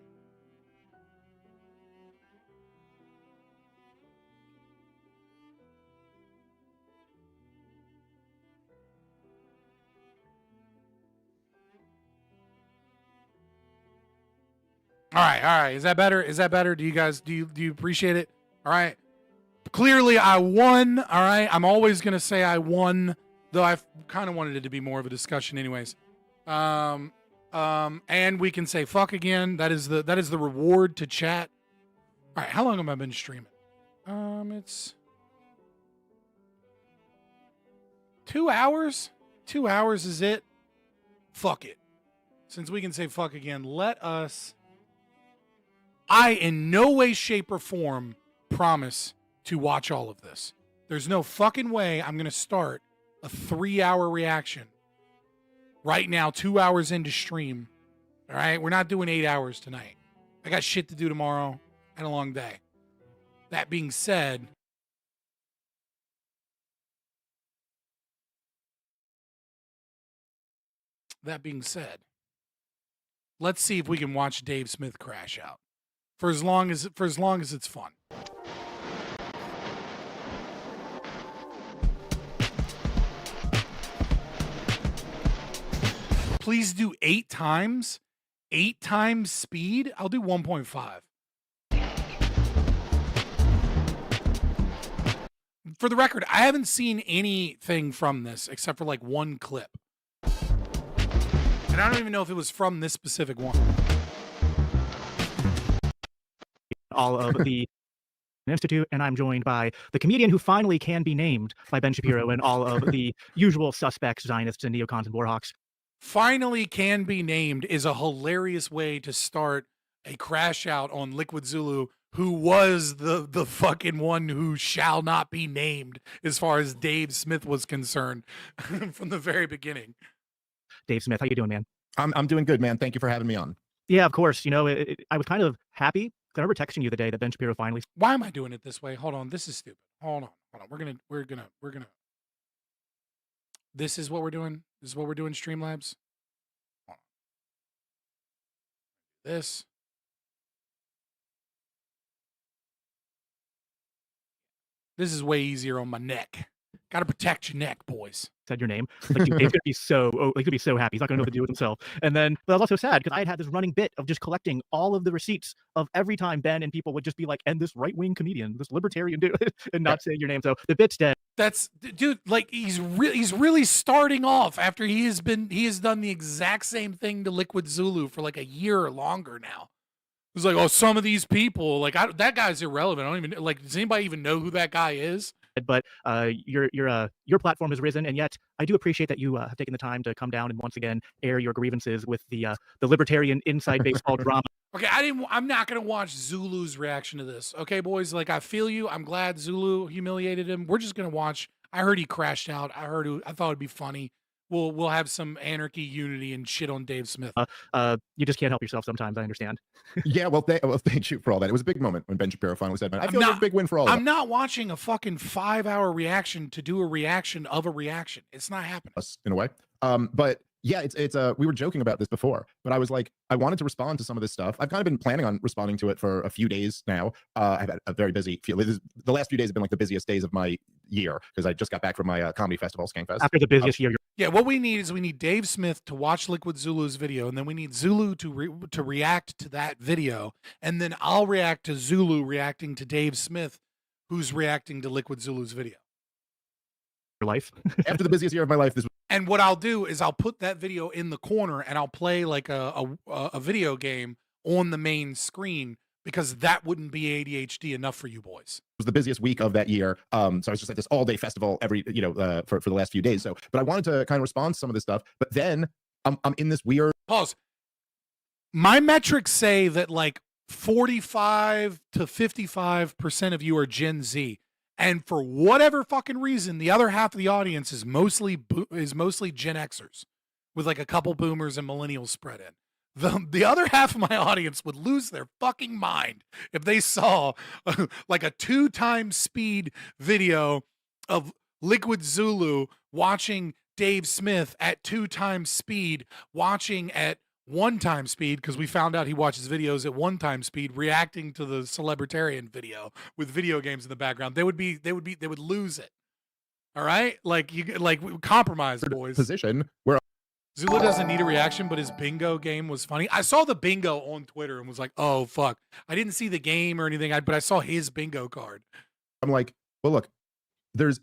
All right. Is that better? Do you appreciate it? All right. Clearly I won. All right. I'm always going to say I won, though I kind of wanted it to be more of a discussion anyways. And we can say fuck again. That is the reward to chat. All right. How long have I been streaming? It's 2 hours. 2 hours is it? Fuck it. Since we can say fuck again, I, in no way, shape, or form, promise to watch all of this. There's no fucking way I'm going to start a 3-hour reaction right now, 2 hours into stream. All right? We're not doing 8 hours tonight. I got shit to do tomorrow and a long day. That being said, let's see if we can watch Dave Smith crash out. For as long as it's fun. Please do 8 times. 8 times speed? I'll do 1.5. For the record, I haven't seen anything from this except for like one clip. And I don't even know if it was from this specific one. All of the Institute, and I'm joined by the comedian who finally can be named by Ben Shapiro and all of the usual suspects, Zionists and neocons and warhawks. finally can be named is a hilarious way to start a crash out on Liquid Zulu, who was the fucking one who shall not be named as far as Dave Smith was concerned from the very beginning. Dave Smith, how you doing, man? I'm doing good, man. Thank you for having me on. Yeah, of course. You know, I was kind of happy. I remember texting you the day that Ben Shapiro finally. Why am I doing it this way? Hold on, this is stupid. Hold on. We're gonna. This is what we're doing. This is what we're doing. Streamlabs. Hold on. This. This is way easier on my neck. Got to protect your neck, boys. Said your name. Like, dude, Dave's gonna be so he's gonna be so happy. He's not gonna know what to do with himself. And then, but I was also sad because I had this running bit of just collecting all of the receipts of every time Ben and people would just be like, and this right-wing comedian, this libertarian dude, and not saying your name. So the bit's dead. That's, dude, like he's really starting off after he has done the exact same thing to Liquid Zulu for like a year or longer now. It's like, oh, some of these people, like that guy's irrelevant. I don't even like. Does anybody even know who that guy is? But your platform has risen, and yet I do appreciate that you have taken the time to come down and once again air your grievances with the libertarian inside baseball drama. Okay, I'm not gonna watch Zulu's reaction to this. Okay, boys, like I feel you. I'm glad Zulu humiliated him. We're just gonna watch. I heard he crashed out. I thought it'd be funny. We'll have some anarchy, unity, and shit on Dave Smith. You just can't help yourself sometimes. I understand. Yeah, well, thank you for all that. It was a big moment when Ben Shapiro finally said, "Man, I feel like it's a big win for all of us." I'm not watching a fucking 5-hour reaction to do a reaction of a reaction. It's not happening. Us in a way. But yeah, it's we were joking about this before, but I was like, I wanted to respond to some of this stuff. I've kind of been planning on responding to it for a few days now. I've had a very busy the last few days have been like the busiest days of my year because I just got back from my comedy festival, Skankfest. After the busiest year. Yeah, what we need is Dave Smith to watch Liquid Zulu's video, and then we need Zulu to react to that video, and then I'll react to Zulu reacting to Dave Smith, who's reacting to Liquid Zulu's video. Your life. After the busiest year of my life, this. And what I'll do is I'll put that video in the corner, and I'll play like a video game on the main screen, because that wouldn't be ADHD enough for you boys. Was the busiest week of that year. So I was just at this all-day festival for the last few days. So, but I wanted to kind of respond to some of this stuff. But then I'm in this weird pause. My metrics say that like 45 to 55% of you are Gen Z, and for whatever fucking reason, the other half of the audience is mostly Gen Xers, with like a couple boomers and millennials spread in. The other half of my audience would lose their fucking mind if they saw like a 2x speed video of Liquid Zulu watching Dave Smith at 2x speed, watching at 1x speed, because we found out he watches videos at 1x speed, reacting to the celebritarian video with video games in the background. They would lose it. All right, compromise, boys. Position where Zulu doesn't need a reaction, but his bingo game was funny. I saw the bingo on Twitter and was like, oh, fuck. I didn't see the game or anything, but I saw his bingo card. I'm like, well, look, there's,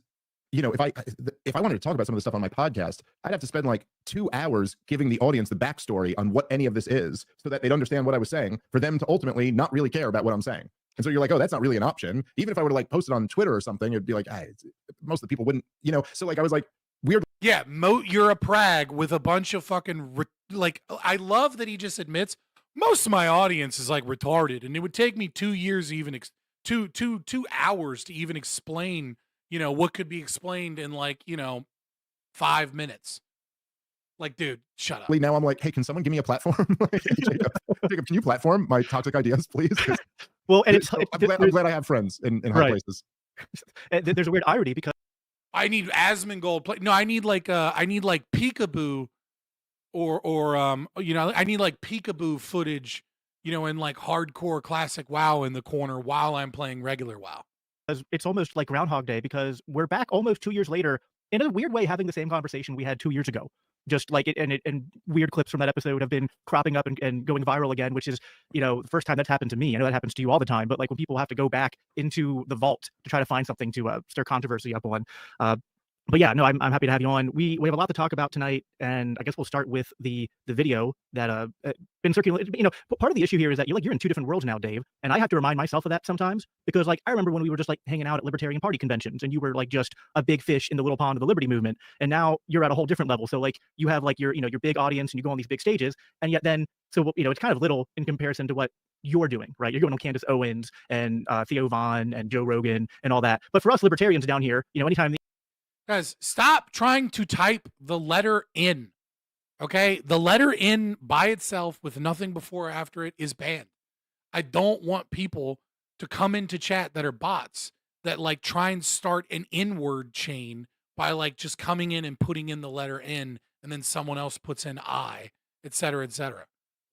if I wanted to talk about some of the stuff on my podcast, I'd have to spend like 2 hours giving the audience the backstory on what any of this is so that they'd understand what I was saying, for them to ultimately not really care about what I'm saying. And so you're like, oh, that's not really an option. Even if I were to like post it on Twitter or something, it'd be like, most of the people wouldn't, so like I was like, weird. Yeah, you're a prag with a bunch of fucking I love that he just admits most of my audience is like retarded, and it would take me 2 years, even 2 hours to even explain, what could be explained in 5 minutes. Like, dude, shut up. Now I'm like, hey, can someone give me a platform? Jacob, can you platform my toxic ideas, please? Well, and I'm glad I have friends in high places. And there's a weird irony because I need Asmongold play. No, I need peekaboo or I need like peekaboo footage, in like hardcore classic WoW in the corner while I'm playing regular WoW. It's almost like Groundhog Day, because we're back almost 2 years later in a weird way having the same conversation we had 2 years ago. Just like and weird clips from that episode have been cropping up and going viral again, which is, the first time that's happened to me. I know that happens to you all the time, but like when people have to go back into the vault to try to find something to stir controversy up on, But yeah, no, I'm happy to have you on. We have a lot to talk about tonight, and I guess we'll start with the video that been circulating. You know, part of the issue here is that you're in two different worlds now, Dave, and I have to remind myself of that sometimes because like I remember when we were just like hanging out at Libertarian Party conventions, and you were like just a big fish in the little pond of the Liberty movement, and now you're at a whole different level. So like you have like your your big audience, and you go on these big stages, and yet then it's kind of little in comparison to what you're doing, right? You're going on Candace Owens and Theo Vaughn and Joe Rogan and all that. But for us libertarians down here, anytime Guys, stop trying to type the letter N. Okay? The letter N by itself with nothing before or after it is banned. I don't want people to come into chat that are bots that like try and start an N-word chain by like just coming in and putting in the letter N and then someone else puts in I, et cetera,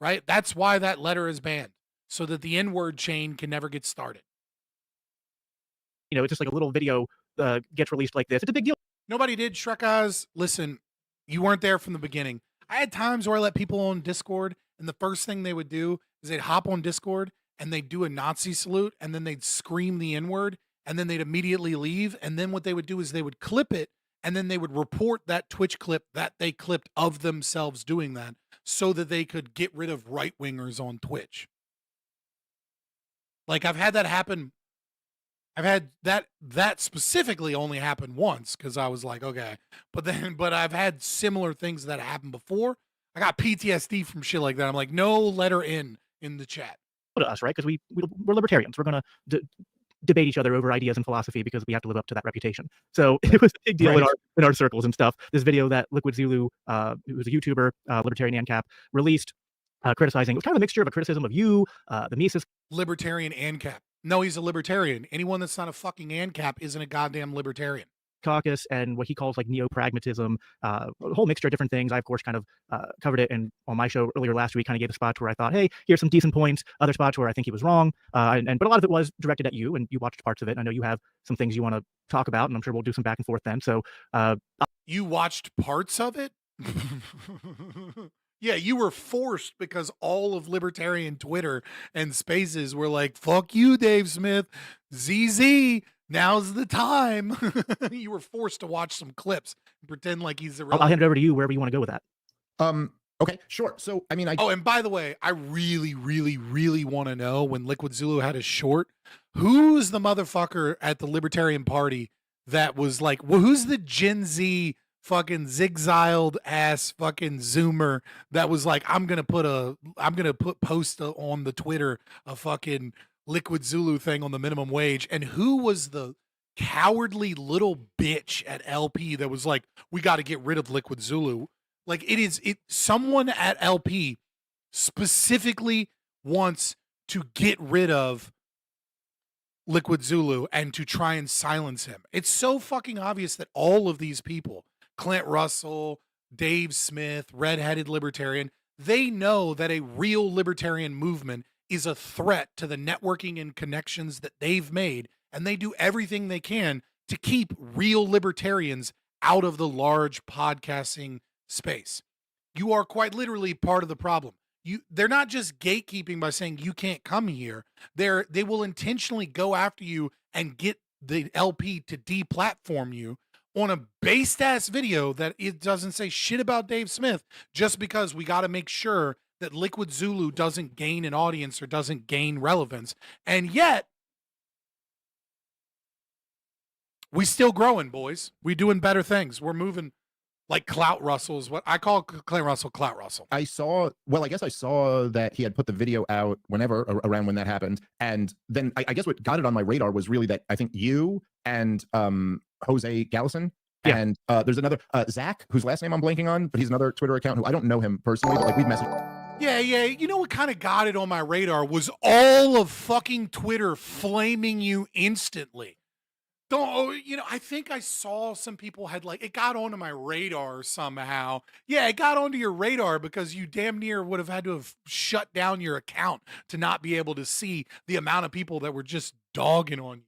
right? That's why that letter is banned, so that the N-word chain can never get started. it's just like a little video gets released like this. It's a big deal. Nobody did, Shrekaz. Listen, you weren't there from the beginning. I had times where I let people on Discord, and the first thing they would do is they'd hop on Discord and they'd do a Nazi salute, and then they'd scream the N-word, and then they'd immediately leave. And then what they would do is they would clip it, and then they would report that Twitch clip that they clipped of themselves doing that so that they could get rid of right-wingers on Twitch. Like, I've had that happen. I've had that specifically only happen once because I was like, okay. But I've had similar things that happened before. I got PTSD from shit like that. I'm like, no letter in the chat. To us, right? Because we're libertarians. We're going to debate each other over ideas and philosophy because we have to live up to that reputation. So it was a big deal in our circles and stuff. This video that Liquid Zulu, who's a YouTuber, Libertarian ANCAP, released criticizing. It was kind of a mixture of a criticism of you, the Mises. Libertarian ANCAP. No, he's a libertarian. Anyone that's not a fucking ANCAP isn't a goddamn libertarian. Caucus and what he calls like neo-pragmatism, a whole mixture of different things. I, of course, kind of covered it and on my show earlier last week, kind of gave a spot where I thought, hey, here's some decent points, other spots where I think he was wrong. But a lot of it was directed at you, and you watched parts of it. I know you have some things you want to talk about, and I'm sure we'll do some back and forth then. So you watched parts of it? Yeah, you were forced because all of libertarian Twitter and spaces were like, fuck you, Dave Smith, ZZ, now's the time. You were forced to watch some clips and pretend like he's irrelevant. I'll hand it over to you wherever you want to go with that. Okay, sure. So, I mean, Oh, and by the way, I really, really, really want to know, when Liquid Zulu had a short, who's the motherfucker at the Libertarian Party that was like, well, who's the Gen Z fucking zigziled ass fucking Zoomer that was like, I'm gonna put post on the Twitter a fucking Liquid Zulu thing on the minimum wage? And who was the cowardly little bitch at LP that was like, we got to get rid of Liquid Zulu? Like, someone at LP specifically wants to get rid of Liquid Zulu and to try and silence him. It's so fucking obvious that all of these people, Clint Russell, Dave Smith, redheaded libertarian, they know that a real libertarian movement is a threat to the networking and connections that they've made, and they do everything they can to keep real libertarians out of the large podcasting space. You are quite literally part of the problem. They're not just gatekeeping by saying you can't come here. They will intentionally go after you and get the LP to deplatform you on a based ass video that it doesn't say shit about Dave Smith, just because we got to make sure that Liquid Zulu doesn't gain an audience or doesn't gain relevance. And yet we still growing, boys. We doing better things. We're moving. Like Clout Russell is what I call Clint Russell, Clout Russell. I saw that he had put the video out around when that happened. And then I guess what got it on my radar was really that I think you and Jose Gallison, and there's another Zach, whose last name I'm blanking on, but he's another Twitter account who I don't know him personally, but like we've messaged. Yeah. You know what kind of got it on my radar was all of fucking Twitter flaming you instantly. I think I saw some people had like, it got onto my radar somehow. Yeah, it got onto your radar because you damn near would have had to have shut down your account to not be able to see the amount of people that were just dogging on you.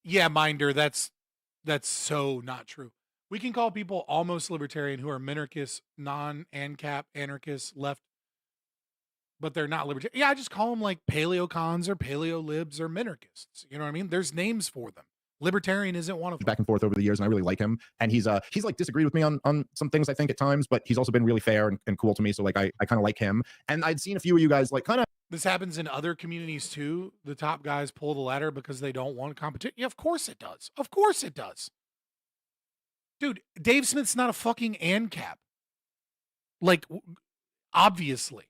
Yeah, Minder, that's so not true. We can call people almost libertarian who are minarchists, non-ANCAP, anarchists, left but they're not libertarian. Yeah, I just call them like paleocons or paleolibs or minarchists. You know what I mean? There's names for them. Libertarian isn't one of them. Back and forth over the years, and I really like him. And he's like disagreed with me on some things, I think, at times, but he's also been really fair and cool to me. So like I kind of like him. And I'd seen a few of you guys like kind of. This happens in other communities too. The top guys pull the ladder because they don't want competition. Yeah, of course it does. Of course it does. Dude, Dave Smith's not a fucking ANCAP. Like, obviously.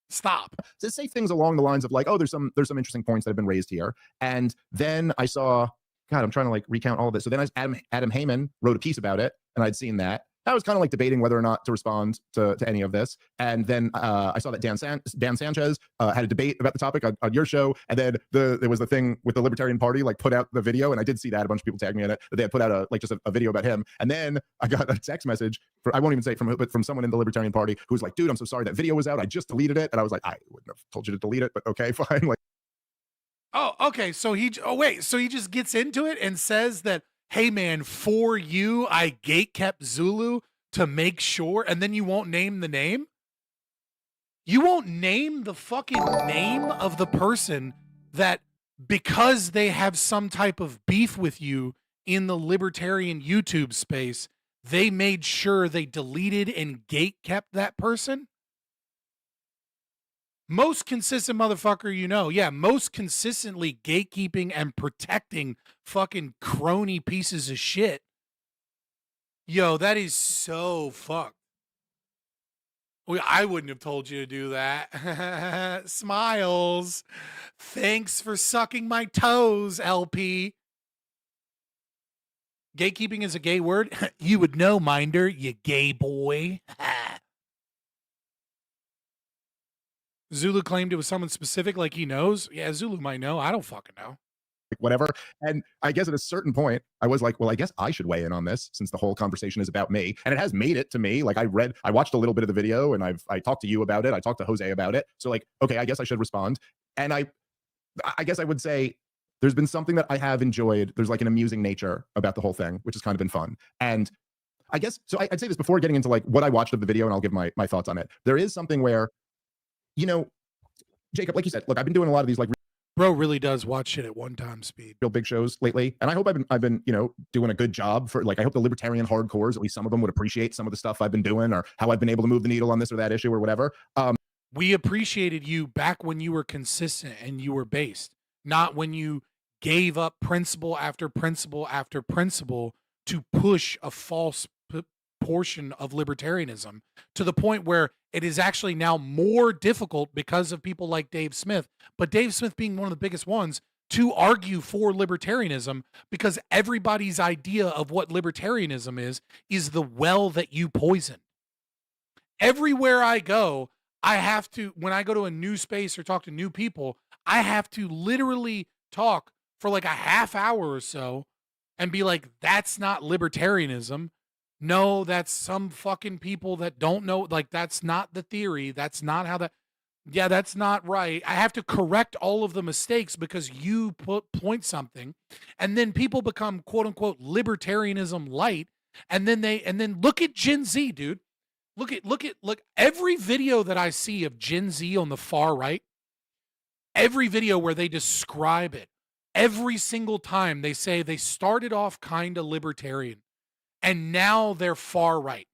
Stop. To say things along the lines of like, oh, there's some interesting points that have been raised here. And then I saw, God, I'm trying to like recount all of this. So then Adam Heyman wrote a piece about it, and I'd seen that. I was kind of like debating whether or not to respond to any of this. And then I saw that Dan Sanchez had a debate about the topic on your show. And then there was the thing with the Libertarian Party, like put out the video. And I did see that a bunch of people tagged me in it, that they had put out a video about him. And then I got a text message I won't even say from who, but from someone in the Libertarian Party who was like, dude, I'm so sorry that video was out. I just deleted it. And I was like, I wouldn't have told you to delete it, but okay, fine. Like, oh, okay. So he just gets into it and says that, hey man, for you, I gatekept Zulu to make sure, and then you won't name the name? You won't name the fucking name of the person that, because they have some type of beef with you in the libertarian YouTube space, they made sure they deleted and gatekept that person? Most consistent motherfucker you know. Yeah, most consistently gatekeeping and protecting fucking crony pieces of shit. Yo, that is so fucked. I wouldn't have told you to do that. Smiles. Thanks for sucking my toes, LP. Gatekeeping is a gay word? You would know, Minder, you gay boy. Zulu claimed it was someone specific, like he knows. Yeah, Zulu might know. I don't fucking know. Whatever. And I guess at a certain point, I was like, well, I guess I should weigh in on this since the whole conversation is about me. And it has made it to me. Like I watched a little bit of the video, and I talked to you about it. I talked to Jose about it. So like, okay, I guess I should respond. And I guess I would say there's been something that I have enjoyed. There's like an amusing nature about the whole thing, which has kind of been fun. And I guess, so I'd say this before getting into like what I watched of the video, and I'll give my thoughts on it. There is something where, you know, Jacob, like you said, look, I've been doing a lot of these like bro really does watch shit at one time speed, real big shows lately, and I hope I've been you know, doing a good job for, like, I hope the libertarian hardcores, at least some of them, would appreciate some of the stuff I've been doing or how I've been able to move the needle on this or that issue or whatever. We appreciated you back when you were consistent and you were based, not when you gave up principle after principle after principle to push a false portion of libertarianism to the point where it is actually now more difficult because of people like Dave Smith, but Dave Smith being one of the biggest ones, to argue for libertarianism, because everybody's idea of what libertarianism is the well that you poison. Everywhere I go, I have to, when I go to a new space or talk to new people, I have to literally talk for like a half hour or so and be like, that's not libertarianism. No, that's some fucking people that don't know. Like, that's not the theory. That's not how that. Yeah, that's not right. I have to correct all of the mistakes because you point something, and then people become quote unquote libertarianism light, and then look at Gen Z, dude. Look every video that I see of Gen Z on the far right, every video where they describe it, every single time they say they started off kind of libertarian and now they're far right.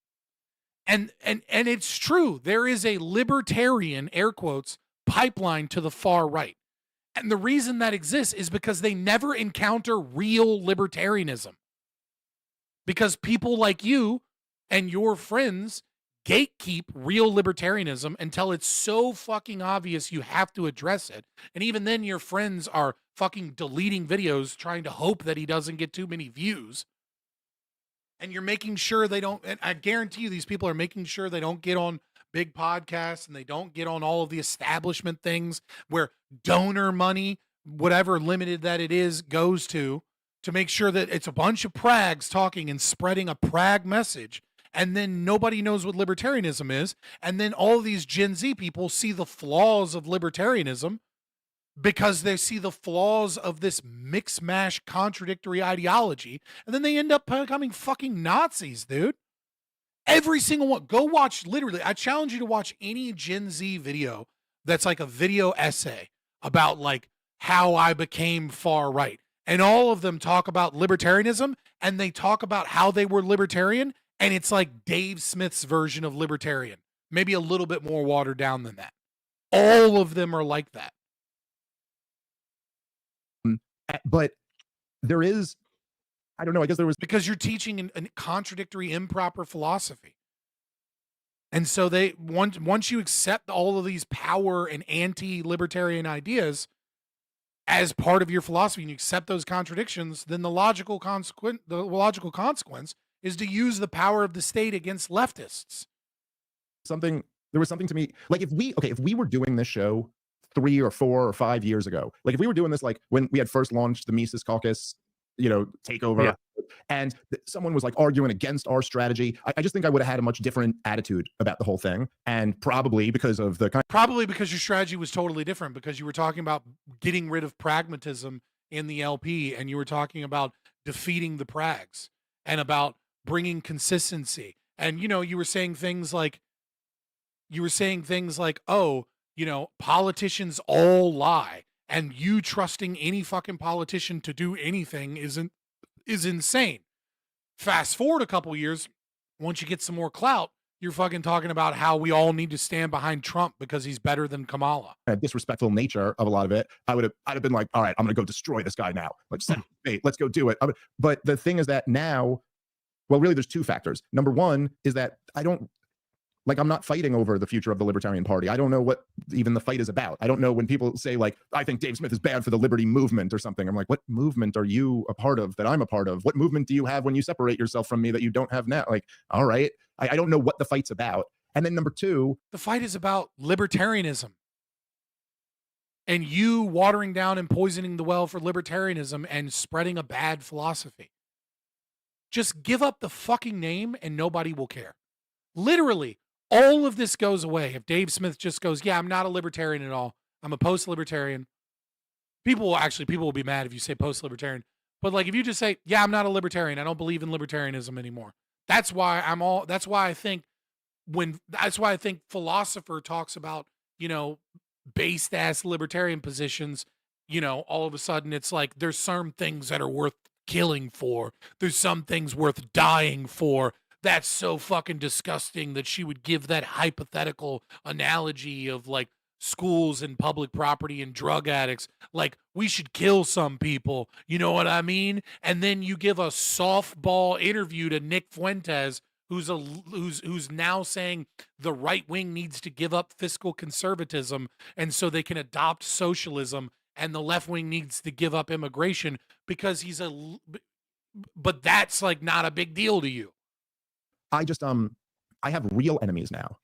And it's true. There is a libertarian, air quotes, pipeline to the far right. And the reason that exists is because they never encounter real libertarianism. Because people like you and your friends gatekeep real libertarianism until it's so fucking obvious you have to address it. And even then your friends are fucking deleting videos trying to hope that he doesn't get too many views. And you're making sure they don't, and I guarantee you these people are making sure they don't get on big podcasts and they don't get on all of the establishment things where donor money, whatever limited that it is, goes to make sure that it's a bunch of prags talking and spreading a prag message. And then nobody knows what libertarianism is. And then all these Gen Z people see the flaws of libertarianism because they see the flaws of this mix mash contradictory ideology. And then they end up becoming fucking Nazis, dude. Every single one. Go watch, literally, I challenge you to watch any Gen Z video that's like a video essay about like how I became far right. And all of them talk about libertarianism, and they talk about how they were libertarian, and it's like Dave Smith's version of libertarian, maybe a little bit more watered down than that. All of them are like that. But there is, I don't know, I guess there was, because you're teaching a contradictory, improper philosophy. And so they once you accept all of these power and anti-libertarian ideas as part of your philosophy, and you accept those contradictions, then the logical consequence is to use the power of the state against leftists. there was something to me, like if we were doing this show 3 or 4 or 5 years ago, like if we were doing this, like when we had first launched the Mises Caucus, takeover, and someone was like arguing against our strategy, I just think I would have had a much different attitude about the whole thing. And probably because of probably because your strategy was totally different, because you were talking about getting rid of pragmatism in the LP, and you were talking about defeating the prags and about bringing consistency. And, you were saying things like, oh, politicians all lie, and you trusting any fucking politician to do anything is insane. Fast forward a couple years, once you get some more clout, you're fucking talking about how we all need to stand behind Trump because he's better than Kamala. Disrespectful nature of a lot of it, I'd have been like, all right, I'm gonna go destroy this guy now. Like, let's go do it. But the thing is that now, well, really, there's two factors. Number one is that I'm not fighting over the future of the Libertarian Party. I don't know what even the fight is about. I don't know when people say, like, I think Dave Smith is bad for the liberty movement or something. I'm like, what movement are you a part of that I'm a part of? What movement do you have when you separate yourself from me that you don't have now? Like, all right, I don't know what the fight's about. And then number two, the fight is about libertarianism. And you watering down and poisoning the well for libertarianism and spreading a bad philosophy. Just give up the fucking name and nobody will care. Literally. All of this goes away if Dave Smith just goes, yeah, I'm not a libertarian at all. I'm a post-libertarian. People will be mad if you say post-libertarian. But like if you just say, yeah, I'm not a libertarian. I don't believe in libertarianism anymore. That's why I think philosopher talks about, based ass libertarian positions, all of a sudden it's like there's some things that are worth killing for. There's some things worth dying for. That's so fucking disgusting that she would give that hypothetical analogy of like schools and public property and drug addicts. Like, we should kill some people. You know what I mean? And then you give a softball interview to Nick Fuentes, who's now saying the right wing needs to give up fiscal conservatism and so they can adopt socialism, and the left wing needs to give up immigration because but that's like not a big deal to you. I have real enemies now.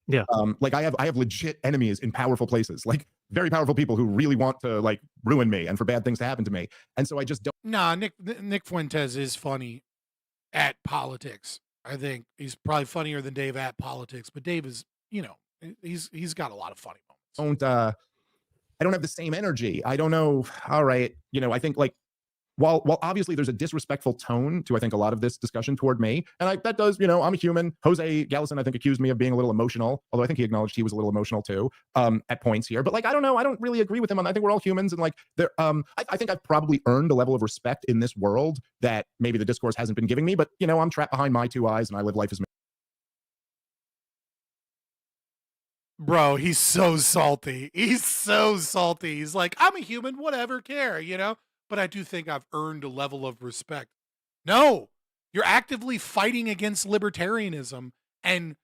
Yeah. Like I have legit enemies in powerful places, like very powerful people who really want to like ruin me and for bad things to happen to me. And so I just don't. Nah, Nick Fuentes is funny at politics. I think he's probably funnier than Dave at politics, but Dave is, he's got a lot of funny moments. I don't have the same energy. I don't know. All right. I think like, while obviously there's a disrespectful tone to, I think, a lot of this discussion toward me, and that does, I'm a human. Jose Gallison, I think, accused me of being a little emotional, although I think he acknowledged he was a little emotional too, at points here. But like, I don't know, I don't really agree with him on. I think we're all humans, and like, I think I've probably earned a level of respect in this world that maybe the discourse hasn't been giving me. But I'm trapped behind my 2 eyes, and I live life as me. Bro, he's so salty. He's so salty. He's like, I'm a human, whatever, care, But I do think I've earned a level of respect. No, you're actively fighting against libertarianism and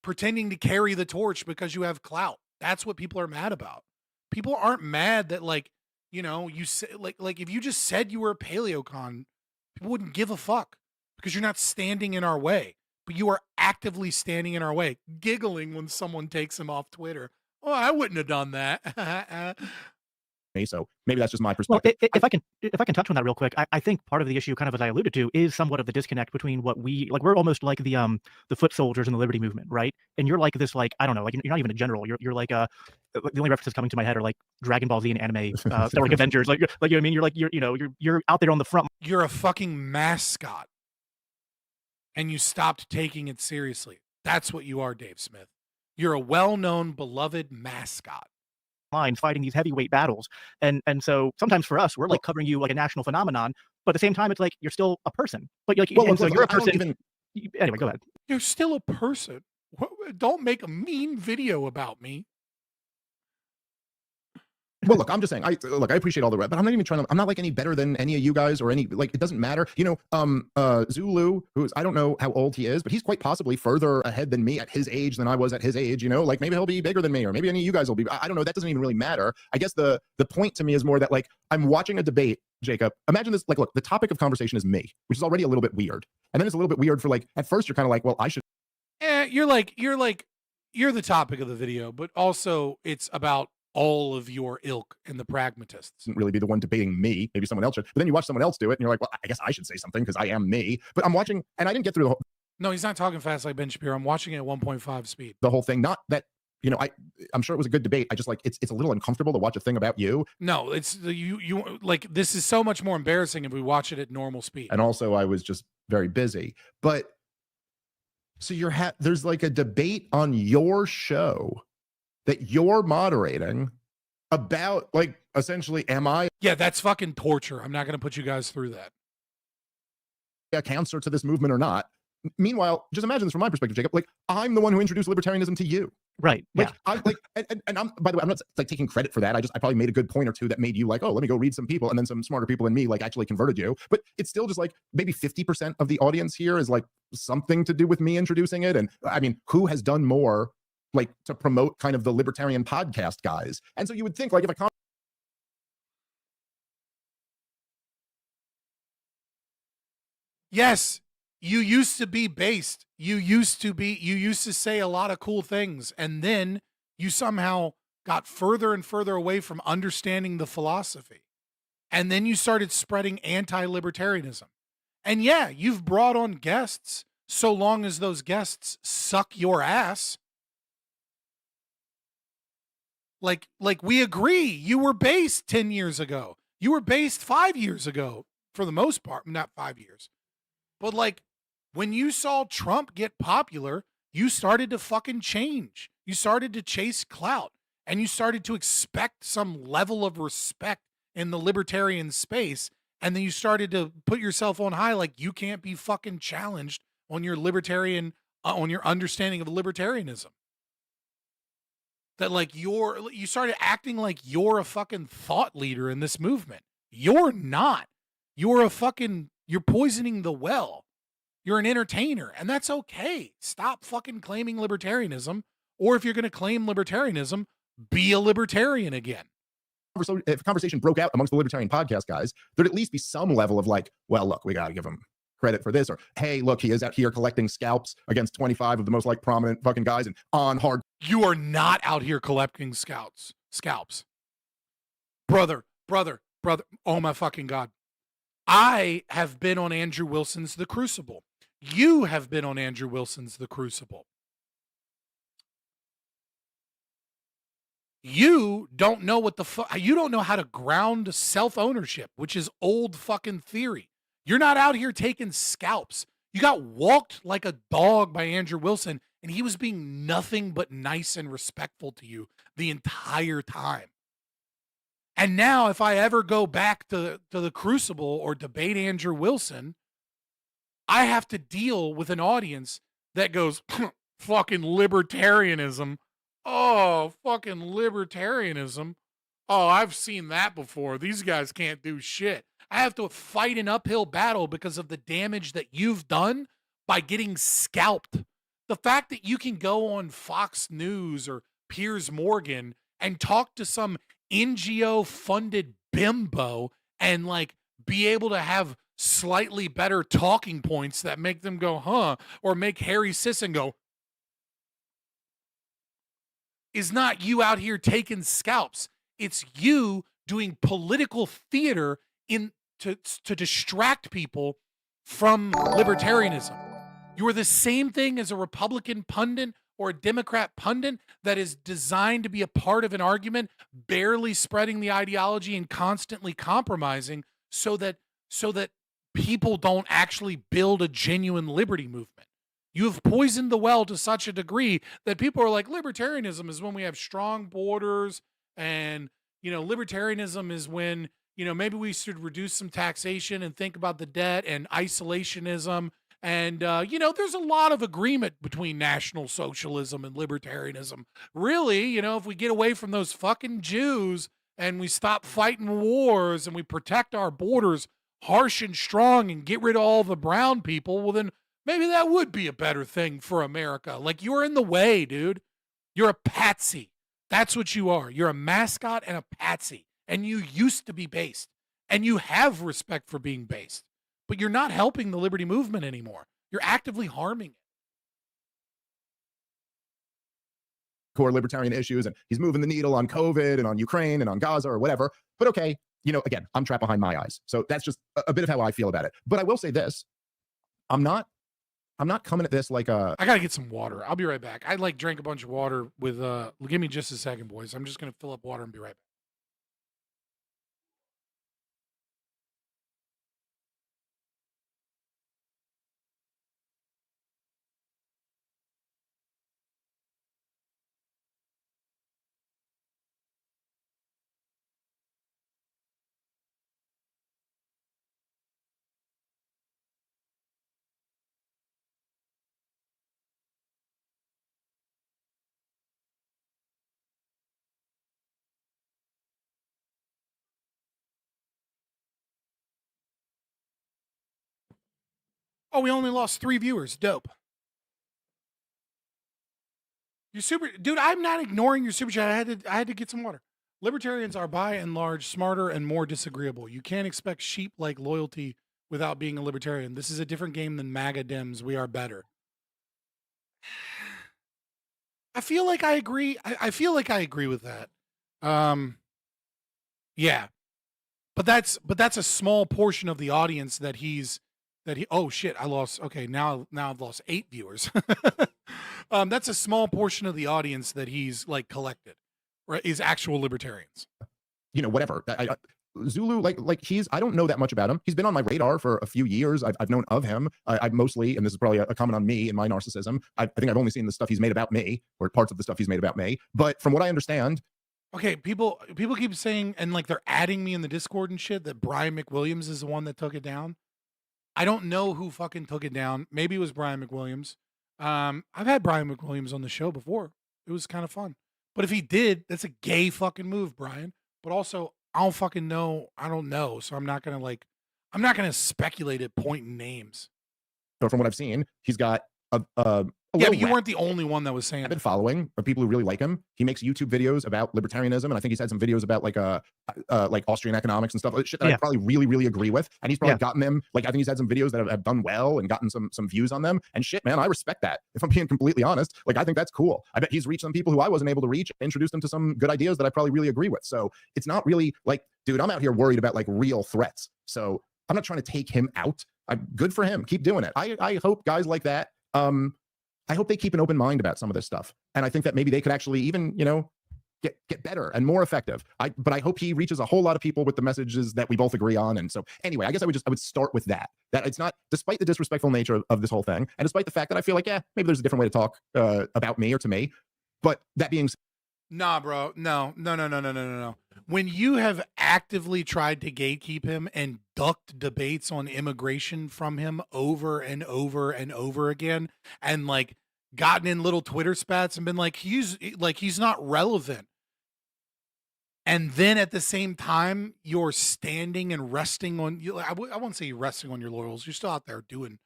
pretending to carry the torch because you have clout. That's what people are mad about. People aren't mad that you say like if you just said you were a paleocon, people wouldn't give a fuck because you're not standing in our way. But you are actively standing in our way, giggling when someone takes him off Twitter. Oh, I wouldn't have done that. So maybe that's just my perspective. Well, if I can touch on that real quick, I think part of the issue, kind of as I alluded to, is somewhat of the disconnect between what we're almost like the foot soldiers in the liberty movement, right? And you're like this, like, I don't know, like you're not even a general. You're like the only references coming to my head are like Dragon Ball Z and anime, like Avengers, like you know what I mean? You're out there on the front. You're a fucking mascot. and you stopped taking it seriously. That's what you are, Dave Smith. You're a well-known, beloved mascot. Lines fighting these heavyweight battles. And so sometimes for us, we're like covering you like a national phenomenon, but at the same time, it's like you're still a person. But like, Well, and so look, you're a I don't person. even- Anyway, go ahead. You're still a person. Don't make a mean video about me. Well, look, I'm just saying. I appreciate all the rep, but I'm not even trying to. I'm not like any better than any of you guys or any like. It doesn't matter. You know, Zulu, who's I don't know how old he is, but he's quite possibly further ahead than me at his age than I was at his age. You know, like maybe he'll be bigger than me, or maybe any of you guys will be. I don't know. That doesn't even really matter. I guess the point to me is more that like I'm watching a debate. Jacob, imagine this. Like, look, the topic of conversation is me, which is already a little bit weird, and then it's a little bit weird for like at first you're kind of like, well, I should. You're the topic of the video, but also it's about all of your ilk and the pragmatists. Really be the one debating me. Maybe someone else should. But then you watch someone else do it, and you're like, well, I guess I should say something because I am me. But I'm watching, and I didn't get through the whole. No, he's not talking fast like Ben Shapiro. I'm watching it at 1.5 speed. The whole thing. Not that you know, I'm sure it was a good debate. I just like it's a little uncomfortable to watch a thing about you. No, it's you like this is so much more embarrassing if we watch it at normal speed. And also, I was just very busy. But so there's like a debate on your show that you're moderating about like essentially, am I Yeah, that's fucking torture. I'm not going to put you guys through that. a counselor to this movement or not? Meanwhile, just imagine this from my perspective, Jacob. Like I'm the one who introduced libertarianism to you. Right. Like Yeah. I'm like, and I'm by the way, I'm not like taking credit for that. I probably made a good point or two that made you like, oh, let me go read some people, and then some smarter people than me like actually converted you. But it's still just like maybe 50% of the audience here is like something to do with me introducing it. And I mean, who has done more like to promote kind of the libertarian podcast guys? And so you would think like if a Yes, you used to be based. You used to say a lot of cool things, and then you somehow got further and further away from understanding the philosophy. And then you started spreading anti-libertarianism. And yeah, you've brought on guests so long as those guests suck your ass. Like we agree, you were based 10 years ago. You were based 5 years ago for the most part, not 5 years. But like when you saw Trump get popular, you started to fucking change. You started to chase clout, and you started to expect some level of respect in the libertarian space. And then you started to put yourself on high, like you can't be fucking challenged on your libertarian, on your understanding of libertarianism. That like you started acting like you're a fucking thought leader in this movement. You're not. You're poisoning the well. You're an entertainer, and that's okay. Stop fucking claiming libertarianism, or if you're going to claim libertarianism, be a libertarian again. So if a conversation broke out amongst the libertarian podcast guys, there'd at least be some level of like, well, look, we got to give him credit for this, or hey, look, he is out here collecting scalps against 25 of the most like prominent fucking guys and on hard. You are not out here collecting scalps. Brother. Oh my fucking God. I have been on Andrew Wilson's The Crucible. You have been on Andrew Wilson's The Crucible. You don't know what the fuck, you don't know how to ground self-ownership, which is old fucking theory. You're not out here taking scalps. You got walked like a dog by Andrew Wilson, and he was being nothing but nice and respectful to you the entire time. And now if I ever go back to the Crucible or debate Andrew Wilson, I have to deal with an audience that goes, fucking libertarianism. Oh, fucking libertarianism. Oh, I've seen that before. These guys can't do shit. I have to fight an uphill battle because of the damage that you've done by getting scalped. The fact that you can go on Fox News or Piers Morgan and talk to some NGO funded bimbo and like be able to have slightly better talking points that make them go, huh, or make Harry Sisson go, is not you out here taking scalps. It's you doing political theater to distract people from libertarianism. You are the same thing as a Republican pundit or a Democrat pundit that is designed to be a part of an argument, barely spreading the ideology and constantly compromising so that people don't actually build a genuine liberty movement. You have poisoned the well to such a degree that people are like, libertarianism is when we have strong borders, and, libertarianism is when, maybe we should reduce some taxation and think about the debt and isolationism. And, there's a lot of agreement between National Socialism and libertarianism. Really, if we get away from those fucking Jews and we stop fighting wars and we protect our borders harsh and strong and get rid of all the brown people, well, then maybe that would be a better thing for America. Like, you're in the way, dude. You're a patsy. That's what you are. You're a mascot and a patsy. And you used to be based. And you have respect for being based. But you're not helping the liberty movement anymore. You're actively harming it. Core libertarian issues, and he's moving the needle on COVID and on Ukraine and on Gaza or whatever. But okay, again, I'm trapped behind my eyes. So that's just a bit of how I feel about it. But I will say this. I'm not coming at this like a... I gotta get some water. I'll be right back. I drank a bunch of water with give me just a second, boys. I'm just gonna fill up water and be right back. Oh, we only lost 3 viewers. Dope. Your dude, I'm not ignoring your super chat. I had to get some water. Libertarians are by and large smarter and more disagreeable. You can't expect sheep-like loyalty without being a libertarian. This is a different game than MAGA Dems. We are better. I feel like I agree. I feel like I agree with that. Yeah. But that's a small portion of the audience that oh shit, I lost. Okay, now I've lost 8 viewers. That's a small portion of the audience that he's collected, right? Is actual libertarians. Whatever. Zulu, I don't know that much about him. He's been on my radar for a few years. I've known of him. I've mostly, and this is probably a comment on me and my narcissism, I think I've only seen the stuff he's made about me, or parts of the stuff he's made about me. But from what I understand, okay, people keep saying, and they're adding me in the Discord and shit, that Brian McWilliams is the one that took it down. I don't know who fucking took it down. Maybe it was Brian McWilliams. I've had Brian McWilliams on the show before. It was kind of fun. But if he did, that's a gay fucking move, Brian. But also, I don't fucking know. I don't know. So I'm not gonna speculate at pointing names. So from what I've seen, he's got a yeah, but you weren't the only one that was saying. I've been following people who really like him. He makes YouTube videos about libertarianism, and I think he's had some videos about like Austrian economics and stuff, shit that I probably really, really agree with. And he's probably gotten them. I think he's had some videos that have done well and gotten some views on them. And shit, man, I respect that. If I'm being completely honest, I think that's cool. I bet he's reached some people who I wasn't able to reach, introduced them to some good ideas that I probably really agree with. So it's not really dude, I'm out here worried about real threats. So I'm not trying to take him out. Good for him. Keep doing it. I hope guys like that. I hope they keep an open mind about some of this stuff. And I think that maybe they could actually even, get better and more effective. But I hope he reaches a whole lot of people with the messages that we both agree on. And so anyway, I guess I would start with that it's not, despite the disrespectful nature of this whole thing, and despite the fact that I feel maybe there's a different way to talk about me or to me. But that being said, nah, bro. No. When you have actively tried to gatekeep him and ducked debates on immigration from him over and over and over again, and gotten in little Twitter spats and been he's not relevant. And then at the same time, you're standing and resting on you. I won't say you're resting on your laurels. You're still out there doing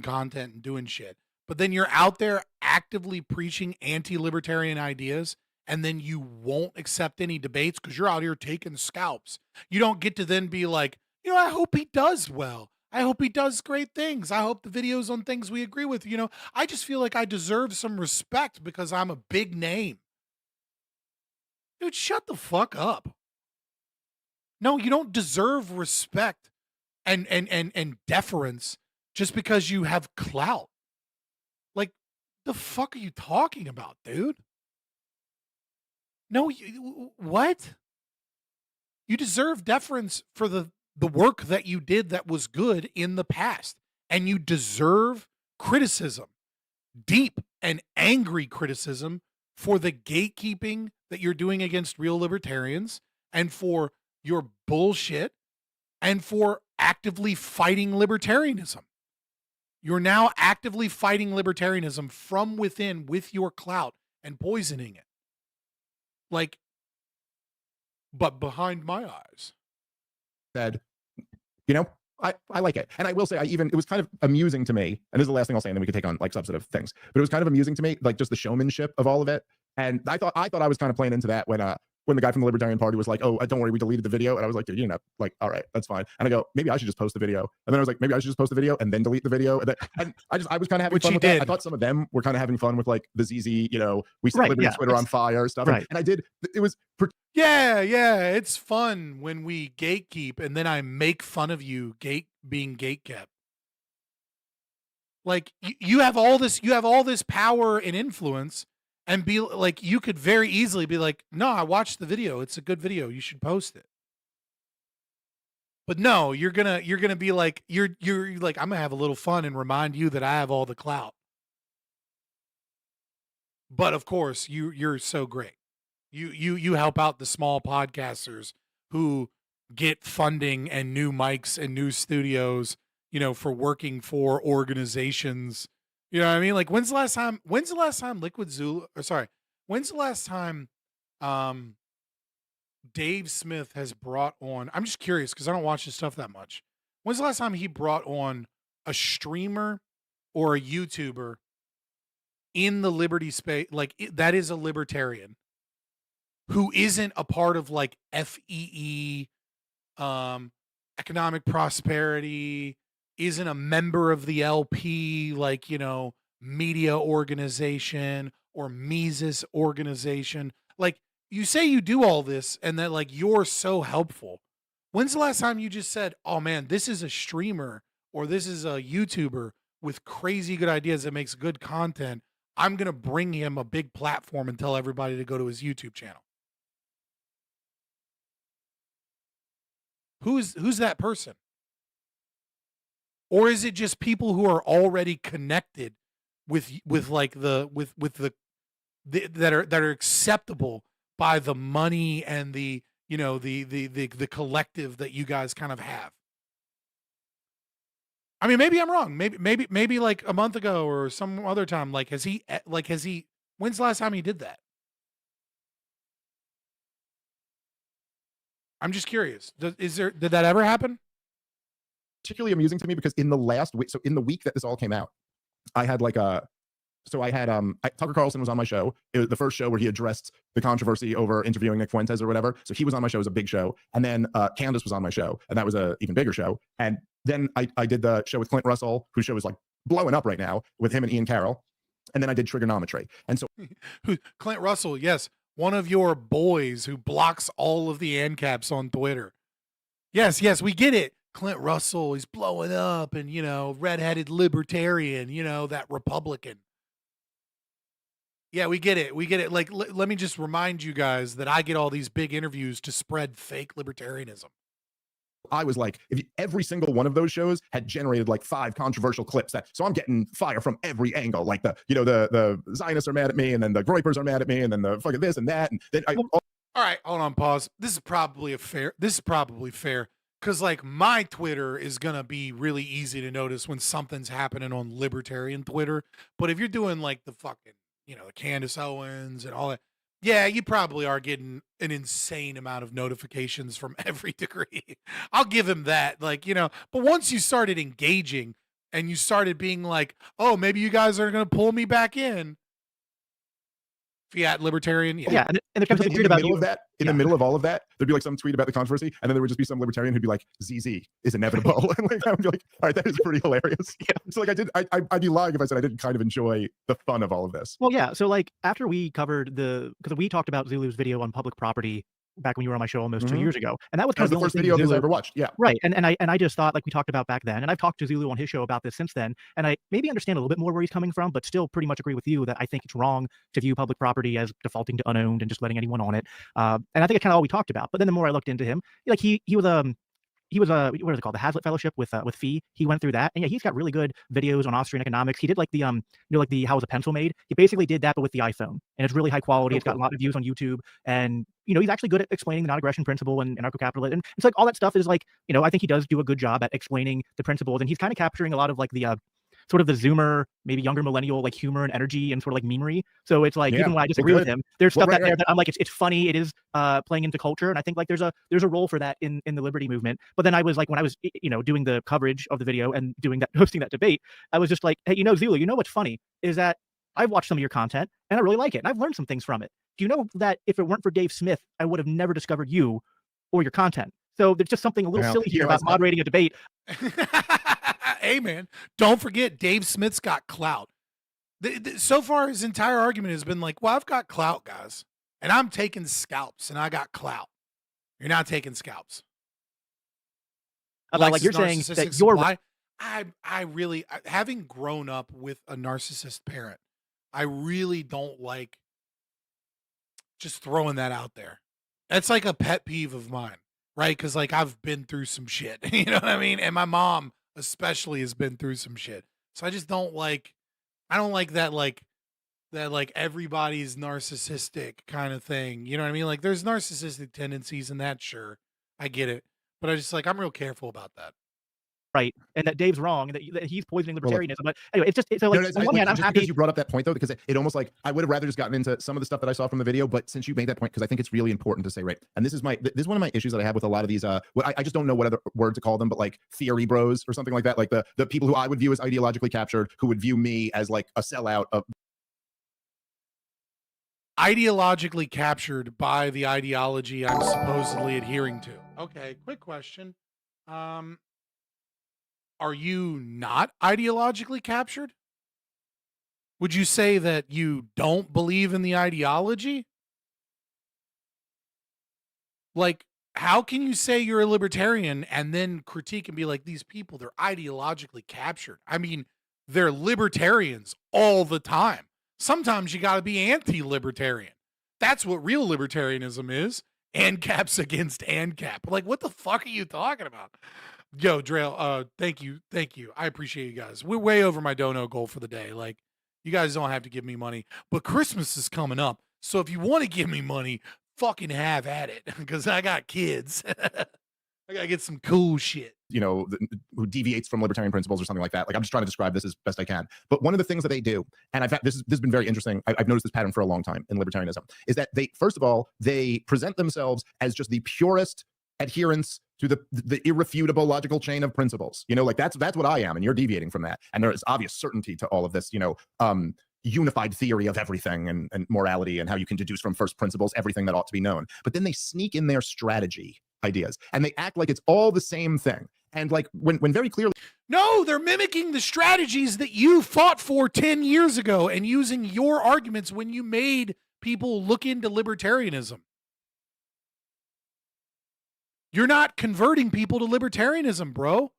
content and doing shit. But then you're out there actively preaching anti-libertarian ideas, and then you won't accept any debates because you're out here taking scalps. You don't get to then be like, I hope he does well. I hope he does great things. I hope the videos on things we agree with, I just feel like I deserve some respect because I'm a big name. Dude, shut the fuck up. No, you don't deserve respect and deference just because you have clout. The fuck are you talking about, dude? No, what? You deserve deference for the the work that you did that was good in the past, and you deserve criticism, deep and angry criticism, for the gatekeeping that you're doing against real libertarians, and for your bullshit, and for actively fighting libertarianism. You're now actively fighting libertarianism from within with your clout and poisoning it. Like, but behind my eyes. Said, you know, I like it. And I will say, it was kind of amusing to me. And this is the last thing I'll say, and then we could take on like substantive things. But it was kind of amusing to me, like just the showmanship of all of it. And I thought I was kind of playing into that when the guy from the Libertarian Party was like, "Oh, don't worry, we deleted the video." And I was like, "Dude, you know, like, all right, that's fine." And I go, "Maybe I should just post the video." And then I was like, "Maybe I should just post the video and then delete the video." And I was kind of having fun with that. I thought some of them were kind of having fun with like the ZZ, you know, we set Liberty Twitter on fire stuff. Right. And I did. It was. Yeah, it's fun when we gatekeep and then I make fun of you being gatekept. Like you have all this power and influence, and be like, you could very easily be like, "No, I watched the video. It's a good video. You should post it." But no, you're gonna be like, you're like, "I'm gonna have a little fun and remind you that I have all the clout." But of course, you're so great. You help out the small podcasters who get funding and new mics and new studios, you know, for working for organizations. You know what I mean? Like, when's the last time Liquid Zulu, or sorry, when's the last time Dave Smith has brought on, I'm just curious because I don't watch his stuff that much. When's the last time he brought on a streamer or a YouTuber in the liberty space, like that is a libertarian, who isn't a part of like FEE, economic prosperity, isn't a member of the LP, like, you know, media organization or Mises organization? Like, you say you do all this and that like you're so helpful. When's the last time you just said, "Oh man, this is a streamer or this is a YouTuber with crazy good ideas that makes good content. I'm going to bring him a big platform and tell everybody to go to his YouTube channel"? Who's that person? Or is it just people who are already connected with like the that are acceptable by the money and the, you know, the collective that you guys kind of have? I mean, maybe I'm wrong. Maybe like a month ago or some other time, like has he when's the last time he did that? I'm just curious. Did that ever happen? Particularly amusing to me because in the last week, so in the week that this all came out, I had like Tucker Carlson was on my show. It was the first show where he addressed the controversy over interviewing Nick Fuentes or whatever. So he was on my show. It was a big show. And then Candace was on my show, and that was a even bigger show. And then I did the show with Clint Russell, whose show is like blowing up right now with him and Ian Carroll. And then I did Trigonometry. And so Clint Russell, yes, one of your boys who blocks all of the ANCAPs on Twitter. Yes, we get it. Clint Russell is blowing up, and, you know, redheaded libertarian, you know, that Republican. Yeah, we get it. Like, let me just remind you guys that I get all these big interviews to spread fake libertarianism. I was like, if every single one of those shows had generated like 5 controversial clips, so I'm getting fire from every angle. Like the Zionists are mad at me, and then the Groypers are mad at me, and then the fucking this and that, and then all right, hold on, pause. This is probably fair. Because like my Twitter is gonna be really easy to notice when something's happening on libertarian Twitter. But if you're doing like the fucking, you know, the Candace Owens and all that, yeah, you probably are getting an insane amount of notifications from every degree. I'll give him that. Like, you know, but once you started engaging and you started being like, "Oh, maybe you guys are going to pull me back in." Fiat libertarian. Yeah. And there comes something weird about you. In the middle of all of that, there'd be like some tweet about the controversy, and then there would just be some libertarian who'd be like, "ZZ is inevitable." And like, I would be like, "All right, that is pretty hilarious." Yeah. So like I'd be lying if I said I didn't kind of enjoy the fun of all of this. Well, yeah. So like after we covered because we talked about Zulu's video on public property back when you were on my show almost 2 years ago, and that was kind of the first video of his I ever watched. Yeah, right. And I just thought, like we talked about back then, and I've talked to Zulu on his show about this since then, and I maybe understand a little bit more where he's coming from, but still pretty much agree with you that I think it's wrong to view public property as defaulting to unowned and just letting anyone on it. And I think it's kind of all we talked about. But then the more I looked into him, like he was he was what is it called, the Hazlitt Fellowship with Fee. He went through that, and yeah, he's got really good videos on Austrian economics. He did like the like the how was a pencil made. He basically did that, but with the iPhone, and it's really high quality. It's got a lot of views on YouTube, and he's actually good at explaining the non-aggression principle and anarcho-capitalism. And it's like all that stuff is like, I think he does do a good job at explaining the principles, and he's kind of capturing a lot of like the sort of the Zoomer, maybe younger millennial, like humor and energy and sort of like memery. So it's like, even when I disagree with him, there's stuff that I'm like, it's funny. It is playing into culture. And I think like there's a role for that in the liberty movement. But then I was like, when I was, doing the coverage of the video and hosting that debate, I was just like, hey, Zulu, what's funny is that I've watched some of your content and I really like it. And I've learned some things from it. Do you know that if it weren't for Dave Smith, I would have never discovered you or your content? So there's just something a little silly here about moderating a debate. Hey, man, don't forget Dave Smith's got clout. So far, his entire argument has been like, well, I've got clout, guys, and I'm taking scalps, and I got clout. You're not taking scalps. Like you're saying that you're right. I really, having grown up with a narcissist parent, I really don't like just throwing that out there. That's like a pet peeve of mine, right? Because like I've been through some shit, you know what I mean? And my mom especially has been through some shit. So I just don't like, I don't like that everybody's narcissistic kind of thing. You know what I mean? Like there's narcissistic tendencies in that, sure. I get it. But I just like, I'm real careful about that. Right, and that Dave's wrong, and that he's poisoning libertarianism. But anyway, it's just so like, on one hand, I'm happy because you brought up that point though, because it almost like I would have rather just gotten into some of the stuff that I saw from the video, but since you made that point, because I think it's really important to say, right, and this is one of my issues that I have with a lot of these what I just don't know what other word to call them, but like theory bros or something like that, like the people who I would view as ideologically captured, who would view me as like a sellout of ideologically captured by the ideology I'm supposedly adhering to. Okay, quick question. Are you not ideologically captured? Would you say that you don't believe in the ideology? Like, how can you say you're a libertarian and then critique and be like, these people, they're ideologically captured? I mean, they're libertarians all the time. Sometimes you got to be anti-libertarian. That's what real libertarianism is. ANCAP's against ANCAP. Like, what the fuck are you talking about? Yo, Drail, thank you. I appreciate you guys. We're way over my dono goal for the day. Like, you guys don't have to give me money, but Christmas is coming up. So if you want to give me money, fucking have at it, because I got kids. I gotta get some cool shit. Who deviates from libertarian principles or something like that. Like, I'm just trying to describe this as best I can. But one of the things that they do, and this has been very interesting, I've noticed this pattern for a long time in libertarianism, is that first of all, they present themselves as just the purest adherence to the irrefutable logical chain of principles. Like that's what I am, and you're deviating from that. And there is obvious certainty to all of this, unified theory of everything and morality and how you can deduce from first principles everything that ought to be known. But then they sneak in their strategy ideas and they act like it's all the same thing. And like when very clearly, no, they're mimicking the strategies that you fought for 10 years ago and using your arguments when you made people look into libertarianism. You're not converting people to libertarianism, bro.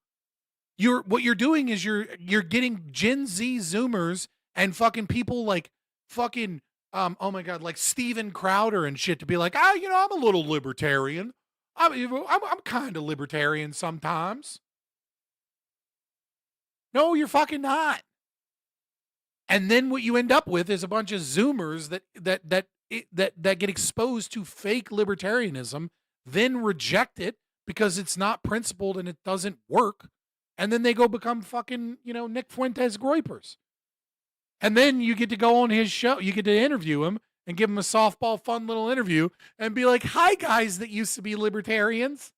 What you're doing is you're getting Gen Z Zoomers and fucking people like fucking oh my god, like Steven Crowder and shit to be like, I'm a little libertarian. I'm kind of libertarian sometimes. No, you're fucking not. And then what you end up with is a bunch of Zoomers that get exposed to fake libertarianism, then reject it because it's not principled and it doesn't work. And then they go become fucking, Nick Fuentes Groypers. And then you get to go on his show. You get to interview him and give him a softball fun little interview and be like, hi, guys that used to be libertarians.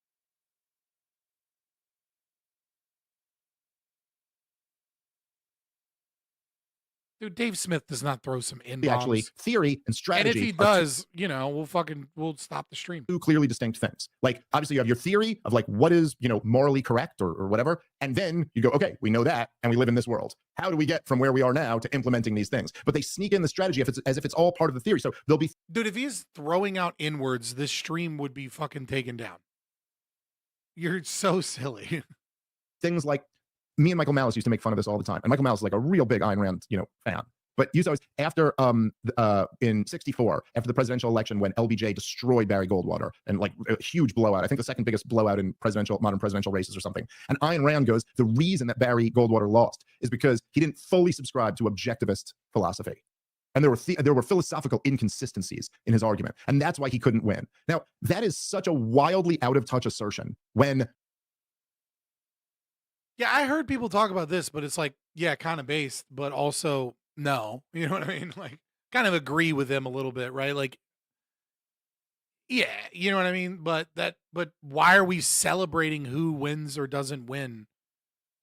Dude, Dave Smith does not throw some in-bombs. Actually, theory and strategy. And if he does, we'll stop the stream. Two clearly distinct things. Like, obviously, you have your theory of like what is, morally correct or whatever. And then you go, okay, we know that, and we live in this world. How do we get from where we are now to implementing these things? But they sneak in the strategy as if it's all part of the theory. So they'll be... Dude, if he's throwing out inwards, this stream would be fucking taken down. You're so silly. Things like... Me and Michael Malice used to make fun of this all the time. And Michael Malice is like a real big Ayn Rand, fan. But you saw after in '64, after the presidential election, when LBJ destroyed Barry Goldwater and like a huge blowout, I think the second biggest blowout in modern presidential races or something. And Ayn Rand goes, the reason that Barry Goldwater lost is because he didn't fully subscribe to objectivist philosophy. And there were philosophical inconsistencies in his argument. And that's why he couldn't win. Now, that is such a wildly out of touch assertion when. Yeah, I heard people talk about this, but it's like, yeah, kind of based, but also no. You know what I mean? Like, kind of agree with them a little bit, right? Like, yeah, you know what I mean? But why are we celebrating who wins or doesn't win?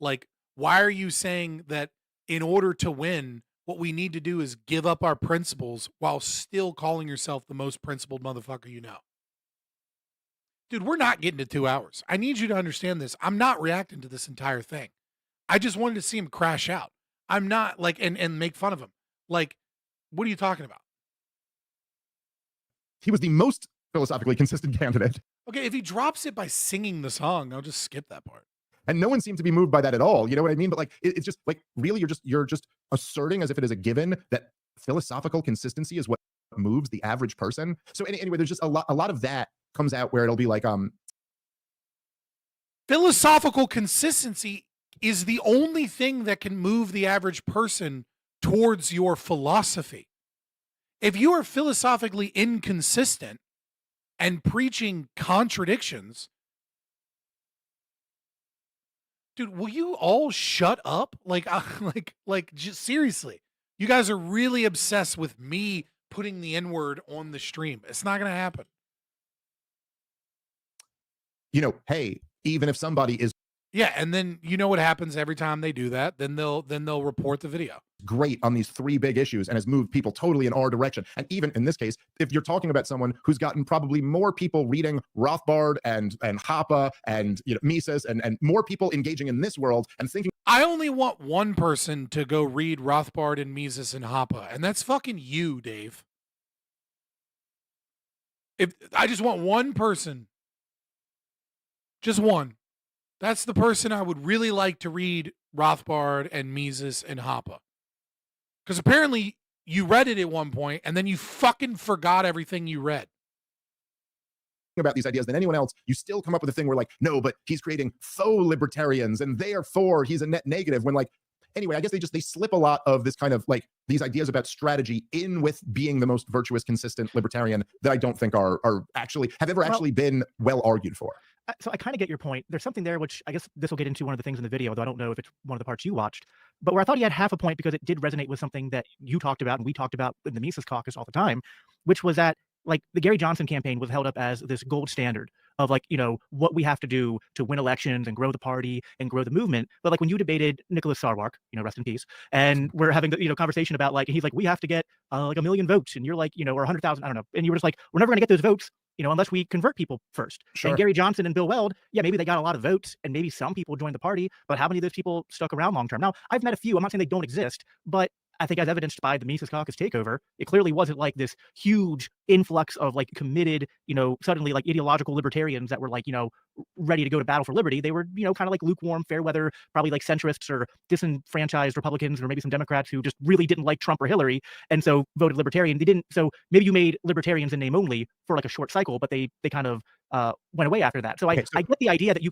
Like, why are you saying that in order to win, what we need to do is give up our principles while still calling yourself the most principled motherfucker you know? Dude, we're not getting to 2 hours. I need you to understand this. I'm not reacting to this entire thing. I just wanted to see him crash out. I'm not like, and make fun of him. Like, what are you talking about? He was the most philosophically consistent candidate. Okay, if he drops it by singing the song, I'll just skip that part. And no one seemed to be moved by that at all. You know what I mean? But like, it's just like, really, you're just asserting as if it is a given that philosophical consistency is what moves the average person. So anyway, there's just a lot of that comes out where it'll be like, philosophical consistency is the only thing that can move the average person towards your philosophy. If you are philosophically inconsistent and preaching contradictions, dude, will you all shut up? Like, just seriously, you guys are really obsessed with me putting the N-word on the stream. It's not going to happen. You know, hey, even if somebody is Yeah, and then you know what happens every time they do that? Then they'll report the video. Great on these three big issues and has moved people totally in our direction. And even in this case, if you're talking about someone who's gotten probably more people reading Rothbard and Hoppe and Mises and more people engaging in this world and thinking. I only want one person to go read Rothbard and Mises and Hoppe, and that's fucking you, Dave. If I just want one person, just one. That's the person I would really like to read Rothbard and Mises and Hoppe. Because apparently you read it at one point and then you fucking forgot everything you read. About these ideas than anyone else, you still come up with a thing where like, no, but he's creating faux libertarians and therefore he's a net negative when like, anyway, I guess they slip a lot of this kind of like these ideas about strategy in with being the most virtuous, consistent libertarian that I don't think are actually have ever actually been well argued for. So I kind of get your point. There's something there, which I guess this will get into one of the things in the video, though I don't know if it's one of the parts you watched, but where I thought he had half a point because it did resonate with something that you talked about and we talked about in the Mises caucus all the time, which was that like the Gary Johnson campaign was held up as this gold standard of like, what we have to do to win elections and grow the party and grow the movement. But like when you debated Nicholas Sarwark, rest in peace, and we're having the, conversation about like, and he's like, we have to get like 1 million votes. And you're like, or 100,000, I don't know. And you were just like, we're never going to get those votes, unless we convert people first. Sure. And Gary Johnson and Bill Weld, yeah, maybe they got a lot of votes and maybe some people joined the party, but how many of those people stuck around long term? Now, I've met a few. I'm not saying they don't exist, but I think as evidenced by the Mises Caucus takeover, it clearly wasn't like this huge influx of like committed, suddenly like ideological libertarians that were like, ready to go to battle for liberty. They were, kind of like lukewarm, fair weather, probably like centrists or disenfranchised Republicans or maybe some Democrats who just really didn't like Trump or Hillary and so voted libertarian. They didn't. So maybe you made libertarians in name only for like a short cycle, but they kind of went away after that. So I get the idea that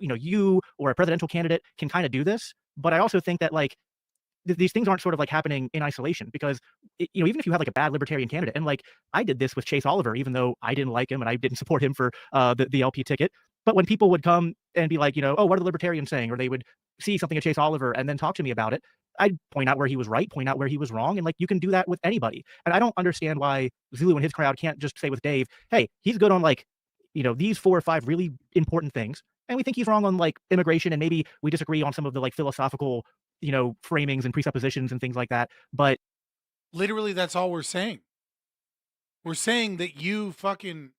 you or a presidential candidate can kind of do this, but I also think that like these things aren't sort of like happening in isolation because, even if you have like a bad libertarian candidate, and like I did this with Chase Oliver, even though I didn't like him and I didn't support him for the LP ticket. But when people would come and be like, oh, what are the libertarians saying? Or they would see something of Chase Oliver and then talk to me about it, I'd point out where he was right, point out where he was wrong. And like, you can do that with anybody. And I don't understand why Zulu and his crowd can't just say with Dave, hey, he's good on like, these 4 or 5 really important things. And we think he's wrong on like immigration. And maybe we disagree on some of the like philosophical framings and presuppositions and things like that. But literally, that's all we're saying. We're saying that you fucking,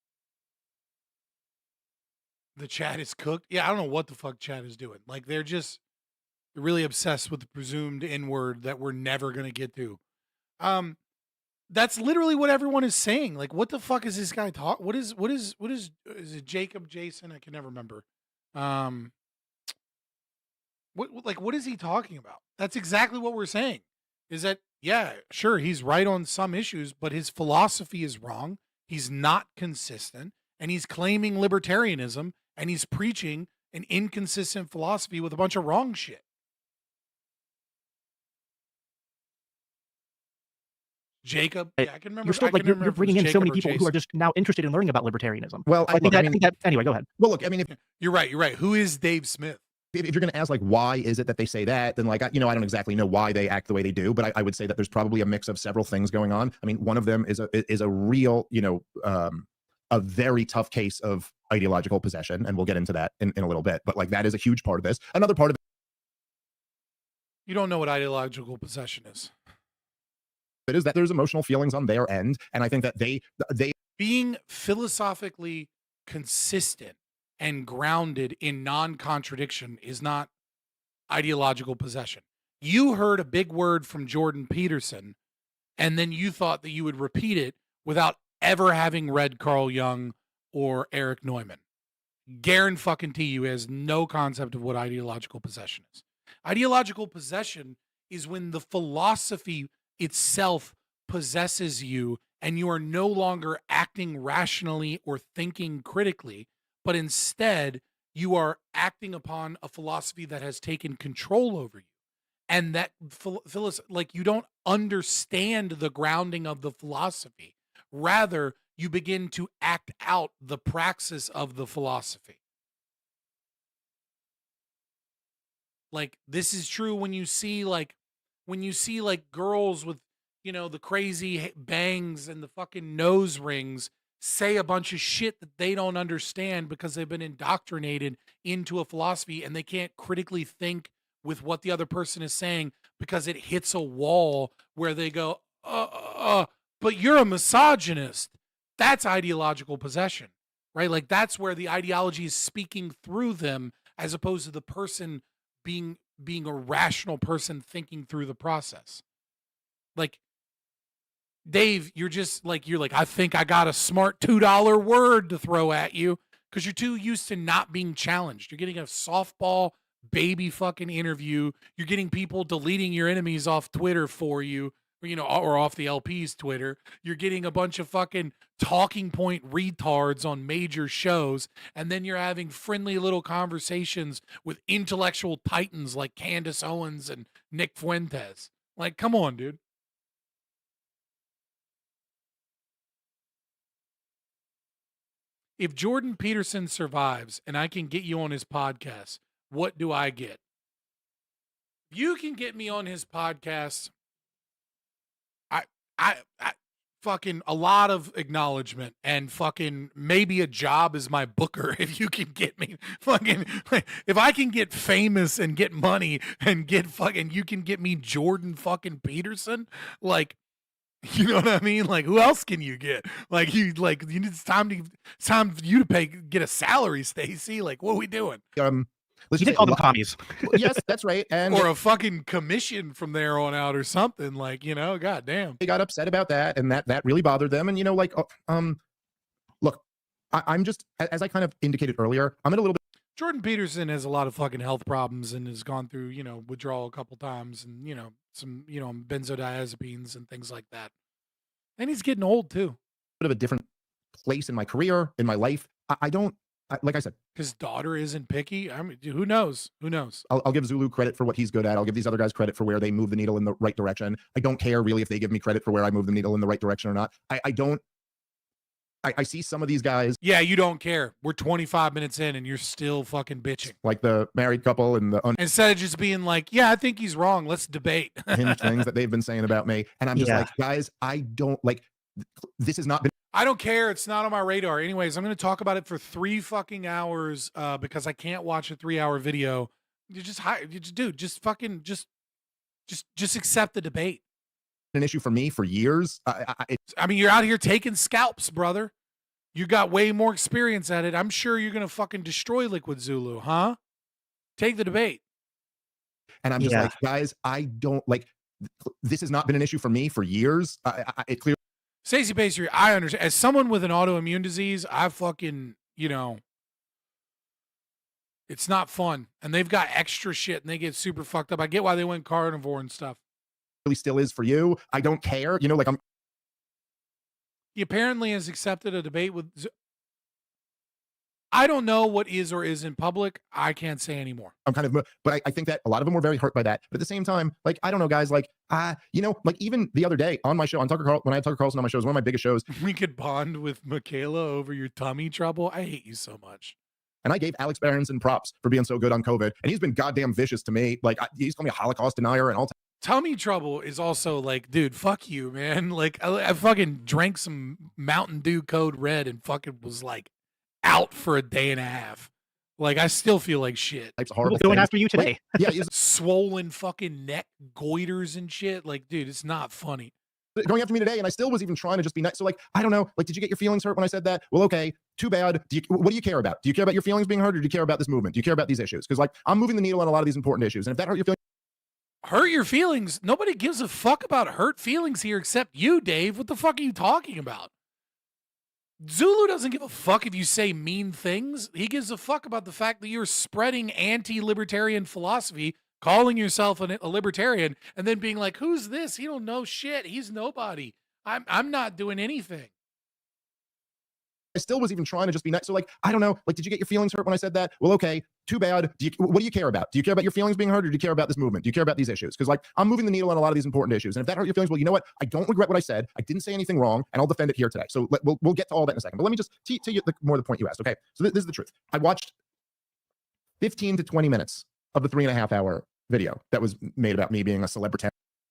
the chat is cooked. Yeah, I don't know what the fuck chat is doing. Like they're really obsessed with the presumed N-word that we're never going to get to. That's literally what everyone is saying. Like, what the fuck is this guy talk? What is it Jacob, Jason? I can never remember. What is he talking about? That's exactly what we're saying. is that, yeah, sure, he's right on some issues, but his philosophy is wrong. He's not consistent, and he's claiming libertarianism, and he's preaching an inconsistent philosophy with a bunch of wrong shit. Jacob, yeah, I can remember. You're still like you're bringing in so many people who are just now interested in learning about libertarianism. Well, I think that anyway. Go ahead. Well, look, I mean, if You're right. You're right. Who is Dave Smith? you're going to ask like why is it that they say that, then like I don't exactly know why they act the way they do, but I would say that there's probably a mix of several things going on. I mean, one of them is a real a very tough case of ideological possession, and we'll get into that in a little bit, but like that is a huge part of this. Another part of You don't know what ideological possession is. it is that there's emotional feelings on their end, and I think that they Being philosophically consistent and grounded in non-contradiction is not ideological possession. You heard a big word from Jordan Peterson, and then you thought that you would repeat it without ever having read Carl Jung or Eric Neumann. Guarantee you has no concept of what ideological possession is. Ideological possession is when the philosophy itself possesses you and you are no longer acting rationally or thinking critically, but instead you are acting upon a philosophy that has taken control over you. And that like you don't understand the grounding of the philosophy. Rather, you begin to act out the praxis of the philosophy. Like this is true when you see like girls with, the crazy bangs and the fucking nose rings say a bunch of shit that they don't understand because they've been indoctrinated into a philosophy and they can't critically think with what the other person is saying because it hits a wall where they go, but you're a misogynist. That's ideological possession, right? Like that's where the ideology is speaking through them as opposed to the person being a rational person thinking through the process. Like Dave, you're like, I think I got a smart $2 word to throw at you because you're too used to not being challenged. You're getting a softball baby fucking interview. You're getting people deleting your enemies off Twitter for you, or off the LP's Twitter. You're getting a bunch of fucking talking point retards on major shows. And then you're having friendly little conversations with intellectual titans like Candace Owens and Nick Fuentes. Like, come on, dude. If Jordan Peterson survives and I can get you on his podcast, what do I get? You can get me on his podcast. I fucking a lot of acknowledgement and fucking maybe a job as my booker if you can get me fucking, if I can get famous and get money and get fucking, you can get me Jordan fucking Peterson, like, you know what I mean? Like, who else can you get? Like, it's time for you to get a salary, Stacy. Like, what are we doing? let's You just did call them commies. yes, that's right. And Or a fucking commission from there on out or something. Like, goddamn. they got upset about that, and that really bothered them. And look, I'm just, as I kind of indicated earlier, I'm in a little bit. Jordan Peterson has a lot of fucking health problems and has gone through, withdrawal a couple times and, some, benzodiazepines and things like that. And he's getting old too. Bit of a different place in my career, in my life. Like I said, his daughter isn't picky. I mean, who knows? Who knows? I'll give Zulu credit for what he's good at. I'll give these other guys credit for where they move the needle in the right direction. I don't care really if they give me credit for where I move the needle in the right direction or not. I see some of these guys. Yeah, you don't care. We're 25 minutes in and you're still fucking bitching. Like the married couple and the instead of just being like, yeah, I think he's wrong. Let's debate. unhinged things that they've been saying about me. And I'm just like, guys, I don't like, this has not been. I don't care. It's not on my radar. Anyways, I'm going to talk about it for 3 fucking hours because I can't watch a 3-hour video. Just accept the debate. An issue for me for years. I mean, you're out here taking scalps, brother. You got way more experience at it. I'm sure you're going to fucking destroy Liquid Zulu, huh? Take the debate. And I'm just like, guys, I don't like, this has not been an issue for me for years. It clearly. Stacey Pastry, I understand. As someone with an autoimmune disease, I fucking, it's not fun. And they've got extra shit and they get super fucked up. I get why they went carnivore and stuff. really still is for you. I don't care. You know, like He apparently has accepted a debate with. I don't know what is or isn't public. I can't say anymore. I'm kind of, but I think that a lot of them were very hurt by that. But at the same time, like, I don't know, guys, like, you know, like even the other day on my show, on when I had Tucker Carlson on my show, it was one of my biggest shows. We could bond with Michaela over your tummy trouble. I hate you so much. And I gave Alex Berenson props for being so good on COVID. And he's been goddamn vicious to me. Like, he's called me a Holocaust denier and all. Tummy trouble is also like, dude, fuck you, man. Like, I fucking drank some Mountain Dew Code Red and fucking was like out for a day and a half. Like, I still feel like shit. Types of horrible Going things. after you today. Like, yeah, he's Swollen fucking neck goiters and shit. Like, dude, it's not funny. going after me today, and I still was even trying to just be nice. So, like, I don't know. Like, did you get your feelings hurt when I said that? Well, okay, too bad. What do you care about? Do you care about your feelings being hurt, or do you care about this movement? Do you care about these issues? Because, like, I'm moving the needle on a lot of these important issues, and if that hurt your feelings, hurt your feelings. Nobody gives a fuck about hurt feelings here except you, Dave. What the fuck are you talking about? Zulu doesn't give a fuck if you say mean things. He gives a fuck about the fact that you're spreading anti-libertarian philosophy, calling yourself a libertarian, and then being like, who's this? He don't know shit. He's nobody. I'm not doing anything. I still was even trying to just be nice. So, like, I don't know. Like, did you get your feelings hurt when I said that? Well, okay, too bad. What do you care about? Do you care about your feelings being hurt, or do you care about this movement? Do you care about these issues? Because, like, I'm moving the needle on a lot of these important issues. And if that hurt your feelings, well, you know what? I don't regret what I said. I didn't say anything wrong, and I'll defend it here today. So we'll get to all that in a second. But let me just tell you more the point you asked. Okay, so this is the truth. I watched 15 to 20 minutes of the 3.5 hour video that was made about me being a celebrity.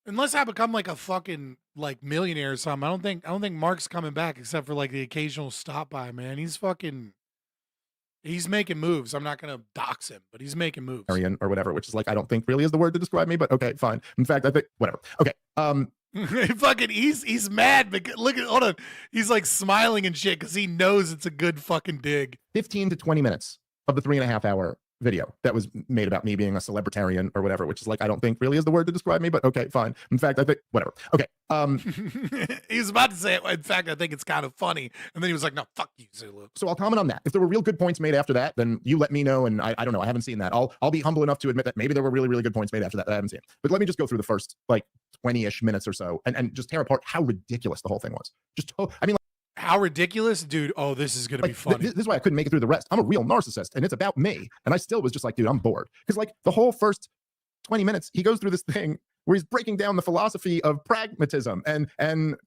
Unless I become like a fucking like millionaire or something, I don't think Mark's coming back except for like the occasional stop by, man. He's making moves. I'm not gonna dox him, but he's making moves. Or whatever, which is like, I don't think really is the word to describe me, but okay, fine. In fact, I think whatever. Okay. Fucking he's mad because look at hold on. He's like smiling and shit because he knows it's a good fucking dig. 15 to 20 minutes of the 3.5 hour video that was made about me being a celebritarian or whatever, which is like, I don't think really is the word to describe me, but okay, fine. In fact, I think whatever. Okay. He was about to say, in fact, I think it's kind of funny. And then he was like, no, fuck you, Zulu. So I'll comment on that. If there were real good points made after that, then you let me know. And I don't know. I haven't seen that. I'll be humble enough to admit that maybe there were really, really good points made after that I haven't seen. But let me just go through the first like 20-ish minutes or so and just tear apart how ridiculous the whole thing was. I mean, how ridiculous, dude. Oh, this is going to be funny. This is why I couldn't make it through the rest. I'm a real narcissist and it's about me. And I still was just like, dude, I'm bored. Because like the whole first 20 minutes, he goes through this thing where he's breaking down the philosophy of pragmatism and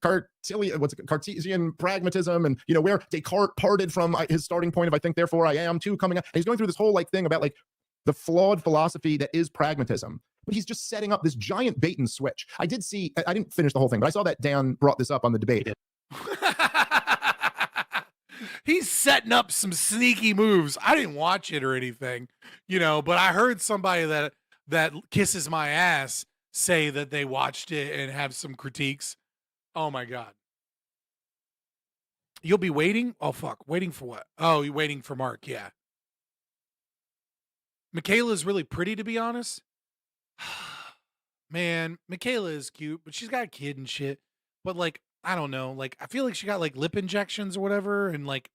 Cartesian pragmatism, and you know where Descartes parted from his starting point of I think therefore I am to coming out. And he's going through this whole like thing about like the flawed philosophy that is pragmatism. But he's just setting up this giant bait and switch. I didn't finish the whole thing, but I saw that Dan brought this up on the debate. He's setting up some sneaky moves. I didn't watch it or anything, you know, but I heard somebody that kisses my ass say that they watched it and have some critiques. Oh my God. You'll be waiting? Oh fuck. Waiting for what? Oh, you're waiting for Mark. Yeah. Michaela's really pretty, to be honest. Man, Michaela is cute, but she's got a kid and shit. But like, I don't know. Like, I feel like she got like lip injections or whatever, and like,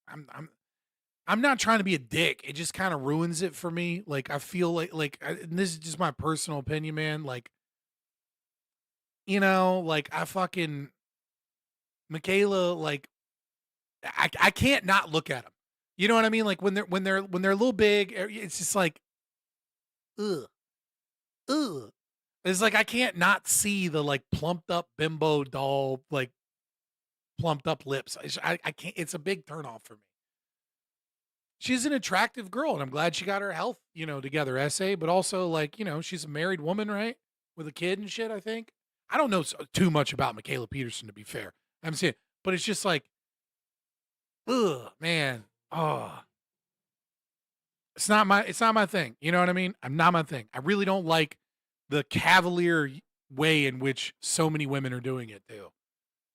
I'm not trying to be a dick. It just kind of ruins it for me. Like, I feel and this is just my personal opinion, man. Like, you know, like I fucking Michaela, like, I can't not look at them. You know what I mean? Like when they're a little big, it's just like, ugh. It's like I can't not see the like plumped up bimbo doll, like plumped up lips. I can't. It's a big turnoff for me. She's an attractive girl, and I'm glad she got her health, you know, together. Essay, but also like, you know, she's a married woman, right, with a kid and shit. I think I don't know too much about Michaela Peterson, to be fair. I'm saying, but it's just like, ugh, man, oh. It's not my thing. You know what I mean? I'm not my thing. I really don't like the cavalier way in which so many women are doing it too.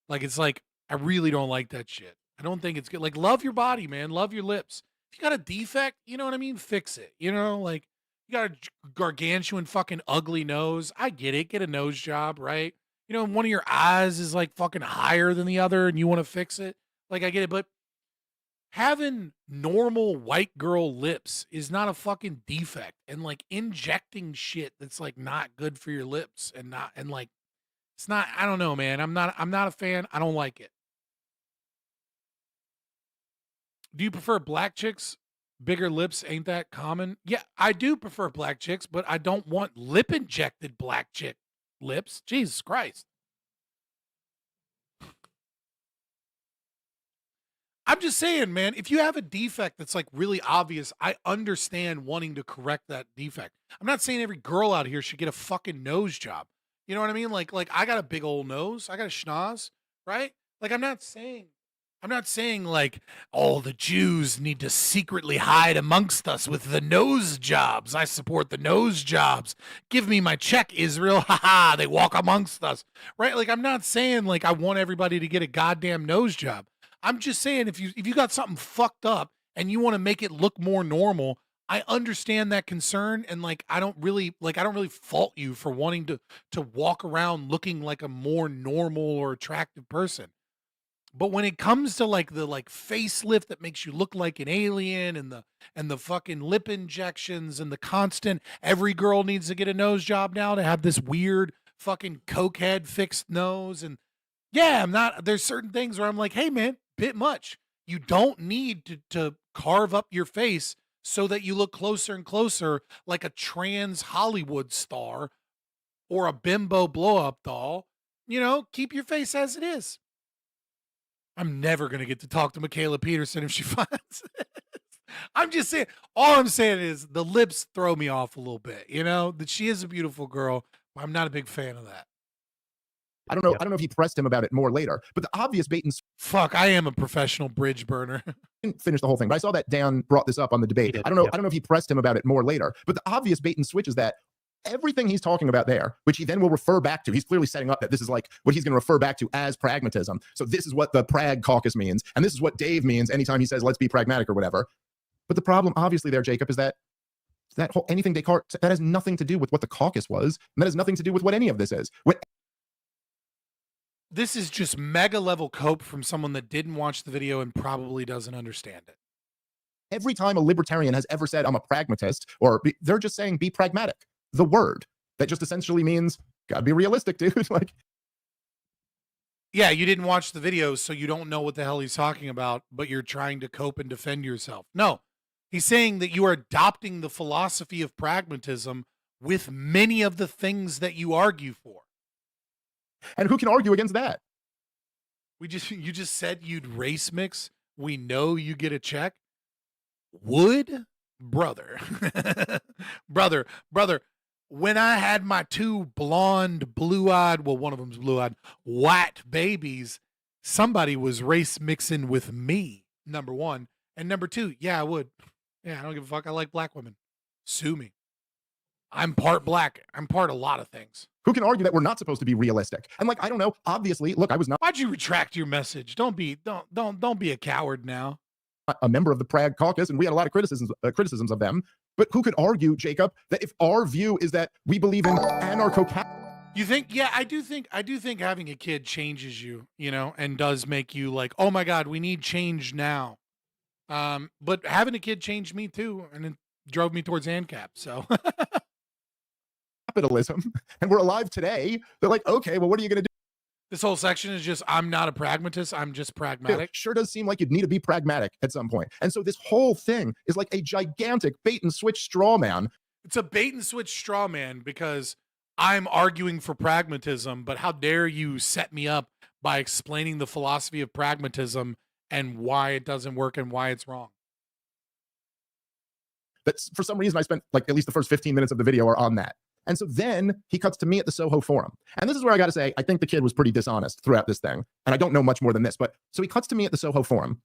Like, it's like, I really don't like that shit. I don't think it's good. Like, love your body, man. Love your lips. If you got a defect, you know what I mean? Fix it. You know, like, you got a gargantuan fucking ugly nose. I get it. Get a nose job, right? You know, one of your eyes is like fucking higher than the other and you want to fix it. Like, I get it. But having normal white girl lips is not a fucking defect, and like injecting shit that's like not good for your lips and not, and like it's not, I don't know, man. I'm not a fan. I don't like it. Do you prefer black chicks? Bigger lips ain't that common. Yeah, I do prefer black chicks, but I don't want lip injected black chick lips. Jesus Christ. I'm just saying, man, if you have a defect that's like really obvious, I understand wanting to correct that defect. I'm not saying every girl out here should get a fucking nose job. You know what I mean? Like I got a big old nose. I got a schnoz, right? Like I'm not saying like all the Jews need to secretly hide amongst us with the nose jobs. I support the nose jobs. Give me my check, Israel. Ha ha, they walk amongst us. Right? Like I'm not saying like I want everybody to get a goddamn nose job. I'm just saying if you got something fucked up and you want to make it look more normal, I understand that concern, and like I don't really fault you for wanting to walk around looking like a more normal or attractive person. But when it comes to like the like facelift that makes you look like an alien, and the fucking lip injections and the constant every girl needs to get a nose job now to have this weird fucking cokehead fixed nose, and yeah, there's certain things where I'm like, hey man, bit much. You don't need to carve up your face so that you look closer and closer like a trans Hollywood star or a bimbo blow up doll. You know, keep your face as it is. I'm never going to get to talk to Michaela Peterson if she finds it. I'm just saying, all I'm saying is the lips throw me off a little bit, you know, that she is a beautiful girl. But I'm not a big fan of that. I don't know. I don't know if he pressed him about it more later, but the obvious bait and fuck, I am a professional bridge burner. didn't finish the whole thing, but I saw that Dan brought this up on the debate. I don't know. I don't know if he pressed him about it more later, but the obvious bait and switch is that everything he's talking about there, which he then will refer back to, he's clearly setting up that this is like what he's going to refer back to as pragmatism. So this is what the Prague caucus means, and this is what Dave means anytime he says let's be pragmatic or whatever. But the problem, obviously, there, Jacob, is that whole anything Descartes, that has nothing to do with what the caucus was, and that has nothing to do with what any of this is. This is just mega level cope from someone that didn't watch the video and probably doesn't understand it. Every time a libertarian has ever said I'm a pragmatist, they're just saying be pragmatic. The word that just essentially means gotta be realistic, dude. Like, yeah, you didn't watch the video, so you don't know what the hell he's talking about, but you're trying to cope and defend yourself. No, he's saying that you are adopting the philosophy of pragmatism with many of the things that you argue for. And who can argue against that? You just said you'd race mix. We know you get a check. Would? Brother. brother. When I had my two blonde, blue-eyed, well, one of them's blue-eyed, white babies, somebody was race mixing with me, number one. And number two, yeah, I would. Yeah, I don't give a fuck. I like black women. Sue me. I'm part black. I'm part a lot of things. Who can argue that we're not supposed to be realistic? And like, I don't know. Obviously, look, I was not. Why'd you retract your message? Don't be a coward now. A member of the Prague caucus, and we had a lot of criticisms of them. But who could argue, Jacob, that if our view is that we believe in you think? Yeah, I do think having a kid changes you, you know, and does make you like, oh my God, we need change now. But having a kid changed me too, and it drove me towards ANCAP. So. Capitalism, and we're alive today. They're like, okay, well, what are you going to do? This whole section is just, I'm not a pragmatist. I'm just pragmatic. It sure does seem like you'd need to be pragmatic at some point. And so this whole thing is like a gigantic bait and switch straw man. It's a bait and switch straw man because I'm arguing for pragmatism, but how dare you set me up by explaining the philosophy of pragmatism and why it doesn't work and why it's wrong. That's, for some reason, I spent like at least the first 15 minutes of the video are on that. And so then he cuts to me at the Soho Forum. And this is where I got to say, I think the kid was pretty dishonest throughout this thing. And I don't know much more than this, but so he cuts to me at the Soho Forum,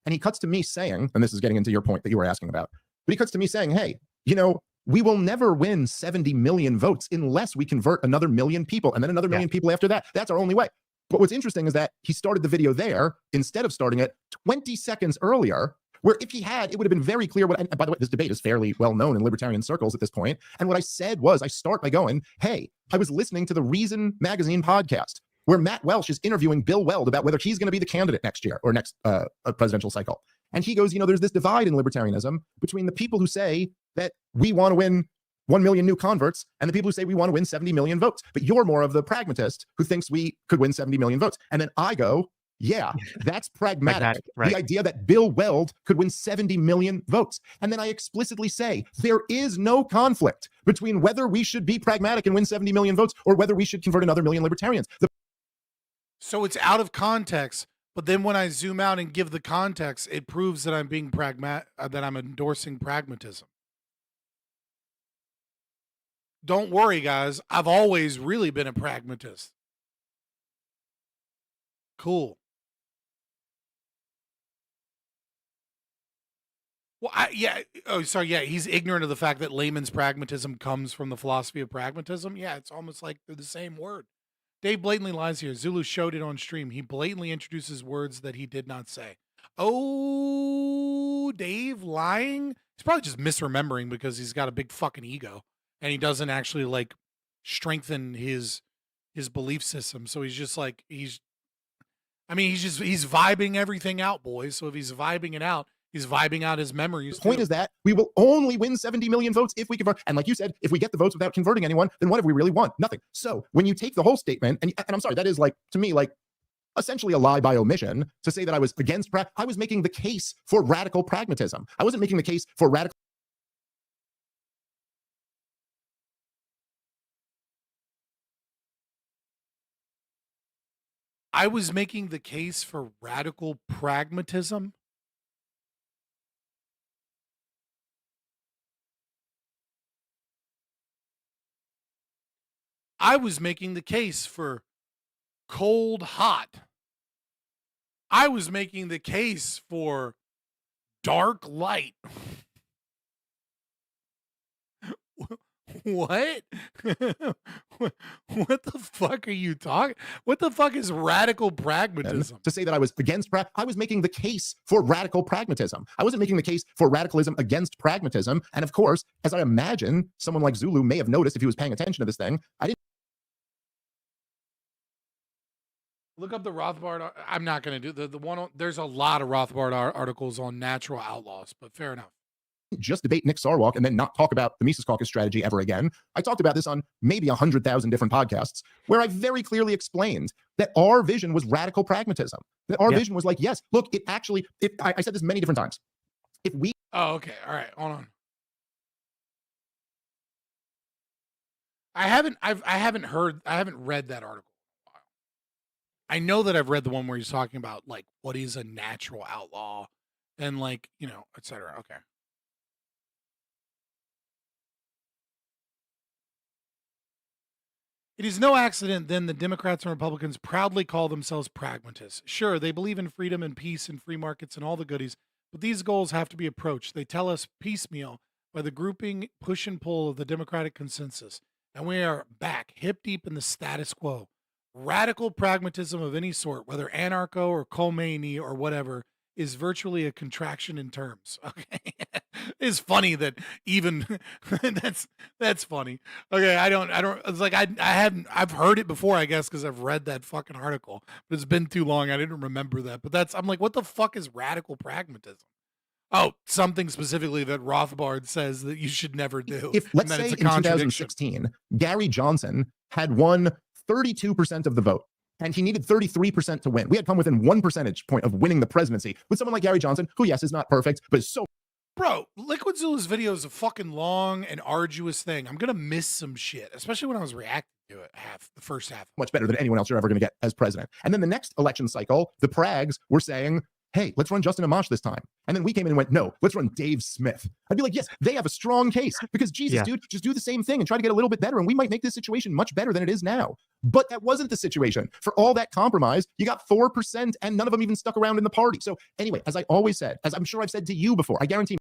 and he cuts to me saying, and this is getting into your point that you were asking about, but he cuts to me saying, hey, you know, we will never win 70 million votes unless we convert another million people and then another million people after that. That's our only way. But what's interesting is that he started the video there instead of starting it 20 seconds earlier, where if he had, it would have been very clear what, and by the way, this debate is fairly well known in libertarian circles at this point. And what I said was, I start by going, hey, I was listening to the Reason Magazine podcast where Matt Welch is interviewing Bill Weld about whether he's going to be the candidate next year or next presidential cycle. And he goes, there's this divide in libertarianism between the people who say that we want to win 1 million new converts and the people who say we want to win 70 million votes. But you're more of the pragmatist who thinks we could win 70 million votes. And then I go, yeah, that's pragmatic. Right. The idea that Bill Weld could win 70 million votes. And then I explicitly say there is no conflict between whether we should be pragmatic and win 70 million votes or whether we should convert another million libertarians. So it's out of context, but then when I zoom out and give the context, it proves that I'm being that I'm endorsing pragmatism. Don't worry, guys. I've always really been a pragmatist. Cool. Well, he's ignorant of the fact that layman's pragmatism comes from the philosophy of pragmatism. Yeah, it's almost like they're the same word. Dave blatantly lies here. Zulu showed it on stream. He blatantly introduces words that he did not say. Oh, Dave lying? He's probably just misremembering because he's got a big fucking ego and he doesn't actually like strengthen his belief system. So he's just like, he's vibing everything out, boys. So if he's vibing it out, he's vibing out his memories. The point is that we will only win 70 million votes if we convert. And like you said, if we get the votes without converting anyone, then what have we really won? Nothing. So when you take the whole statement, and I'm sorry, that is like, to me, like essentially a lie by omission to say that I was against, I was making the case for radical pragmatism. I wasn't making the case for radical. I was making the case for radical pragmatism. I was making the case for cold hot. I was making the case for dark light. What? What the fuck are you talking? What the fuck is radical pragmatism? To say that I was against, I was making the case for radical pragmatism. I wasn't making the case for radicalism against pragmatism. And of course, as I imagine someone like Zulu may have noticed if he was paying attention to this thing, I didn't look up the Rothbard. I'm not going to do the one. There's a lot of Rothbard articles on natural outlaws, but fair enough. Just debate Nick Sarwark and then not talk about the Mises Caucus strategy ever again. I talked about this on maybe 100,000 different podcasts where I very clearly explained that our vision was radical pragmatism. That our vision was like, yes, look, it actually, I said this many different times. If we... Oh, okay. All right. Hold on. I haven't read that article in a while. I know that I've read the one where he's talking about like what is a natural outlaw and like, et cetera. Okay. It is no accident, then, the Democrats and Republicans proudly call themselves pragmatists. Sure, they believe in freedom and peace and free markets and all the goodies, but these goals have to be approached. They tell us piecemeal by the grouping, push and pull of the Democratic consensus. And we are back, hip deep in the status quo. Radical pragmatism of any sort, whether anarcho or Khomeini or whatever, is virtually a contraction in terms. Okay. It's funny that even that's funny. Okay. I don't, it's like, I've heard it before, I guess, because I've read that fucking article, but it's been too long. I didn't remember that, but I'm like, what the fuck is radical pragmatism? Oh, something specifically that Rothbard says that you should never do. If let's say in 2016, Gary Johnson had won 32% of the vote, and he needed 33% to win. We had come within 1 percentage point of winning the presidency with someone like Gary Johnson, who, yes, is not perfect, but is so... Bro, Liquid Zulu's video is a fucking long and arduous thing. I'm going to miss some shit, especially when I was reacting to it the first half. Much better than anyone else you're ever going to get as president. And then the next election cycle, the Prags were saying, hey, let's run Justin Amash this time. And then we came in and went, no, let's run Dave Smith. I'd be like, yes, they have a strong case because Jesus, dude, just do the same thing and try to get a little bit better. And we might make this situation much better than it is now. But that wasn't the situation. For all that compromise, you got 4% and none of them even stuck around in the party. So anyway, as I always said, as I'm sure I've said to you before, I guarantee.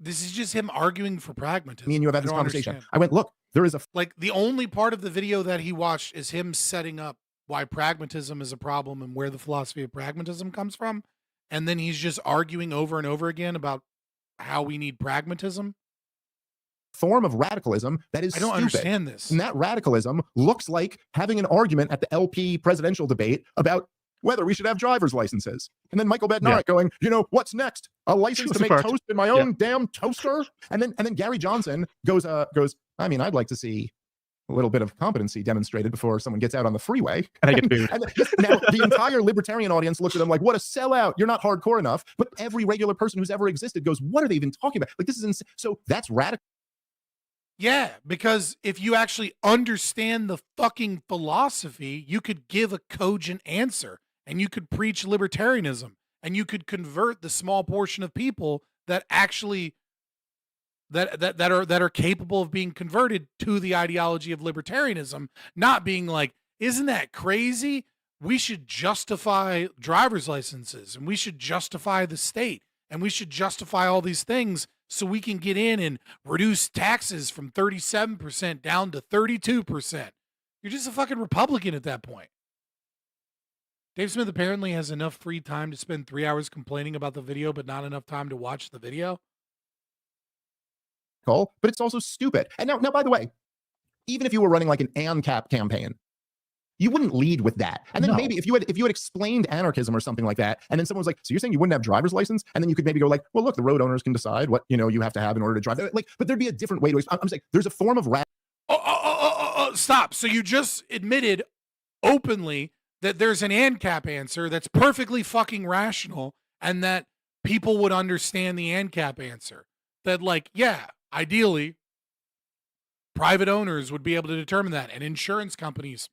This is just him arguing for pragmatism. Me and you have had this conversation. I went, look, there is like the only part of the video that he watched is him setting up why pragmatism is a problem and where the philosophy of pragmatism comes from. And then he's just arguing over and over again about how we need pragmatism. Form of radicalism that is I don't stupid. understand this. And that radicalism looks like having an argument at the LP presidential debate about whether we should have driver's licenses. And then Michael Badnarik going, you know, what's next? A license to make Part. toast in my own damn toaster? And then Gary Johnson goes, I mean, I'd like to see a little bit of competency demonstrated before someone gets out on the freeway. And I get food. And now the entire libertarian audience looks at him like, what a sellout. You're not hardcore enough. But every regular person who's ever existed goes, what are they even talking about? Like, this is insane. So that's radical. Yeah, because if you actually understand the fucking philosophy, you could give a cogent answer and you could preach libertarianism and you could convert the small portion of people that actually that are capable of being converted to the ideology of libertarianism, not being like, isn't that crazy? We should justify driver's licenses and we should justify the state and we should justify all these things so we can get in and reduce taxes from 37% down to 32%. You're just a fucking Republican at that point. Dave Smith apparently has enough free time to spend 3 hours complaining about the video, but not enough time to watch the video. But it's also stupid. And now, by the way, even if you were running like an ANCAP campaign, you wouldn't lead with that. And then maybe if you had explained anarchism or something like that, and then someone was like, so you're saying you wouldn't have driver's license? And then you could maybe go like, well, look, the road owners can decide what, you know, you have to have in order to drive. Like, but there'd be a different way to explain. I'm saying there's a form of stop. So you just admitted openly that there's an ANCAP answer that's perfectly fucking rational and that people would understand the ANCAP answer. That like, yeah, ideally, private owners would be able to determine that, and insurance companies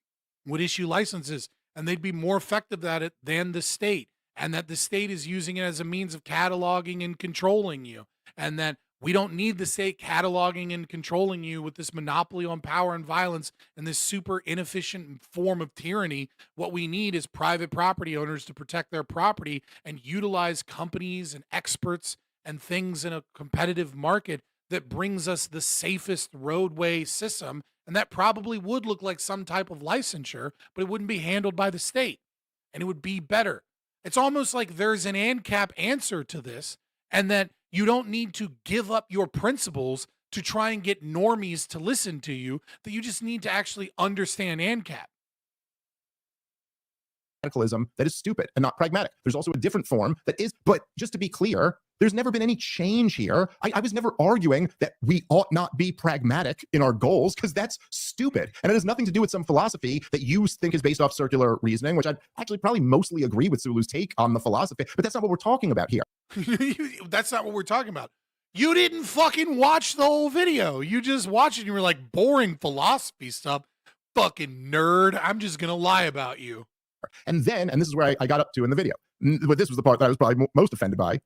would issue licenses, and they'd be more effective at it than the state, and that the state is using it as a means of cataloging and controlling you, and that we don't need the state cataloging and controlling you with this monopoly on power and violence and this super inefficient form of tyranny. What we need is private property owners to protect their property and utilize companies and experts and things in a competitive market that brings us the safest roadway system. And that probably would look like some type of licensure, but it wouldn't be handled by the state and it would be better. It's almost like there's an ANCAP answer to this, and that you don't need to give up your principles to try and get normies to listen to you, that you just need to actually understand ANCAP. Radicalism that is stupid and not pragmatic. There's also a different form that is, but just to be clear, there's never been any change here. I was never arguing that we ought not be pragmatic in our goals, because that's stupid. And it has nothing to do with some philosophy that you think is based off circular reasoning, which I'd actually probably mostly agree with Zulu's take on the philosophy, but that's not what we're talking about here. That's not what we're talking about. You didn't fucking watch the whole video. You just watched it and you were like, boring philosophy stuff. Fucking nerd. I'm just going to lie about you. And then, and this is where I got up to in the video, but this was the part that I was probably most offended by,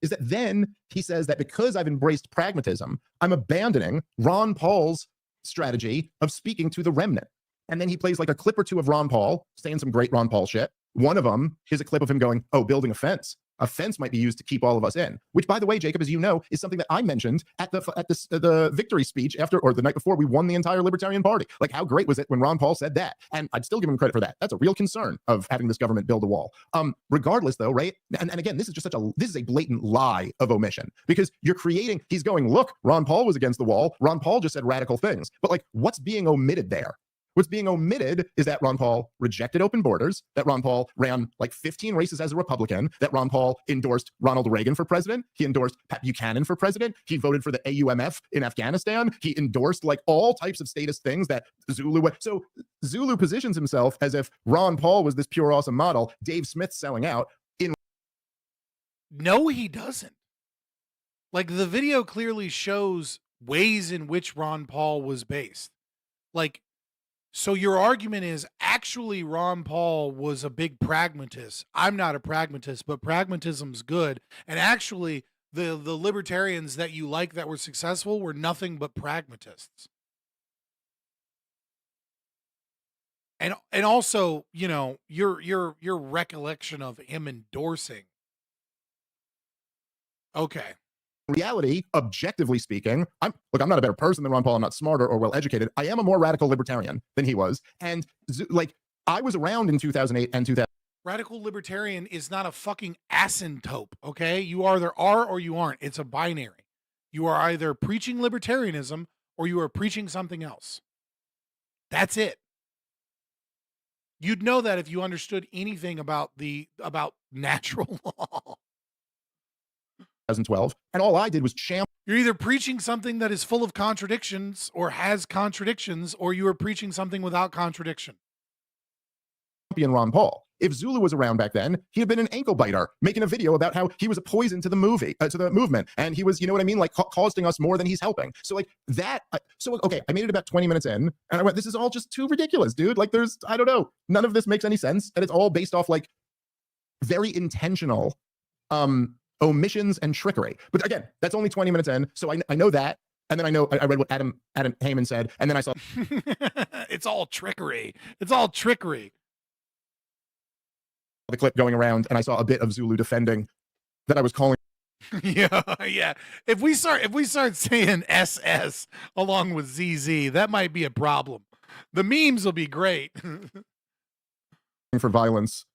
is that then he says that because I've embraced pragmatism, I'm abandoning Ron Paul's strategy of speaking to the remnant. And then he plays like a clip or two of Ron Paul saying some great Ron Paul shit. One of them is a clip of him going, oh, building a fence. A fence might be used to keep all of us in, which, by the way, Jacob, as you know, is something that I mentioned at the victory speech after, or the night before we won the entire Libertarian Party. Like, how great was it when Ron Paul said that? And I'd still give him credit for that. That's a real concern of having this government build a wall. Regardless, though, right? And again, this is just this is a blatant lie of omission, because he's going, look, Ron Paul was against the wall. Ron Paul just said radical things. But like, what's being omitted there? What's being omitted is that Ron Paul rejected open borders, that Ron Paul ran like 15 races as a Republican, that Ron Paul endorsed Ronald Reagan for president, he endorsed Pat Buchanan for president, he voted for the AUMF in Afghanistan, he endorsed like all types of statist things that Zulu went. So Zulu positions himself as if Ron Paul was this pure awesome model, Dave Smith's selling out. No, he doesn't. Like, the video clearly shows ways in which Ron Paul was based. Like, so your argument is actually Ron Paul was a big pragmatist. I'm not a pragmatist, but pragmatism's good. And actually, the libertarians that you like that were successful were nothing but pragmatists. And also, you know, your recollection of him endorsing. Okay. Reality, objectively speaking, I'm not a better person than Ron Paul. I'm not smarter or well educated. I am a more radical libertarian than he was. And like, I was around in 2008 and 2000. Radical libertarian is not a fucking asymptote, okay? You either are or you aren't. It's a binary. You are either preaching libertarianism or you are preaching something else. That's it. You'd know that if you understood anything about natural law. 2012, and all I did was You're either preaching something that is full of contradictions or has contradictions, or you are preaching something without contradiction. champion Ron Paul. If Zulu was around back then, he'd have been an ankle biter, making a video about how he was a poison to the movement, and he was, you know what I mean, like costing us more than he's helping. So like that. So okay, I made it about 20 minutes in, and I went, this is all just too ridiculous, dude. Like I don't know, none of this makes any sense, and it's all based off like very intentional omissions and trickery. But again, that's only 20 minutes in, so I know that. And then I read what Adam Heyman said, and then I saw it's all trickery. It's all trickery. the clip going around, and I saw a bit of Zulu defending that I was calling. Yeah. If we start saying SS along with ZZ, that might be a problem. The memes will be great. For violence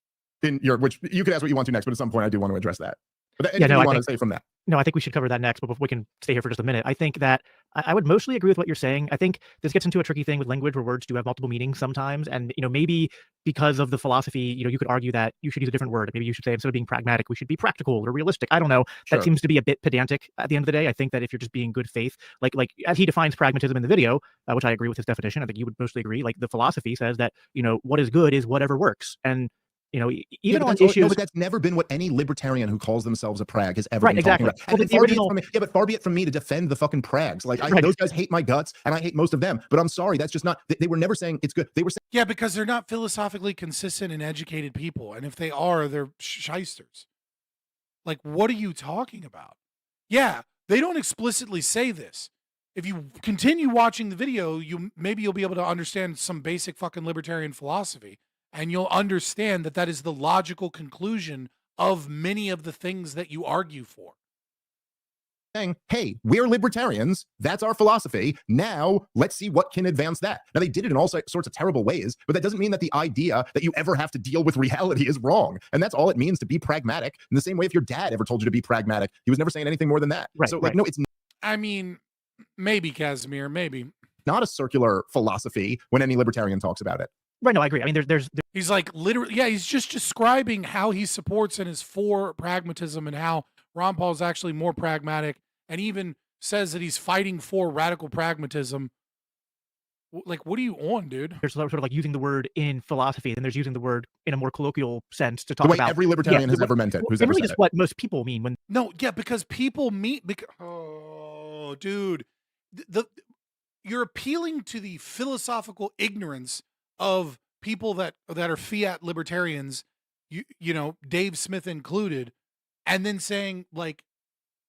in your, which you could ask what you want to next, but at some point I do want to address that. But anything you want to say from that? No, I think we should cover that next, but we can stay here for just a minute. I think that I would mostly agree with what you're saying. I think this gets into a tricky thing with language where words do have multiple meanings sometimes. And, maybe because of the philosophy, you could argue that you should use a different word. Maybe you should say, instead of being pragmatic, we should be practical or realistic. I don't know. Sure. That seems to be a bit pedantic at the end of the day. I think that if you're just being good faith, like as he defines pragmatism in the video, which I agree with his definition, I think you would mostly agree, like the philosophy says that, what is good is whatever works. And even on issues, but that's never been what any libertarian who calls themselves a prag has ever been exactly. talking about. But far be it from me to defend the fucking prags. Like those guys hate my guts, and I hate most of them. But I'm sorry, that's just not. They were never saying it's good. They were saying, yeah, because they're not philosophically consistent and educated people, and if they are, they're shysters. Like, what are you talking about? Yeah, they don't explicitly say this. If you continue watching the video, maybe you'll be able to understand some basic fucking libertarian philosophy. And you'll understand that is the logical conclusion of many of the things that you argue for. saying, hey, we're libertarians. That's our philosophy. Now, let's see what can advance that. Now, they did it in all sorts of terrible ways, but that doesn't mean that the idea that you ever have to deal with reality is wrong. And that's all it means to be pragmatic. In the same way, if your dad ever told you to be pragmatic, he was never saying anything more than that. No, it's I mean, maybe, Casimir, maybe. Not a circular philosophy when any libertarian talks about it. Right, no, I agree. I mean, there's he's like literally, yeah, he's just describing how he supports and is for pragmatism and how Ron Paul is actually more pragmatic, and even says that he's fighting for radical pragmatism. Like, what are you on, dude? There's sort of like using the word in philosophy, and there's using the word in a more colloquial sense to talk the way about every libertarian has ever meant it. Who's ever really said just it. what most people mean when. No, yeah, because people mean. Oh, dude, you're appealing to the philosophical ignorance of people that are fiat libertarians, you know, Dave Smith included, and then saying like,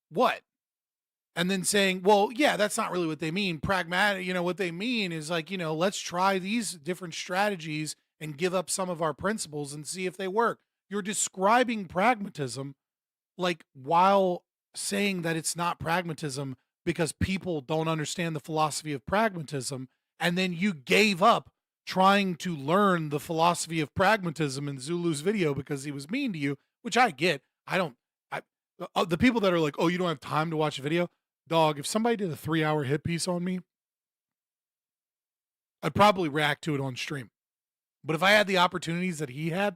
what? And then saying, well, yeah, that's not really what they mean. Pragmatic, you know, what they mean is like, you know, let's try these different strategies and give up some of our principles and see if they work. You're describing pragmatism like while saying that it's not pragmatism because people don't understand the philosophy of pragmatism. And then you gave up trying to learn the philosophy of pragmatism in Zulu's video because he was mean to you, which I get. The people that are like, oh, you don't have time to watch a video. Dog, if somebody did a 3-hour hit piece on me, I'd probably react to it on stream. But if I had the opportunities that he had,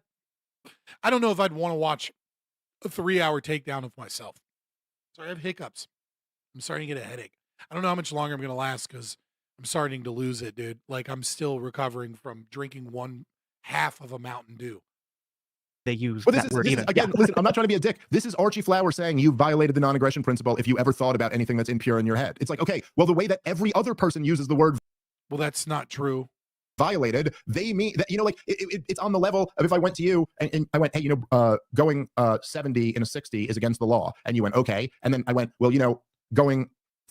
I don't know if I'd want to watch a 3-hour takedown of myself. So I have hiccups. I'm starting to get a headache. I don't know how much longer I'm going to last because I'm starting to lose it, dude. Like, I'm still recovering from drinking 1/2 of a Mountain Dew. They use but that word even. Again, listen, I'm not trying to be a dick. This is Archie Flower saying you violated the non-aggression principle if you ever thought about anything that's impure in your head. It's like, okay, well, the way that every other person uses the word well, that's not true. Violated, they mean that, you know, like it's on the level of if I went to you and I went, hey, you know, going 70 in a 60 is against the law. And you went, okay. And then I went, well, you know,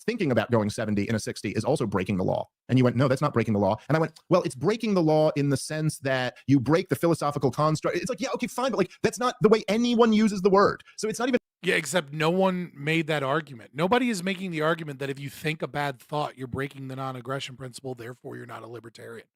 thinking about going 70 in a 60 is also breaking the law. And you went, no, that's not breaking the law. And I went, well, it's breaking the law in the sense that you break the philosophical construct. It's like, yeah, okay, fine. But like, that's not the way anyone uses the word. So it's not even. Yeah, except no one made that argument. Nobody is making the argument that if you think a bad thought, you're breaking the non-aggression principle. Therefore, you're not a libertarian.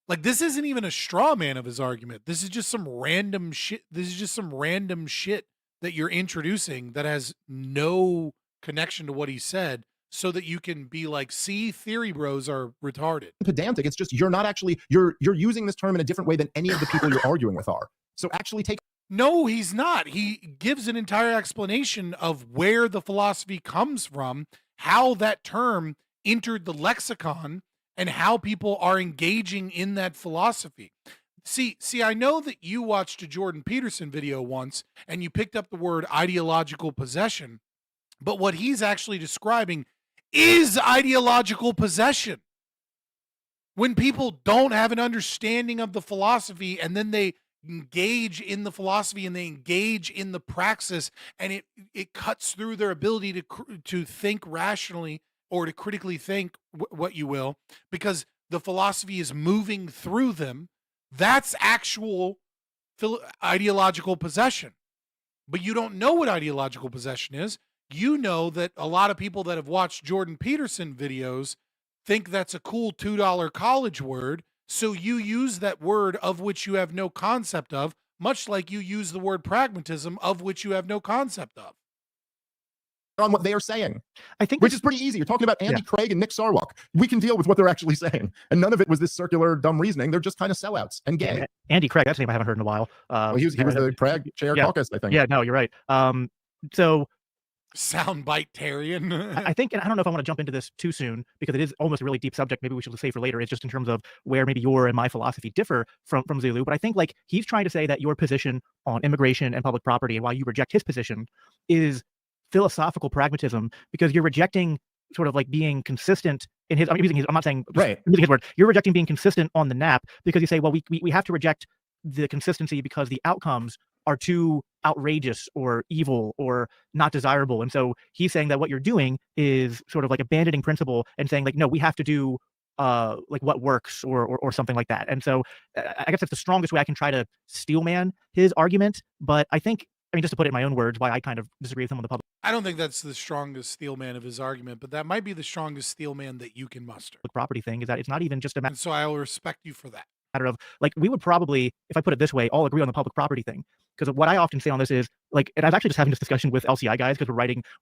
Like, this isn't even a straw man of his argument. This is just some random shit. This is just some random shit that you're introducing that has no connection to what he said, so that you can be like, see, theory bros are retarded. Pedantic. It's just you're not actually you're using this term in a different way than any of the people you're arguing with are. So actually take. No, he's not. He gives an entire explanation of where the philosophy comes from, how that term entered the lexicon, and how people are engaging in that philosophy. See, I know that you watched a Jordan Peterson video once and you picked up the word ideological possession, but what he's actually describing is ideological possession. When people don't have an understanding of the philosophy and then they engage in the philosophy and they engage in the praxis, and it cuts through their ability to think rationally or to critically think what you will, because the philosophy is moving through them. That's actual ideological possession. But you don't know what ideological possession is. You know that a lot of people that have watched Jordan Peterson videos think that's a cool $2 college word. So you use that word of which you have no concept of, much like you use the word pragmatism of which you have no concept of. On what they are saying, I think, which is pretty easy. You're talking about Andy Craig and Nick Sarwark. We can deal with what they're actually saying, and none of it was this circular dumb reasoning. They're just kind of sellouts and gay. Yeah, Andy Craig, that's a name I haven't heard in a while. Well, he was the Prague Chair Caucus, I think. Yeah, no, you're right. So soundbite Tarian. I think, and I don't know if I want to jump into this too soon because it is almost a really deep subject. Maybe we should save for later. It's just in terms of where maybe your and my philosophy differ from Zulu. But I think like he's trying to say that your position on immigration and public property and why you reject his position is philosophical pragmatism, because you're rejecting sort of like being consistent in his, I'm not saying, right, using his word, you're rejecting being consistent on the NAP because you say, well, we have to reject the consistency because the outcomes are too outrageous or evil or not desirable. And so he's saying that what you're doing is sort of like abandoning principle and saying like, no, we have to do like what works or something like that. And so I guess that's the strongest way I can try to steelman his argument. But I think, just to put it in my own words, why I kind of disagree with him on the public. I don't think that's the strongest steel man of his argument, but that might be the strongest steel man that you can muster. The property thing is that it's not even just a matter. And so I will respect you for that. Matter of like, we would probably, if I put it this way, all agree on the public property thing. Because what I often say on this is like, and I was actually just having this discussion with LCI guys because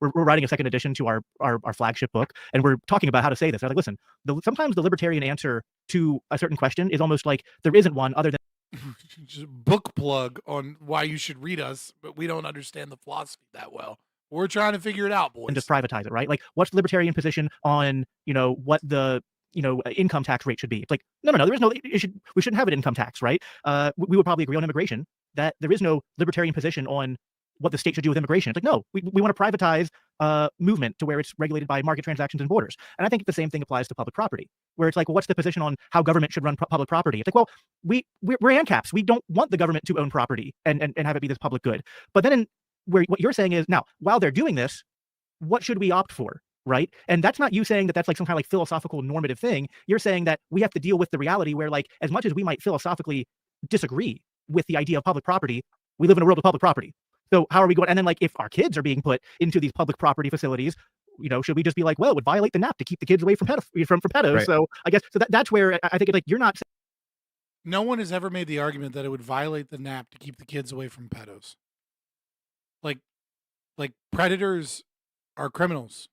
we're writing a second edition to our flagship book, and we're talking about how to say this. I'm like, listen, sometimes the libertarian answer to a certain question is almost like there isn't one other than just book plug on why you should read us, but we don't understand the philosophy that well. We're trying to figure it out, boys. And just privatize it, right? Like, what's the libertarian position on, what the income tax rate should be? It's like, no, there is no. We shouldn't have an income tax, right? We would probably agree on immigration that there is no libertarian position on what the state should do with immigration. It's like, no, we want to privatize movement to where it's regulated by market transactions and borders. And I think the same thing applies to public property, where it's like, well, what's the position on how government should run public property? It's like, well, we're ANCAPs. We don't want the government to own property and have it be this public good. But then what you're saying is, now, while they're doing this, what should we opt for? Right. And that's not you saying that that's like some kind of like philosophical normative thing. You're saying that we have to deal with the reality where, like, as much as we might philosophically disagree with the idea of public property, we live in a world of public property. So how are we going? And then, like, if our kids are being put into these public property facilities, should we just be like, well, it would violate the NAP to keep the kids away from pedos? Right. So I guess that's where I think it's like, you're not. No one has ever made the argument that it would violate the NAP to keep the kids away from pedos. Like predators are criminals.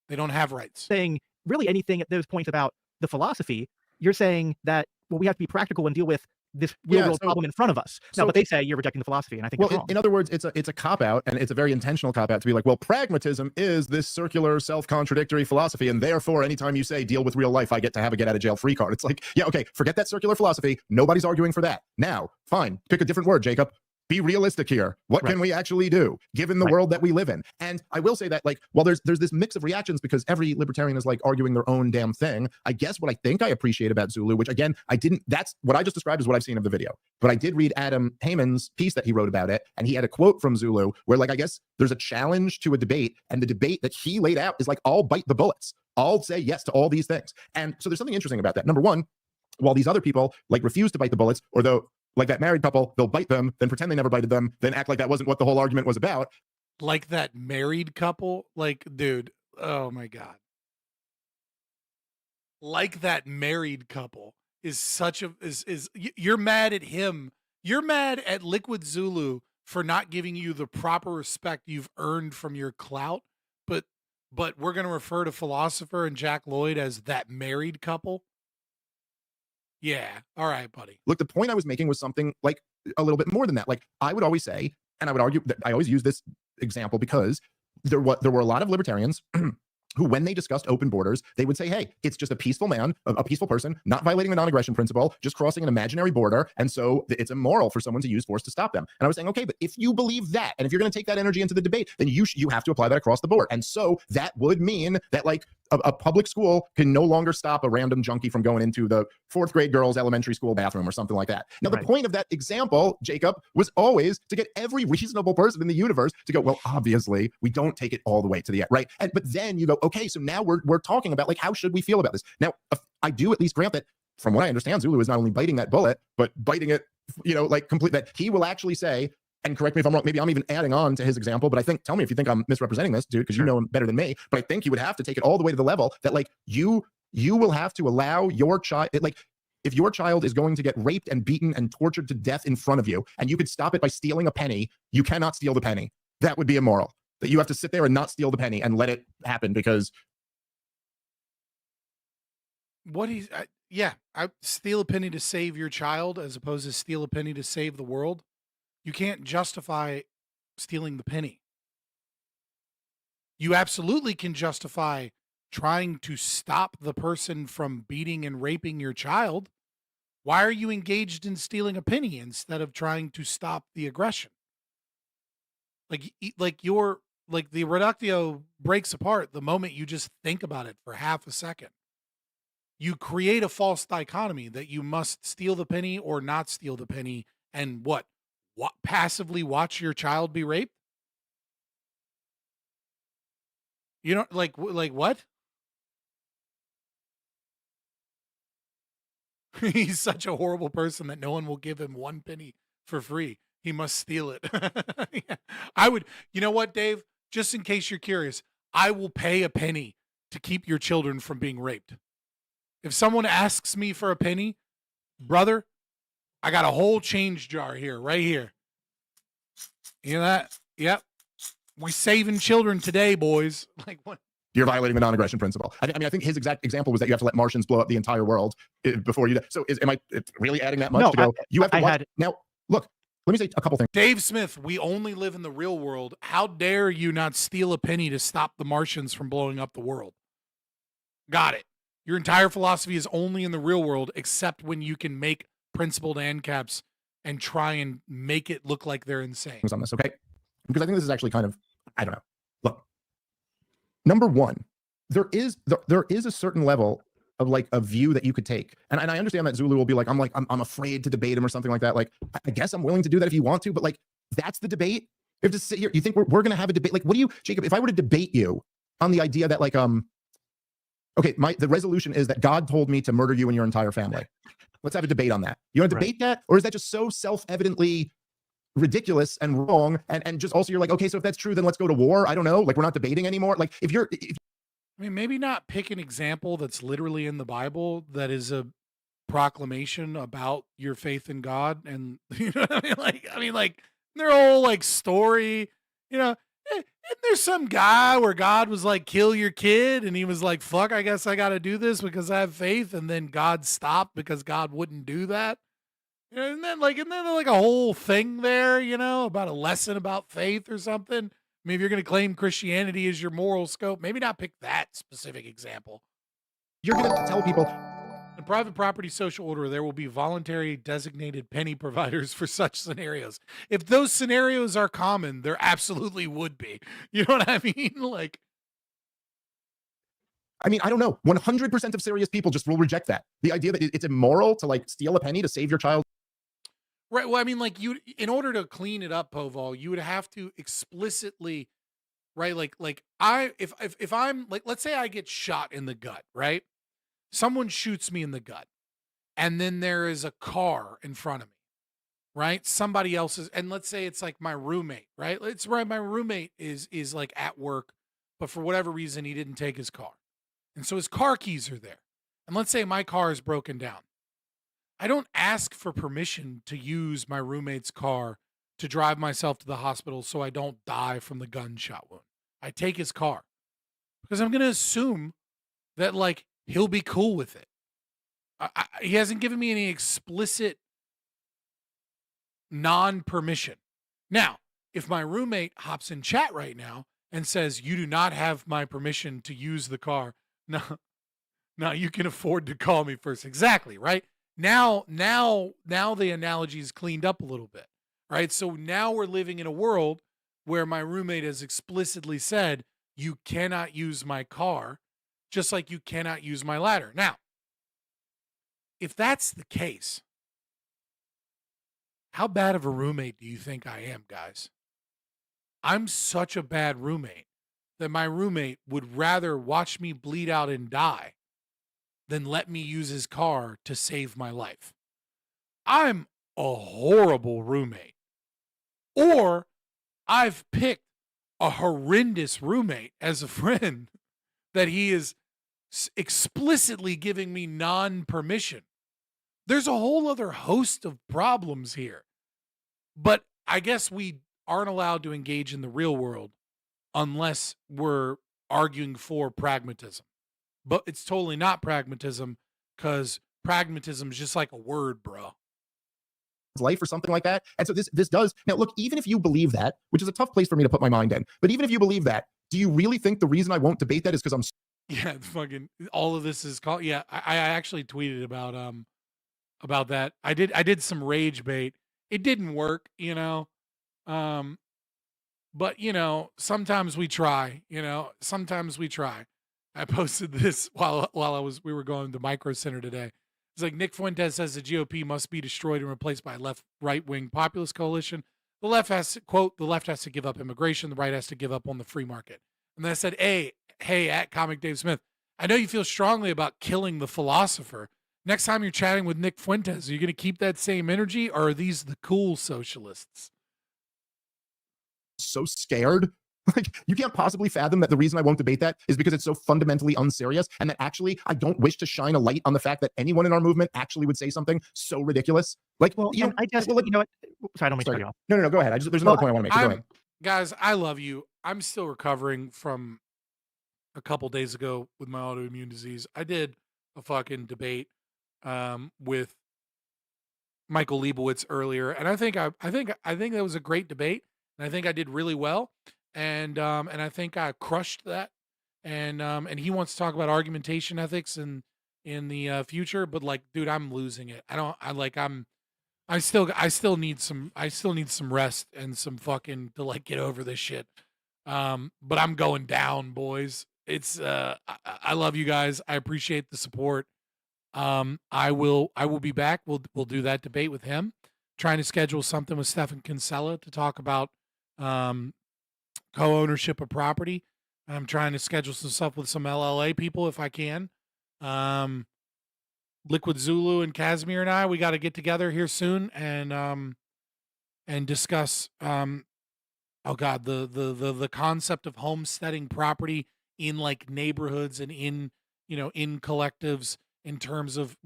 They don't have rights. Saying really anything at those points about the philosophy, you're saying that, well, we have to be practical and deal with this real world problem in front of us. No, but they say you're rejecting the philosophy, and I think that's wrong. In other words, it's a cop out, and it's a very intentional cop out to be like, well, pragmatism is this circular, self-contradictory philosophy, and therefore, anytime you say deal with real life, I get to have a get out of jail free card. It's like, yeah, okay, forget that circular philosophy. Nobody's arguing for that. Now, fine, pick a different word, Jacob. Be realistic here. What can we actually do given the world that we live in? And I will say that, like, while there's this mix of reactions because every libertarian is like arguing their own damn thing, I guess what I think I appreciate about Zulu, which again, that's what I just described is what I've seen of the video. But I did read Adam Heyman's piece that he wrote about it, and he had a quote from Zulu where, like, I guess there's a challenge to a debate, and the debate that he laid out is like, I'll bite the bullets. I'll say yes to all these things. And so there's something interesting about that. Number one, while these other people like refuse to bite the bullets, or though like that married couple, they'll bite them, then pretend they never bited them, then act like that wasn't what the whole argument was about. Like that married couple? Like, dude, oh my God. Like that married couple is such a, you're mad at him. You're mad at Liquid Zulu for not giving you the proper respect you've earned from your clout. But but we're going to refer to Philosopher and Jack Lloyd as that married couple. Yeah. All right, buddy. Look, the point I was making was something like a little bit more than that. Like I would always say, and I would argue that I always use this example because there were a lot of libertarians who, when they discussed open borders, they would say, hey, it's just a peaceful man, a peaceful person, not violating the non-aggression principle, just crossing an imaginary border. And so it's immoral for someone to use force to stop them. And I was saying, okay, but if you believe that, and if you're going to take that energy into the debate, then you have to apply that across the board. And so that would mean that like a public school can no longer stop a random junkie from going into the 4th grade girls' elementary school bathroom or something like that. Now, the point of that example, Jacob, was always to get every reasonable person in the universe to go, well, obviously, we don't take it all the way to the end, right? But then you go, okay, so now we're talking about like, how should we feel about this? Now, I do at least grant that, from what I understand, Zulu is not only biting that bullet, but biting it, like complete, that he will actually say, and correct me if I'm wrong, maybe I'm even adding on to his example, but I think, tell me if you think I'm misrepresenting this, dude, because you know him better than me, but I think you would have to take it all the way to the level that like you will have to allow your child, like if your child is going to get raped and beaten and tortured to death in front of you, and you could stop it by stealing a penny, you cannot steal the penny. That would be immoral. That you have to sit there and not steal the penny and let it happen because I steal a penny to save your child as opposed to steal a penny to save the world. You can't justify stealing the penny. You absolutely can justify trying to stop the person from beating and raping your child. Why are you engaged in stealing a penny instead of trying to stop the aggression? Like the reductio breaks apart the moment you just think about it for half a second. You create a false dichotomy that you must steal the penny or not steal the penny, and what passively watch your child be raped? You know, like what? He's such a horrible person that no one will give him 1 penny for free. He must steal it. Yeah. I would, you know what, Dave? Just in case you're curious, I will pay a penny to keep your children from being raped. If someone asks me for a penny, brother, I got a whole change jar here, right here. You know that? Yep. We're saving children today, boys. Like what? You're violating the non-aggression principle. I mean, I think his exact example was that you have to let Martians blow up the entire world before you. So, am I really adding that much No, to go? You have to watch. had Now, look. Let me say a couple things. Dave Smith, we only live in the real world. How dare you not steal a penny to stop the Martians from blowing up the world? Got it. Your entire philosophy is only in the real world, except when you can make principled ANCAPs and try and make it look like they're insane. On this, okay? Because I think this is actually kind of, I don't know. Look, number one, there is a certain level of like a view that you could take, and I understand that Zulu will be like, I'm afraid to debate him or something like that. Like, I guess I'm willing to do that if you want to, but like, that's the debate. You have to sit here. You think we're going to have a debate? Like, what do you, Jacob? If I were to debate you on the idea that like, okay, the resolution is that God told me to murder you and your entire family. Let's have a debate on that. You want to debate that, or is that just so self-evidently ridiculous and wrong? And just also you're like, okay, so if that's true, then let's go to war. I don't know. Like, we're not debating anymore. Like, I mean, maybe not pick an example that's literally in the Bible that is a proclamation about your faith in God, and you know what I mean? Like their whole like story, you know. And there's some guy where God was like, kill your kid, and he was like, fuck, I guess I got to do this because I have faith, and then God stopped because God wouldn't do that. And then like a whole thing there, you know, about a lesson about faith or something. I mean, if you're going to claim Christianity as your moral scope, maybe not pick that specific example. you're going to tell people, In private property social order, there will be voluntary designated penny providers for such scenarios. If those scenarios are common, there absolutely would be. You know what I mean? Like, I mean, I don't know. 100% of serious people just will reject that. The idea that it's immoral to like steal a penny to save your child. right. Well, I mean, like in order to clean it up, Povol, you would have to explicitly, right? If I'm like, let's say I get shot in the gut, right? Someone shoots me in the gut, and then there is a car in front of me, right? Somebody else's, and let's say it's like my roommate, right? It's right. My roommate is like at work, but for whatever reason, he didn't take his car. And so his car keys are there. And let's say my car is broken down. I don't ask for permission to use my roommate's car to drive myself to the hospital so I don't die from the gunshot wound. I take his car. because I'm going to assume that like he'll be cool with it. He hasn't given me any explicit non-permission. Now, if my roommate hops in chat right now and says, "You do not have my permission to use the car," no, now you can afford to call me first. Exactly, right? Now the analogy is cleaned up a little bit, right? So now we're living in a world where my roommate has explicitly said, "You cannot use my car, just like you cannot use my ladder." Now, if that's the case, how bad of a roommate do you think I am, guys? I'm such a bad roommate that my roommate would rather watch me bleed out and die than let me use his car to save my life. I'm a horrible roommate. Or I've picked a horrendous roommate as a friend that he is explicitly giving me non-permission. There's a whole other host of problems here. But I guess we aren't allowed to engage in the real world unless we're arguing for pragmatism. But it's totally not pragmatism, because pragmatism is just like a word, bro. Life or something like that. And so this does now. Look, even if you believe that, which is a tough place for me to put my mind in, but even if you believe that, do you really think the reason I won't debate that is because I'm Yeah, fucking all of this is called. Yeah, I actually tweeted about that. I did some rage bait. It didn't work, you know. But you know, sometimes we try, you know, sometimes we try. I posted this while we were going to Micro Center today. It's like Nick Fuentes says the GOP must be destroyed and replaced by a right-wing populist coalition. The left has to, quote, the left has to give up immigration, the right has to give up on the free market. And then I said, hey, at Comic Dave Smith, I know you feel strongly about killing the philosopher. Next time you're chatting with Nick Fuentes, are you going to keep that same energy, or are these the cool socialists? so scared. Like, you can't possibly fathom that the reason I won't debate that is because it's so fundamentally unserious, and that actually I don't wish to shine a light on the fact that anyone in our movement actually would say something so ridiculous. Like, Well, you know, I just, well, you know what? Sorry, I don't mean to cut you off. No, go ahead. There's another point I want to make. So go ahead. Guys, I love you. I'm still recovering from a couple days ago with my autoimmune disease. I did a fucking debate with Michael Liebowitz earlier, and I think that was a great debate, and I think I did really well, and I think I crushed that, and he wants to talk about argumentation ethics in the future, but like, dude, I'm losing it. I still need some rest and some fucking to like get over this shit. But I'm going down, boys. It's I love you guys. I appreciate the support. I will be back. We'll do that debate with him. Trying to schedule something with Stefan Kinsella to talk about co-ownership of property. I'm trying to schedule some stuff with some LLA people if I can. Liquid Zulu and Casimir and I, we got to get together here soon and discuss oh god, the concept of homesteading property in like neighborhoods and in collectives, in terms of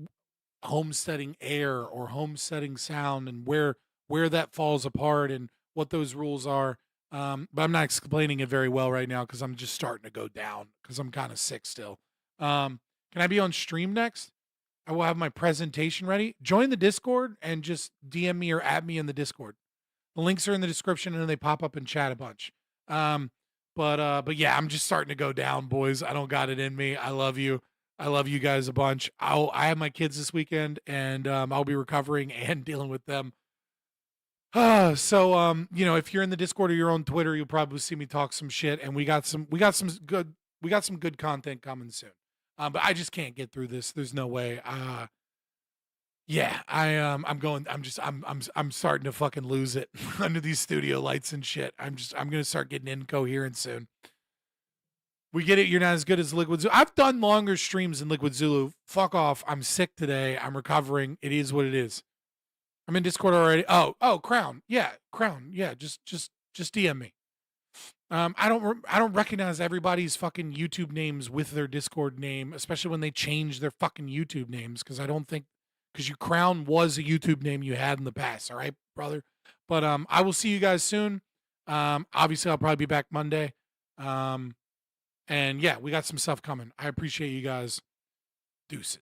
homesteading air or homesteading sound, and where that falls apart and what those rules are. But I'm not explaining it very well right now because I'm just starting to go down because I'm kind of sick still. Can I be on stream next? I will have my presentation ready. Join the Discord and just DM me or add me in the Discord. The links are in the description and they pop up in chat a bunch. But yeah, I'm just starting to go down, boys. I don't got it in me. I love you. I love you guys a bunch. I have my kids this weekend, and I'll be recovering and dealing with them. So if you're in the Discord or you're on Twitter, you'll probably see me talk some shit, and we got some good content coming soon. But I just can't get through this. There's no way. Yeah, I'm starting to fucking lose it under these studio lights and shit. I'm gonna start getting incoherent soon. We get it. You're not as good as Liquid Zulu. I've done longer streams than Liquid Zulu. Fuck off. I'm sick today. I'm recovering. It is what it is. I'm in Discord already. Oh, Crown. Yeah, Crown. Yeah, just DM me. I don't recognize everybody's fucking YouTube names with their Discord name, especially when they change their fucking YouTube names, because you Crown was a YouTube name you had in the past. All right, brother. But I will see you guys soon. Obviously I'll probably be back Monday. And yeah, we got some stuff coming. I appreciate you guys. Deuces.